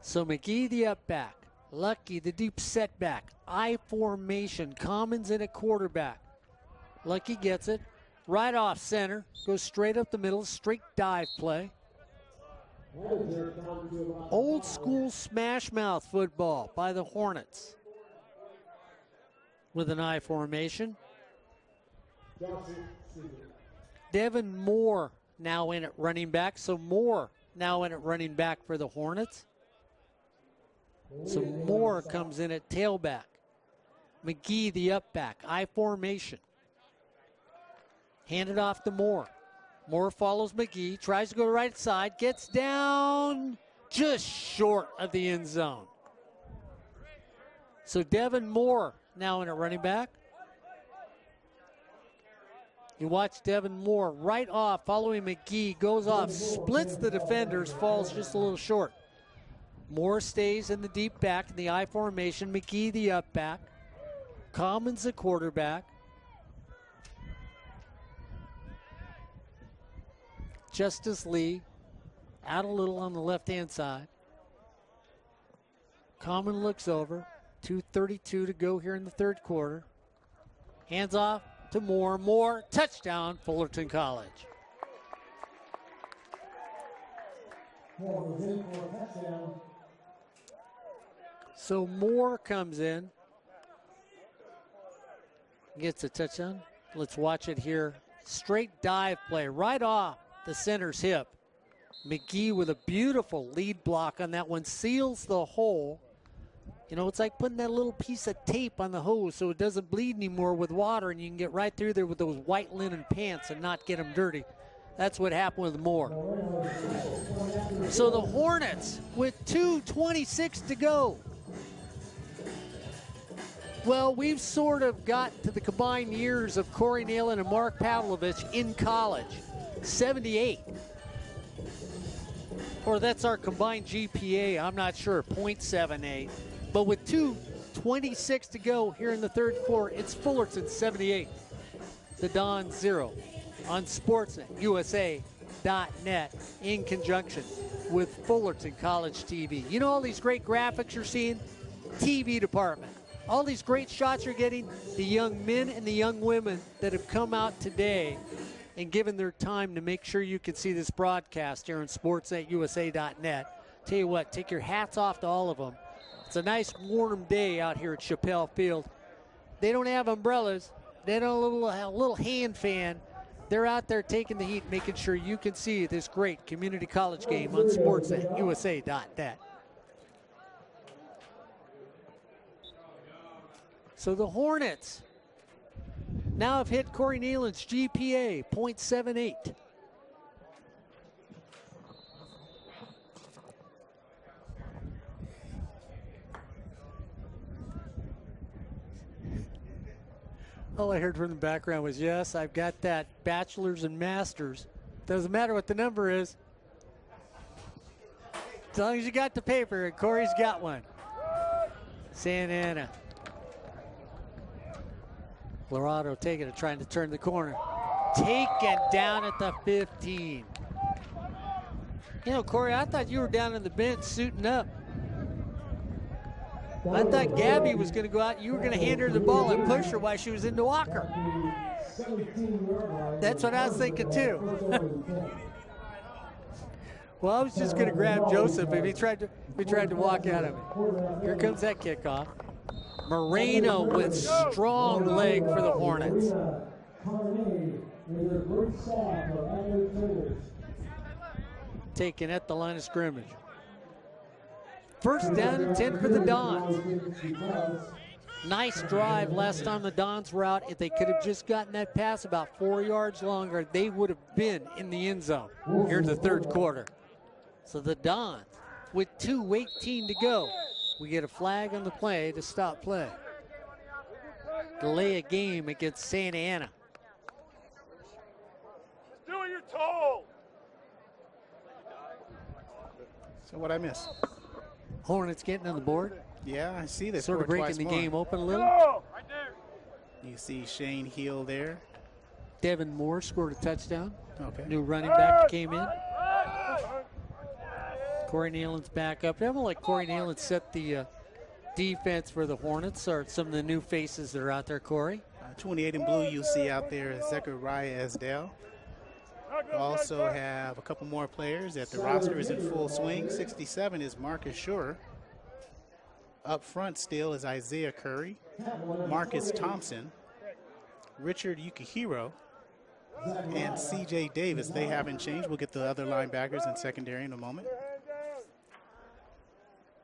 So McGee the up back. Lucky the deep setback. I formation. Commons in at quarterback. Lucky gets it. Right off center, goes straight up the middle, straight dive play. Old school smash mouth football by the Hornets. With an I formation. Devin Moore now in at running back, so Moore now in at running back for the Hornets. So Moore comes in at tailback. McGee the up back, I formation. Handed off to Moore. Moore follows McGee, tries to go right side, gets down just short of the end zone. So Devin Moore now in at running back. You watch Devin Moore right off, following McGee, goes off, splits the defenders, falls just a little short. Moore stays in the deep back in the I formation. McGee the up back. Commons the quarterback. Justice Lee out a little on the left-hand side. Common looks over. 2:32 to go here in the third quarter. Hands off to Moore. Moore, touchdown, Fullerton College. So Moore comes in, gets a touchdown. Let's watch it here. Straight dive play right off the center's hip. McGee with a beautiful lead block on that one, seals the hole. You know, it's like putting that little piece of tape on the hose so it doesn't bleed anymore with water, and you can get right through there with those white linen pants and not get them dirty. That's what happened with Moore. So the Hornets with 2:26 to go. Well, we've sort of got to the combined years of Corey Neyland and Mark Pavlovich in college. 78. Or that's our combined GPA, I'm not sure, .78. But with 2:26 to go here in the third quarter, it's Fullerton 78, the Dons 0 on SportsNetUSA.net in conjunction with Fullerton College TV. You know all these great graphics you're seeing? TV department. All these great shots you're getting, the young men and the young women that have come out today and given their time to make sure you can see this broadcast here on SportsNetUSA.net. Tell you what, take your hats off to all of them. It's a nice warm day out here at Shapell Field. They don't have umbrellas. They don't have a little hand fan. They're out there taking the heat, making sure you can see this great community college game on SportsNetUSA.net. So the Hornets now have hit Corey Neyland's GPA, .78. All I heard from the background was, yes, I've got that bachelor's and master's. Doesn't matter what the number is. As long as you got the paper, and Corey's got one. Santana. Alvarado taking it, trying to turn the corner. Taken down at the 15. You know, Corey, I thought you were down on the bench suiting up. I thought Gabby was going to go out. You were going to hand her the ball and push her while she was in the walker. That's what I was thinking, too. Well, I was just going to grab Joseph if he tried to walk out of it. Here comes that kickoff. Moreno with strong leg for the Hornets. Taken at the line of scrimmage. First down and 10 for the Dons. Nice drive last time the Dons were out. If they could have just gotten that pass about 4 yards longer, they would have been in the end zone here in the third quarter. So the Dons, with 2:18 to go, we get a flag on the play to stop play. Delay a game against Santa Ana. Do what you're told. So what I miss? Hornets getting on the board. Yeah, I see this. Sort of breaking the game open a little. Right there. You see Shane Hill there. Devin Moore scored a touchdown. Okay. New running back that came in. Corey Neyland's back up. Never like Corey Neyland set the defense for the Hornets, or some of the new faces that are out there, Corey. 28 in blue you see out there is Zechariah Esdale. Also have a couple more players that the roster is in full swing. 67 is Marcus Shore. Up front still is Isaiah Curry, Marcus Thompson, Richard Yukihiro, and CJ Davis. They haven't changed. We'll get the other linebackers and secondary in a moment.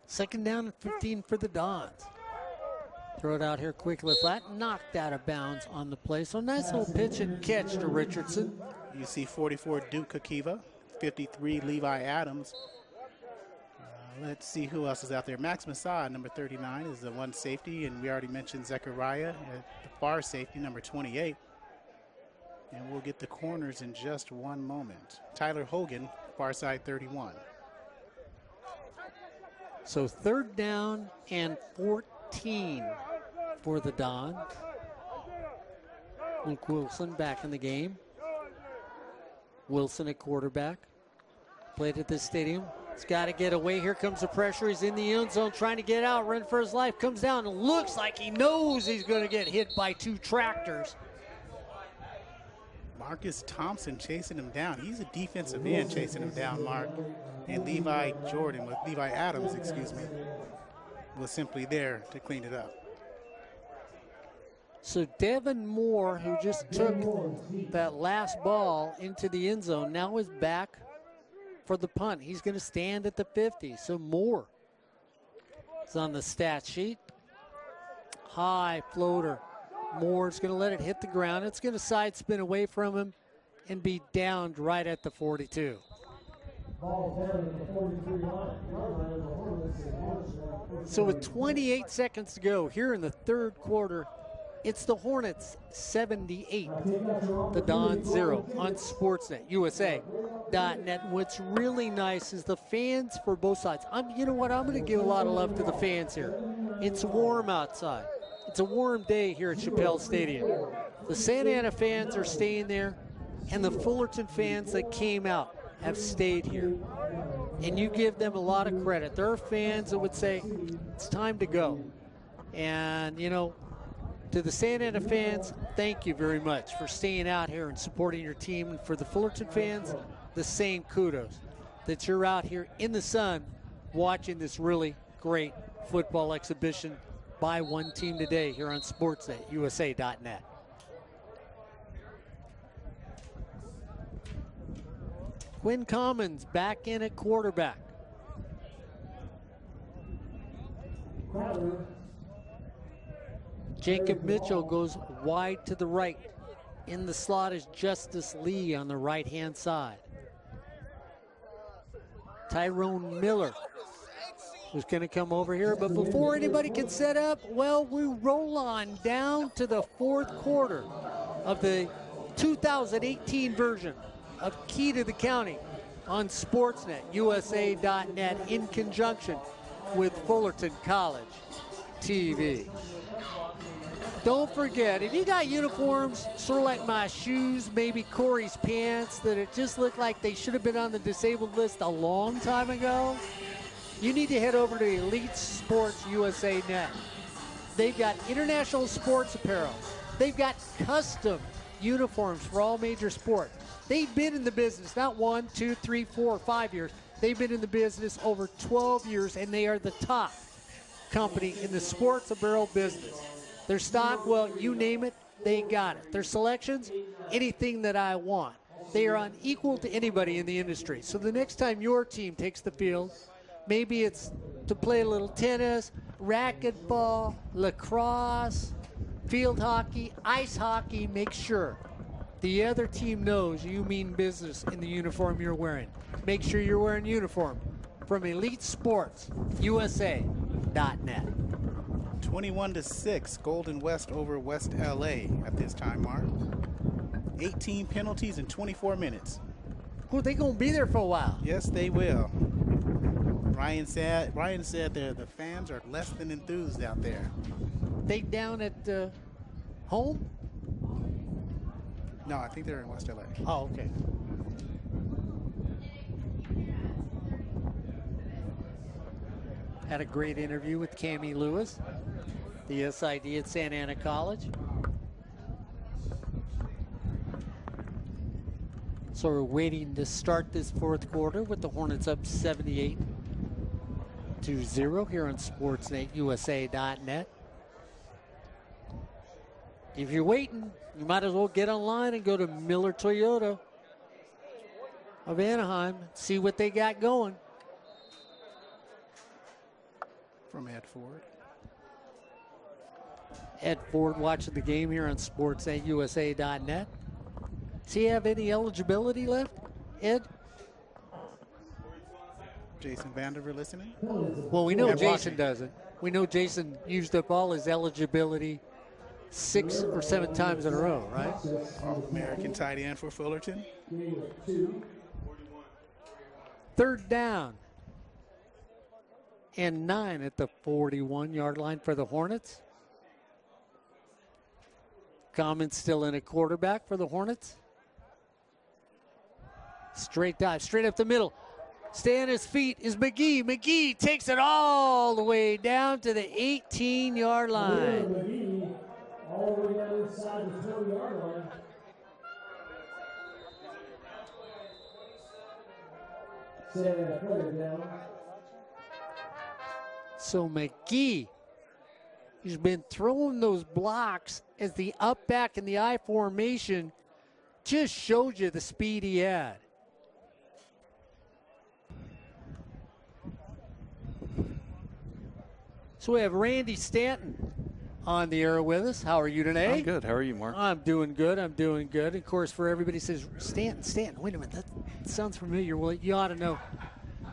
Second down and 15 for the Dons. Throw it out here quickly flat, knocked out of bounds on the play. So nice little pitch and catch to Richardson. You see 44 Duke Kakiva, 53 Levi Adams. Let's see who else is out there. Max Masad, number 39, is the one safety, and we already mentioned Zechariah at the far safety, number 28. And we'll get the corners in just one moment. Tyler Hogan, far side 31. So third down and 14 for the Dons. Luke Wilson back in the game. Wilson at quarterback. Played at this stadium. He's got to get away. Here comes the pressure. He's in the end zone trying to get out, run for his life. Comes down and looks like he knows he's going to get hit by two tractors. Marcus Thompson chasing him down. He's a defensive end chasing him down, Mark. And Levi Adams, was simply there to clean it up. So Devin Moore, who just took that last ball into the end zone, now is back for the punt. He's going to stand at the 50. So Moore is on the stat sheet. High floater. Moore's going to let it hit the ground. It's going to side spin away from him and be downed right at the 42. So with 28 seconds to go here in the third quarter, it's the Hornets 78, the Dons 0 on Sportsnet, USA.net. What's really nice is the fans for both sides. You know what? I'm going to give a lot of love to the fans here. It's warm outside. It's a warm day here at Shapell Stadium. The Santa Ana fans are staying there, and the Fullerton fans that came out have stayed here. And you give them a lot of credit. There are fans that would say, it's time to go. And, you know, to the Santa Ana fans, thank you very much for staying out here and supporting your team. And for the Fullerton fans, the same kudos that you're out here in the sun watching this really great football exhibition by one team today here on Sportsnet, USA.net. Quinn Commons back in at quarterback. Jacob Mitchell goes wide to the right. In the slot is Justice Lee on the right-hand side. Tyrone Miller was going to come over here, but before anybody can set up, well, we roll on down to the fourth quarter of the 2018 version of Key to the County on Sportsnet, USA.net, in conjunction with Fullerton College TV. Don't forget, if you got uniforms, sort of like my shoes, maybe Corey's pants, that it just looked like they should have been on the disabled list a long time ago, you need to head over to Elite Sports USA Net. They've got international sports apparel. They've got custom uniforms for all major sports. They've been in the business, not 1, 2, 3, 4, 5 years. They've been in the business over 12 years, and they are the top company in the sports apparel business. Their stock, well, you name it, they got it. Their selections, anything that I want. They are unequal to anybody in the industry. So the next time your team takes the field, maybe it's to play a little tennis, racquetball, lacrosse, field hockey, ice hockey, make sure the other team knows you mean business in the uniform you're wearing. Make sure you're wearing uniform from Elite Sports, USA.net. 21-6, Golden West over West LA at this time, Mark. 18 penalties in 24 minutes. Well, they gonna be there for a while. Yes, they will. Ryan said the fans are less than enthused out there. They down at home? No, I think they're in West LA. Oh, okay. Had a great interview with Cammie Lewis, the SID at Santa Ana College. So we're waiting to start this fourth quarter with the Hornets up 78-0 here on Sportsnet USA.net. If you're waiting, you might as well get online and go to Miller Toyota of Anaheim, see what they got going. From Ed Ford. Ed Ford watching the game here on Sportsnet USA.net. Does he have any eligibility left, Ed? Jason Vanderveer listening? Well, we know And Jason watching. doesn't. We know Jason used up all his eligibility 6 or 7 times in a row, right? All-American tight end for Fullerton. Third down and 9 at the 41-yard line for the Hornets. Commons still in a quarterback for the Hornets. Straight dive, straight up the middle. Stay on his feet is McGee. McGee takes it all the way down to the 18-yard line. All the way down inside the 20-yard line. Sarah Further down. So McGee, he's been throwing those blocks as the up back in the I formation, just showed you the speed he had. So we have Randy Stanton on the air with us. How are you today? I'm good. How are you, Mark? I'm doing good. I'm doing good. Of course, for everybody says, Stanton, wait a minute. That sounds familiar. Well, you ought to know.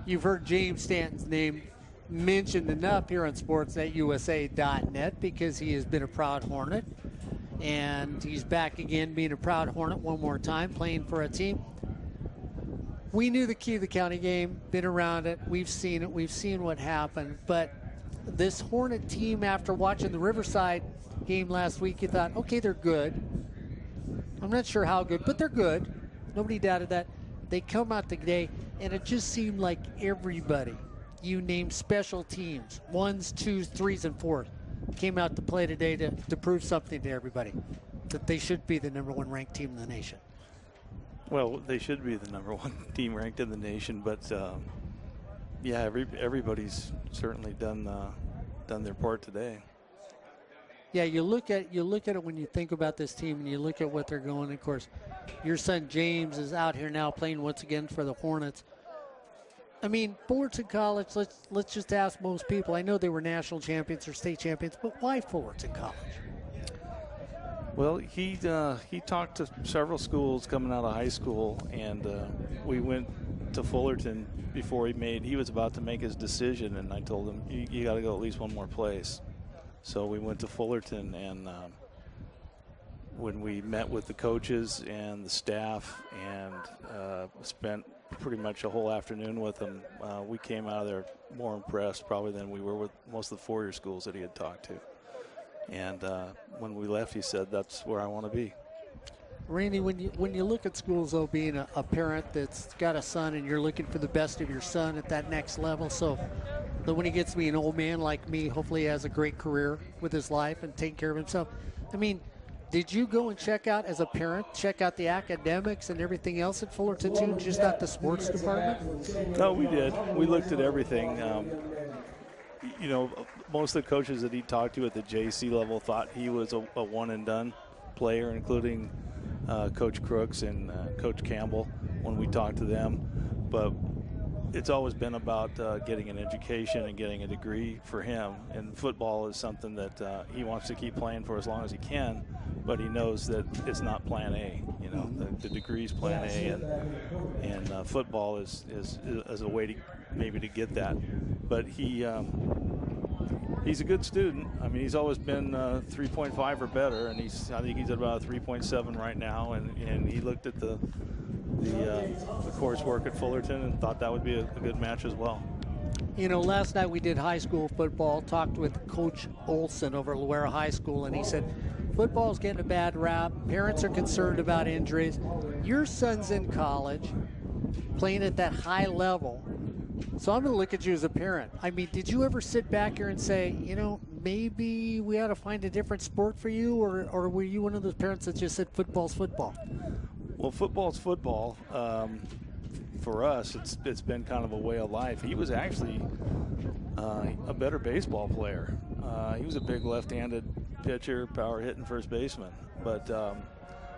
You've heard James Stanton's name mentioned enough here on SportsNetUSA.net because he has been a proud Hornet. And he's back again being a proud Hornet one more time, playing for a team. We knew the Key of the County game, been around it. We've seen it. We've seen what happened. But this Hornet team, after watching the Riverside game last week, you thought, okay, they're good. I'm not sure how good, but they're good. Nobody doubted that. They come out today, and it just seemed like everybody, you name special teams, 1s, 2s, 3s, and 4s, came out to play today to prove something to everybody, that they should be the #1 ranked team in the nation. Well, they should be the #1 team ranked in the nation, but yeah, everybody's certainly done their part today. Yeah, you look at it when you think about this team, and you look at what they're going. Of course, your son James is out here now playing once again for the Hornets. I mean, Fullerton College. Let's just ask most people. I know they were national champions or state champions, but why Fullerton College? Well, he talked to several schools coming out of high school, and we went to Fullerton before he was about to make his decision, and I told him, you got to go at least one more place. So we went to Fullerton, and when we met with the coaches and the staff and spent pretty much a whole afternoon with them, we came out of there more impressed probably than we were with most of the four-year schools that he had talked to. And when we left, he said, that's where I want to be. Randy, when you look at schools, though, being a parent that's got a son and you're looking for the best of your son at that next level, so that when he gets to be an old man like me, hopefully he has a great career with his life and take care of himself. I mean, did you go and check out, as a parent, check out the academics and everything else at Fullerton too, just not the sports department? No, we did. We looked at everything. You know, most of the coaches that he talked to at the JC level thought he was a one-and-done player, including Coach Crooks and Coach Campbell when we talked to them. But it's always been about getting an education and getting a degree for him. And football is something that he wants to keep playing for as long as he can, but he knows that it's not plan A. You know, the degree's plan A, and football is a way to maybe to get that. But he's a good student. I mean, he's always been 3.5 or better, and I think he's at about a 3.7 right now. And he looked at the coursework at Fullerton and thought that would be a good match as well. You know, last night we did high school football, talked with Coach Olson over at Loera High School, and he said football's getting a bad rap. Parents are concerned about injuries. Your son's in college, playing at that high level. So I'm going to look at you as a parent. I mean, did you ever sit back here and say, you know, maybe we ought to find a different sport for you, or were you one of those parents that just said football's football? Well, football's football. For us, it's been kind of a way of life. He was actually a better baseball player. He was a big left-handed pitcher, power hitting first baseman. But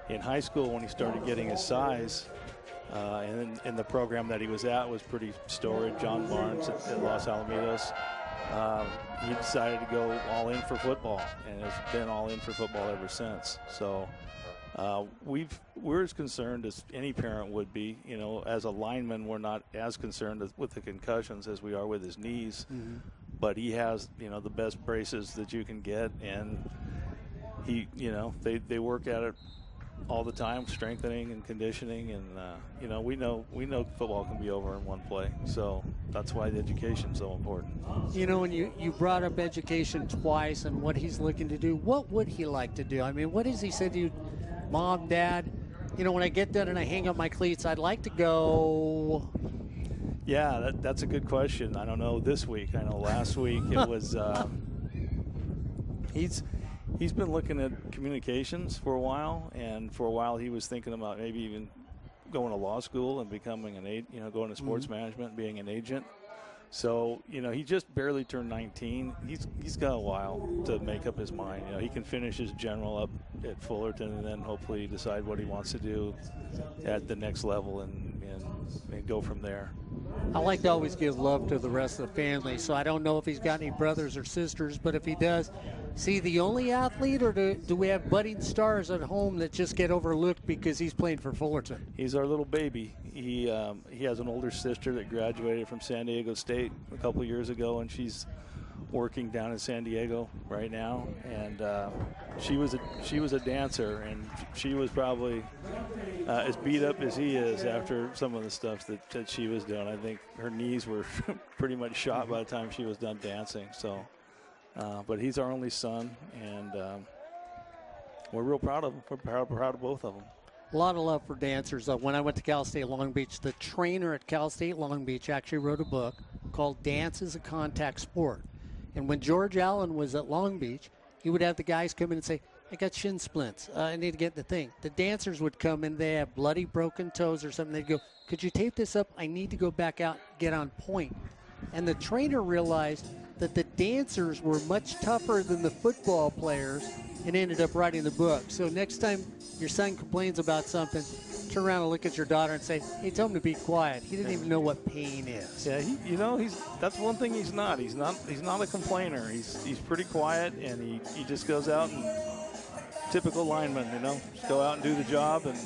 in high school, when he started getting his size, and in the program that he was at was pretty storied, John Barnes at Los Alamitos, he decided to go all in for football, and has been all in for football ever since. So we're as concerned as any parent would be. You know, as a lineman, we're not as concerned with the concussions as we are with his knees. Mm-hmm. But he has, you know, the best braces that you can get, and he, you know, they work at it all the time, strengthening and conditioning, and you know, we know football can be over in one play, so that's why the education's so important. You know, when you brought up education twice and what he's looking to do, what would he like to do? I mean, what has he said to you, Mom, Dad, you know, when I get done and I hang up my cleats, I'd like to go? Yeah, that's a good question. I don't know this week. I know last week it was He's been looking at communications for a while, and for a while he was thinking about maybe even going to law school and becoming going to sports management, being an agent. So, you know, he just barely turned 19. He's got a while to make up his mind. You know, he can finish his general up at Fullerton and then hopefully decide what he wants to do at the next level and go from there. I like to always give love to the rest of the family, so I don't know if he's got any brothers or sisters, but if he does, is he the only athlete, or do we have budding stars at home that just get overlooked because he's playing for Fullerton? He's our little baby. He has an older sister that graduated from Santiago State a couple years ago, and she's working down in San Diego right now. And she was a dancer, and she was probably as beat up as he is after some of the stuff that she was doing. I think her knees were pretty much shot by the time she was done dancing. So, but he's our only son, and we're real proud of him. We're proud of both of them. A lot of love for dancers. When I went to Cal State Long Beach, the trainer at Cal State Long Beach actually wrote a book called Dance is a Contact Sport. And when George Allen was at Long Beach, he would have the guys come in and say, I got shin splints. I need to get the thing. The dancers would come in. They have bloody, broken toes or something. They'd go, could you tape this up? I need to go back out, get on point. And the trainer realized that the dancers were much tougher than the football players and ended up writing the book. So next time your son complains about something, turn around and look at your daughter and say, hey, tell him to be quiet. He didn't even know what pain is. Yeah, that's one thing he's not. He's not a complainer. He's pretty quiet, and he just goes out and typical lineman, you know. Just go out and do the job, and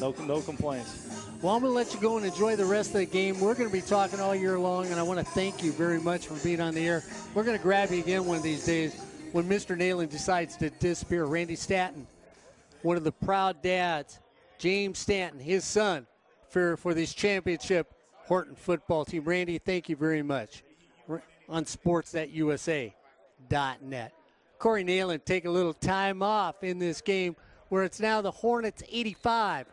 no complaints. Well, I'm going to let you go and enjoy the rest of the game. We're going to be talking all year long, and I want to thank you very much for being on the air. We're going to grab you again one of these days when Mr. Neyland decides to disappear. Randy Stanton, one of the proud dads, James Stanton, his son, for this championship Horton football team. Randy, thank you very much. On sports.usa.net. Corey Neyland take a little time off in this game where it's now the Hornets 85.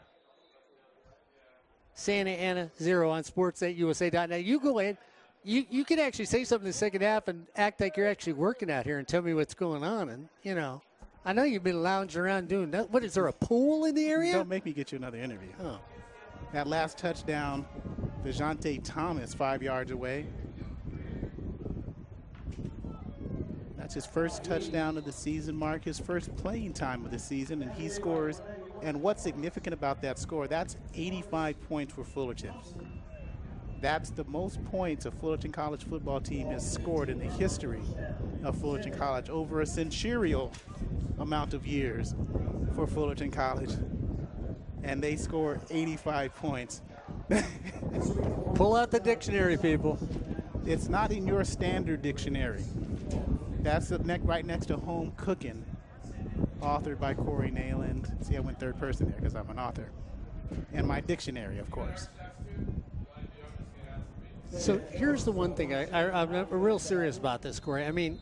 Santa Ana 0 on sports.usa.net. You go in. You can actually say something in the second half and act like you're actually working out here and tell me what's going on. And, you know, I know you've been lounging around doing that. What, is there a pool in the area? Don't make me get you another interview. Oh. That last touchdown, DeJounte Thomas 5 yards away. That's his first touchdown of the season, Mark, his first playing time of the season, and he scores. And what's significant about that score, that's 85 points for Fullerton. That's the most points a Fullerton College football team has scored in the history of Fullerton College, over a centurial amount of years for Fullerton College. And they score 85 points. Pull out the dictionary, people. It's not in your standard dictionary. That's right next to Home Cooking, authored by Corey Neyland. See, I went third person there because I'm an author. And my dictionary, of course. So here's the one thing. I'm real serious about this, Corey. I mean,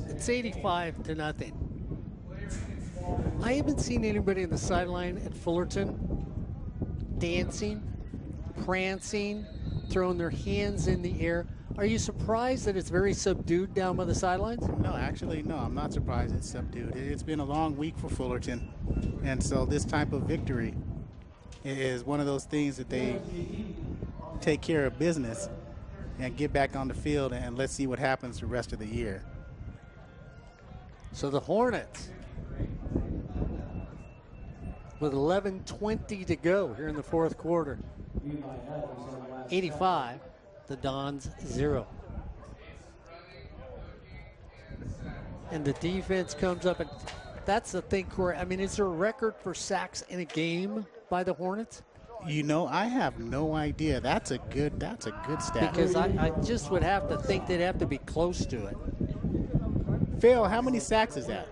it's 85-0. I haven't seen anybody in the sideline at Fullerton dancing, prancing, throwing their hands in the air. Are you surprised that it's very subdued down by the sidelines? No, actually, no. I'm not surprised it's subdued. It's been a long week for Fullerton, and so this type of victory is one of those things that they take care of business and get back on the field, and let's see what happens the rest of the year. So the Hornets, with 11:20 to go here in the fourth quarter, 85. The Dons 0. And the defense comes up, and that's the thing, Corey. I mean, is there a record for sacks in a game by the Hornets? You know, I have no idea. That's a good stat. Because I just would have to think they'd have to be close to it. Phil, how many sacks is that?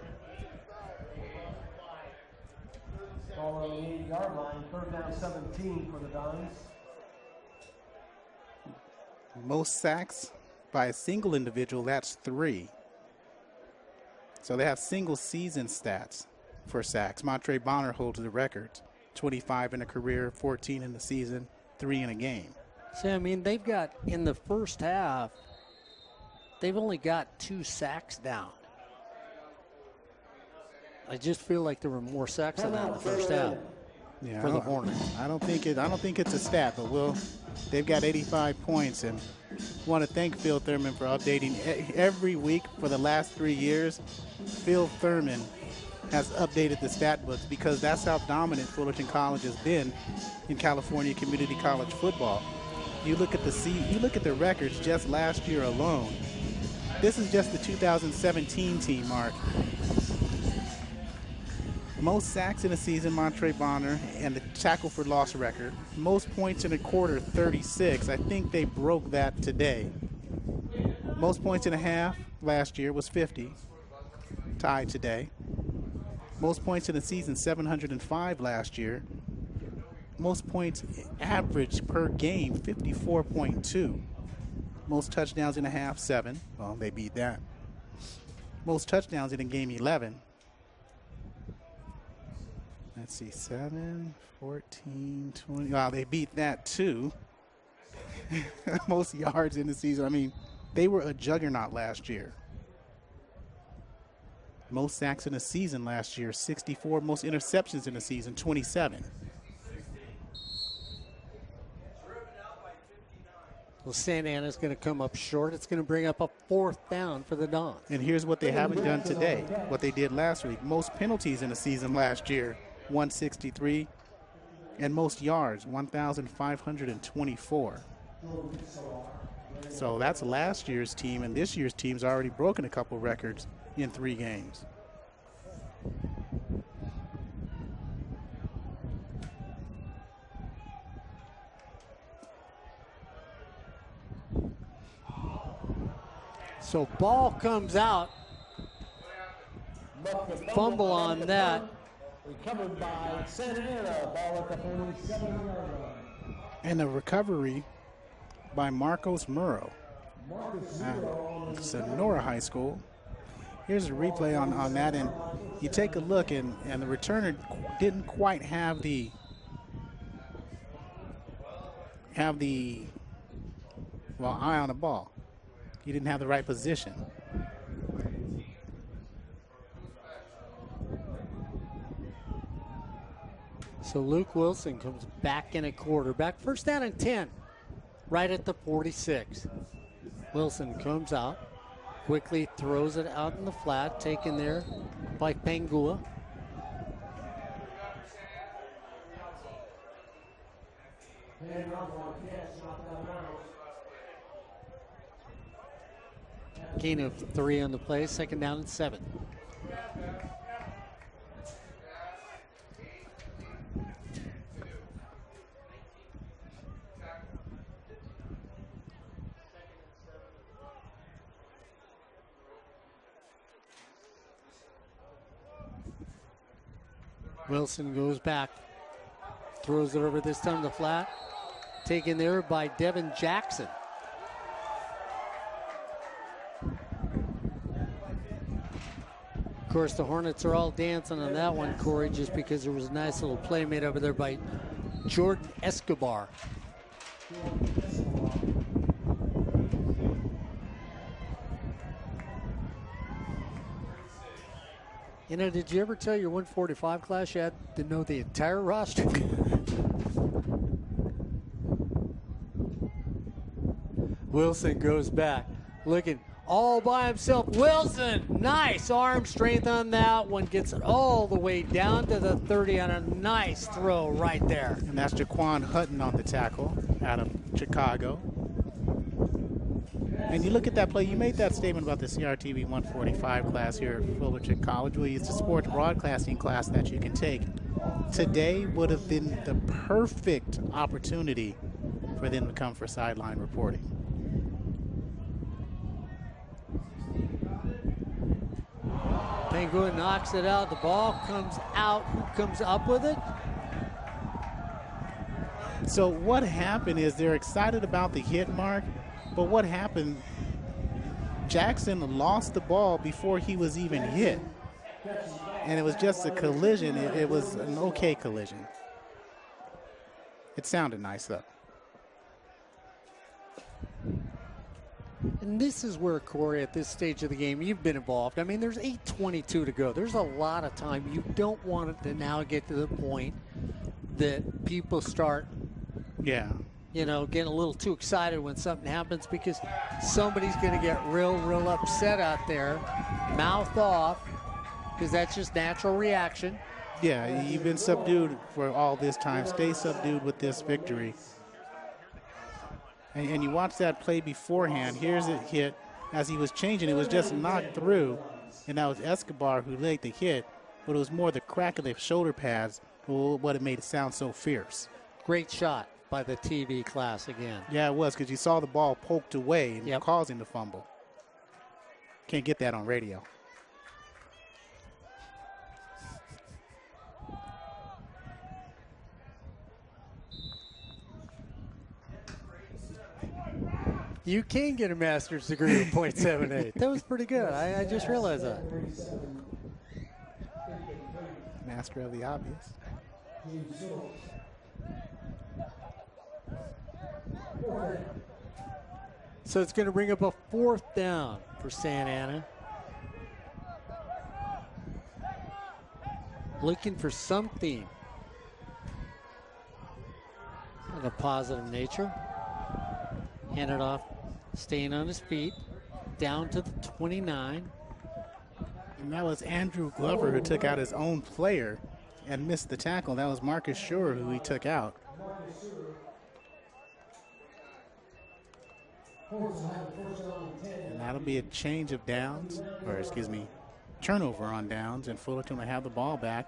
Ball on the 8-yard line, 3rd down 17 for the Dons. Most sacks by a single individual, that's 3. So they have single season stats for sacks. Montre Bonner holds the record. 25 in a career, 14 in the season, 3 in a game. So, I mean, they've got, in the first half, they've only got 2 sacks down. I just feel like there were more sacks than that in the first half. Yeah, for the Hornets. I don't think it's a stat, but they've got 85 points, and want to thank Phil Thurman for updating every week for the last 3 years. Phil Thurman has updated the stat books because that's how dominant Fullerton College has been in California community college football. You look at the records just last year alone. This is just the 2017 team, Mark. Most sacks in a season, Montre Bonner, and the tackle for loss record. Most points in a quarter, 36. I think they broke that today. Most points in a half last year was 50, tied today. Most points in a season, 705 last year. Most points average per game, 54.2. Most touchdowns in a half, 7. Well, they beat that. Most touchdowns in a game, 11. Let's see, 7, 14, 20. Wow, they beat that too. Most yards in the season. I mean, they were a juggernaut last year. Most sacks in a season last year, 64. Most interceptions in a season, 27. Well, Santa Ana's going to come up short. It's going to bring up a 4th down for the Dons. And here's what they haven't done today, what they did last week. Most penalties in a season last year, 163, and most yards, 1,524. So that's last year's team, and this year's team's already broken a couple records in 3 games. So ball comes out. Fumble on that. Recovered by Santana. Ball at the 47-yard line. And a recovery by Marcos Murrow. Sonora High School. Here's a replay on that, and you take a look, and the returner didn't quite have the eye on the ball. He didn't have the right position. So Luke Wilson comes back in at quarterback. First down and 10, right at the 46. Wilson comes out, quickly throws it out in the flat, taken there by Pangua. Gain of 3 on the play, second down and 7. Wilson goes back, throws it over this time to the flat, taken there by Devin Jackson. Of course, the Hornets are all dancing on that one, Corey, just because there was a nice little play made over there by Jordan Escobar. You know, did you ever tell your 145 class you had to know the entire roster? Wilson goes back, looking all by himself. Wilson, nice arm strength on that one. Gets it all the way down to the 30 on a nice throw right there. And that's Jaquan Hutton on the tackle out of Chicago. And you look at that play, you made that statement about the CRTV 145 class here at Fullerton College. Well, it's a sports broadcasting class that you can take. Today would have been the perfect opportunity for them to come for sideline reporting. Pangua knocks it out. The ball comes out. Who comes up with it? So what happened is they're excited about the hit mark, but what happened, Jackson lost the ball before he was even hit. And it was just a collision. It was an okay collision. It sounded nice, though. And this is where, Corey, at this stage of the game, you've been involved. I mean, there's 8:22 to go. There's a lot of time. You don't want it to now get to the point that people start, you know, getting a little too excited when something happens, because somebody's going to get real upset out there, mouth off, because that's just natural reaction. Yeah, you've been subdued for all this time. Stay subdued with this victory. And you watch that play beforehand. Here's it hit. As he was changing, it was just knocked through. And that was Escobar who laid the hit. But it was more the crack of the shoulder pads what it made it sound so fierce. Great shot by the TV class again. Yeah, it was, because you saw the ball poked away and causing the fumble. Can't get that on radio. You can get a master's degree with .78. That was pretty good. I just realized that. Master of the obvious. So it's going to bring up a 4th down for Santana. Looking for something of a positive nature. Hand it off, staying on his feet, down to the 29. And that was Andrew Glover who took out his own player and missed the tackle. That was Marcus Schur who he took out. And that'll be a change of downs, or excuse me, turnover on downs, and Fullerton will have the ball back.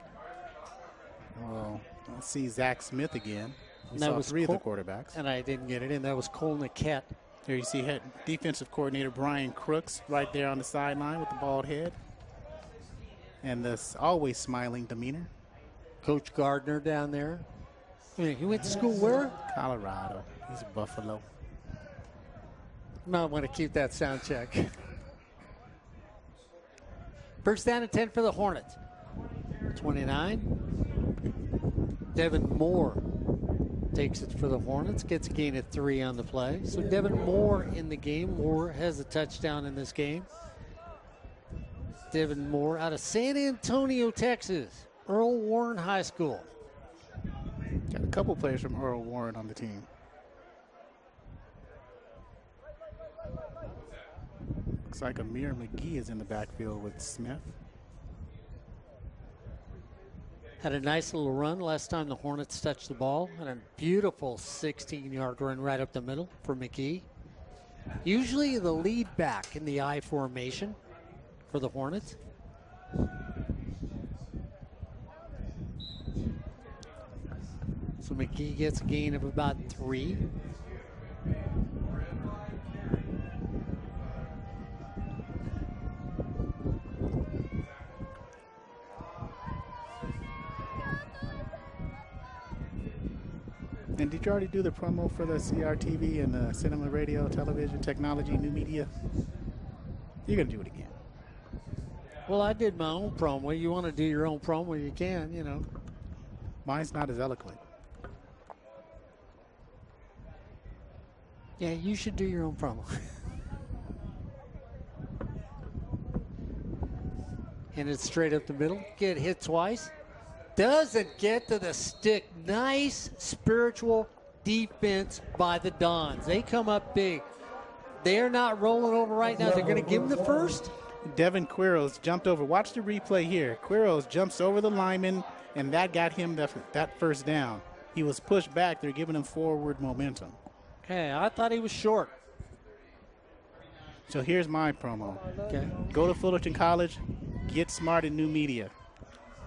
Well, let's see Zack Smith again. We saw 3 of the quarterbacks. And I didn't get it in. That was Cole Niquette Here you see head defensive coordinator Brian Crooks right there on the sideline with the bald head and this always smiling demeanor. Coach Gardner down there. He went to school where? Colorado. He's a Buffalo. Might want to keep that sound check. First down and 10 for the Hornets. 29. Devin Moore takes it for the Hornets. Gets a gain of 3 on the play. So Devin Moore in the game. Moore has a touchdown in this game. Devin Moore out of San Antonio, Texas. Earl Warren High School. Got a couple players from Earl Warren on the team. Looks like Amir McGee is in the backfield with Smith. Had a nice little run last time the Hornets touched the ball. And a beautiful 16-yard run right up the middle for McGee. Usually the lead back in the I formation for the Hornets. So McGee gets a gain of about 3. And did you already do the promo for the CRTV and the cinema, radio, television, technology, new media? You're going to do it again. Well, I did my own promo. You want to do your own promo, you can, you know. Mine's not as eloquent. Yeah, you should do your own promo. And it's straight up the middle. Get hit twice. Doesn't get to the stick. Nice spiritual defense by the Dons. They come up big. They're not rolling over right now. They're going to give them the first. Devin Quiros jumped over. Watch the replay here. Quiros jumps over the lineman, and that got him that first down. He was pushed back. They're giving him forward momentum. Okay, I thought he was short. So here's my promo. Okay. Go to Fullerton College. Get smart in new media.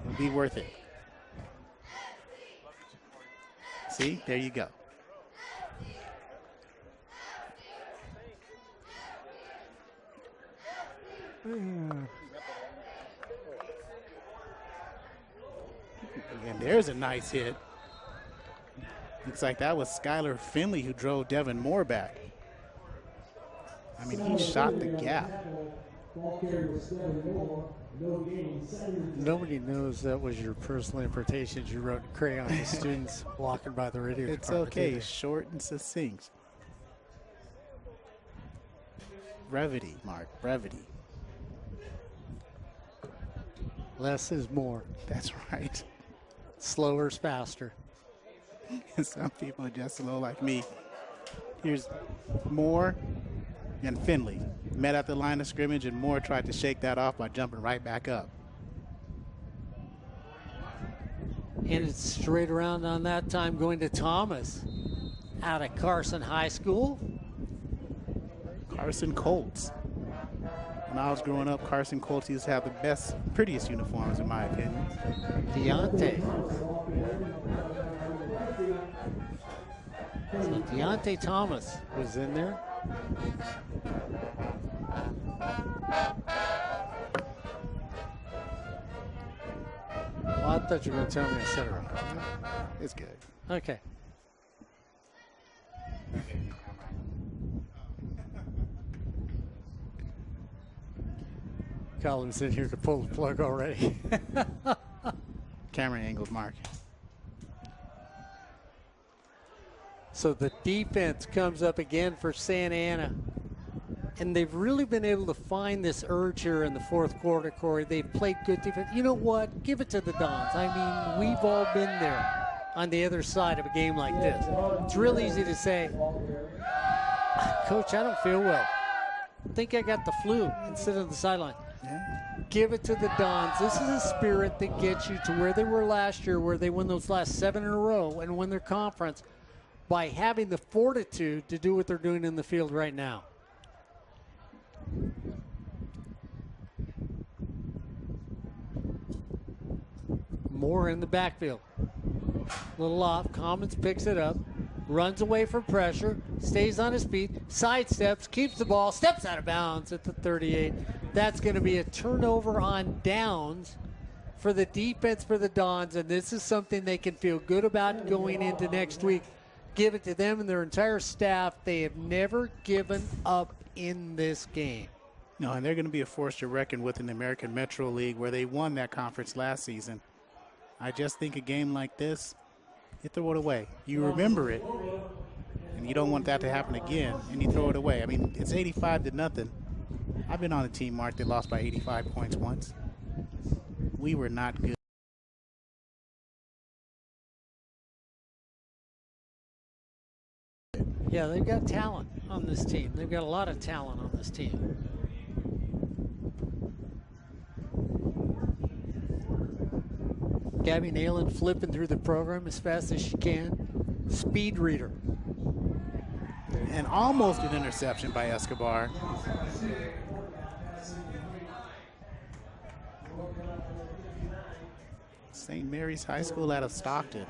It'll be worth it. See, there you go. And there's a nice hit. Looks like that was Skylar Finley who drove Devin Moore back. I mean, he shot the gap. Nobody knows that was your personal interpretation you wrote in crayon to students walking by the radio It's department. okay, short and succinct. Brevity, Mark, brevity. Less is more. That's right. Slower is faster. Some people are just a little like me. Here's Moore and Finley. Met at the line of scrimmage, and Moore tried to shake that off by jumping right back up. And it's straight around on that time going to Thomas out of Carson High School. Carson Colts. When I was growing up, Carson Colts used to have the best, prettiest uniforms, in my opinion. Deontay. So Deontay Thomas was in there. Well, I thought you were going to tell me I said it wrong. It's good. Okay. Colin's in here to pull the plug already. Camera angles, Mark. So the defense comes up again for Santa Ana. And they've really been able to find this urge here in the fourth quarter, Corey. They've played good defense. You know what? Give it to the Dons. I mean, we've all been there on the other side of a game like this. It's real easy to say, Coach, I don't feel well. I think I got the flu, and sit on the sideline. Yeah. Give it to the Dons. This is a spirit that gets you to where they were last year, where they won those last 7 in a row and win their conference by having the fortitude to do what they're doing in the field right now. Moore in the backfield. Little off. Commons picks it up. runs away from pressure, stays on his feet, sidesteps, keeps the ball, steps out of bounds at the 38. That's going to be a turnover on downs for the defense for the Dons, and this is something they can feel good about going into next week. Give it to them and their entire staff. They have never given up in this game. No, and they're going to be a force to reckon with in the American Metro League, where they won that conference last season. I just think a game like this, you throw it away. You remember it, and you don't want that to happen again, and you throw it away. I mean, it's 85-0. I've been on a team, Mark, that lost by 85 points once. We were not good. Yeah, they've got talent on this team. They've got a lot of talent on this team. Gabby Neyland flipping through the program as fast as she can. Speed reader. And almost an interception by Escobar. St. Mary's High School out of Stockton.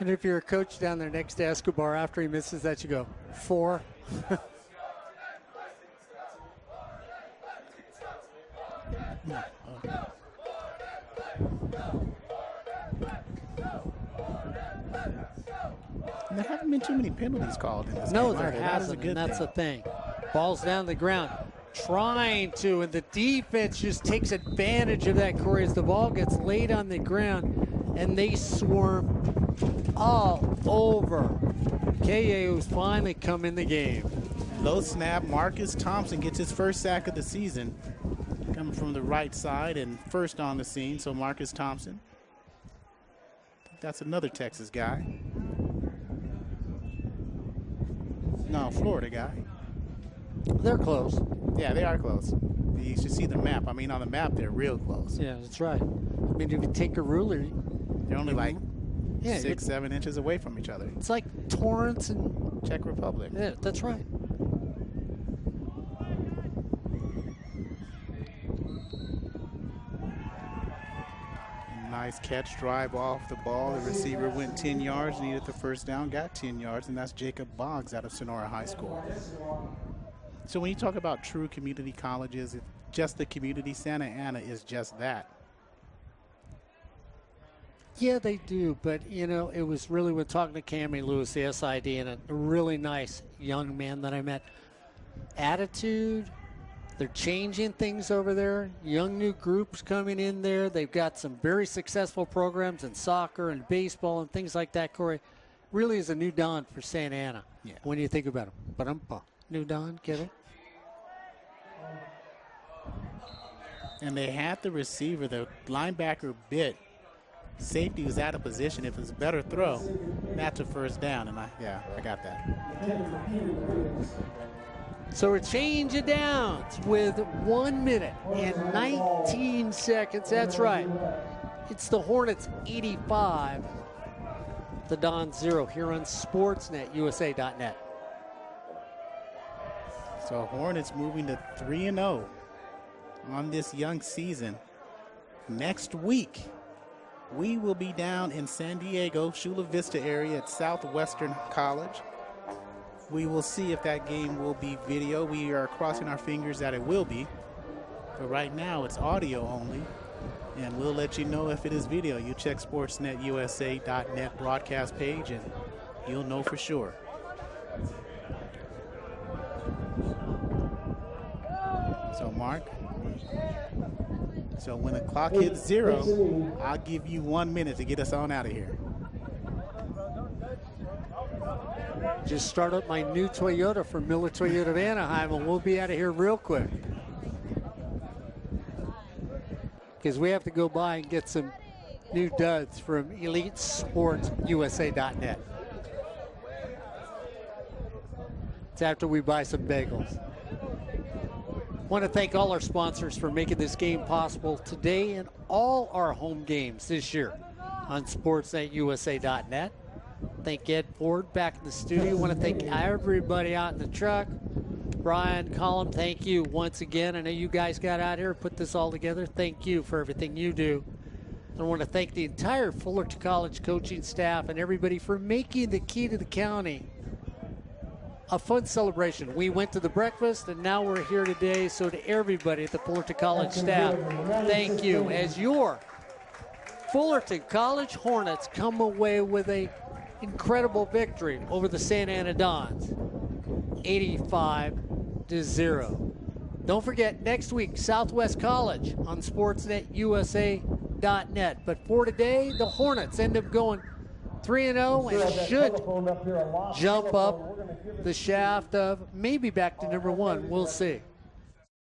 And if you're a coach down there next to Escobar, after he misses that, you go, 4. There haven't been too many penalties called in this No, game. there hasn't, and that's the thing. Ball's down the ground. Trying to, and the defense just takes advantage of that, Corey, as the ball gets laid on the ground, and they swarm all over KA, who's finally come in the game. Low snap, Marcus Thompson gets his first sack of the season, coming from the right side and first on the scene. So Marcus Thompson, I think that's another Texas guy. No, Florida guy. They're close. Yeah, they are close. You should see the map. I mean, on the map, they're real close. Yeah, that's right. I mean, if you take a ruler, they're only like 6-7 inches away from each other. It's like Torrance and Czech Republic. Yeah, that's right. Nice catch, drive off the ball. The receiver went 10 yards, needed the first down, got 10 yards, and that's Jacob Boggs out of Sonora High School. So when you talk about true community colleges, it's just the community. Santa Ana is just that. Yeah, they do, but, you know, it was really when talking to Cammie Lewis, the SID, and a really nice young man that I met. Attitude, they're changing things over there. Young new groups coming in there. They've got some very successful programs in soccer and baseball and things like that, Corey. Really is a new dawn for Santa Ana when you think about it. Ba-dum-pa. New dawn, get it? And they had the receiver, the linebacker bit. Safety was out of position. If it's a better throw, that's a first down. And I got that. So we're changing downs with 1 minute and 19 seconds. That's right. It's the Hornets 85, the Dons 0 here on Sportsnet, USA.net. So Hornets moving to 3-0 on this young season. Next week, we will be down in San Diego, Chula Vista area at Southwestern College. We will see if that game will be video. We are crossing our fingers that it will be. But right now, it's audio only. And we'll let you know if it is video. You check SportsNetUSA.net broadcast page, and you'll know for sure. So, Mark, so when the clock hits 0, I'll give you 1 minute to get us on out of here. Just start up my new Toyota from Miller Toyota of Anaheim, and we'll be out of here real quick. Because we have to go by and get some new duds from EliteSportsUSA.net. It's after we buy some bagels. Want to thank all our sponsors for making this game possible today and all our home games this year on SportsNetUSA.net. Thank Ed Ford back in the studio. Want to thank everybody out in the truck. Brian, Colin, thank you once again. I know you guys got out here, put this all together. Thank you for everything you do. I want to thank the entire Fullerton College coaching staff and everybody for making the Key to the County a fun celebration. We went to the breakfast, and now we're here today. So to everybody at the Fullerton College staff, thank you. As your Fullerton College Hornets come away with a incredible victory over the Santa Ana Dons, 85-0. Don't forget, next week, Southwest College on SportsNetUSA.net. But for today, the Hornets end up going 3-0 and should jump up the shaft of maybe back to number 1. We'll see.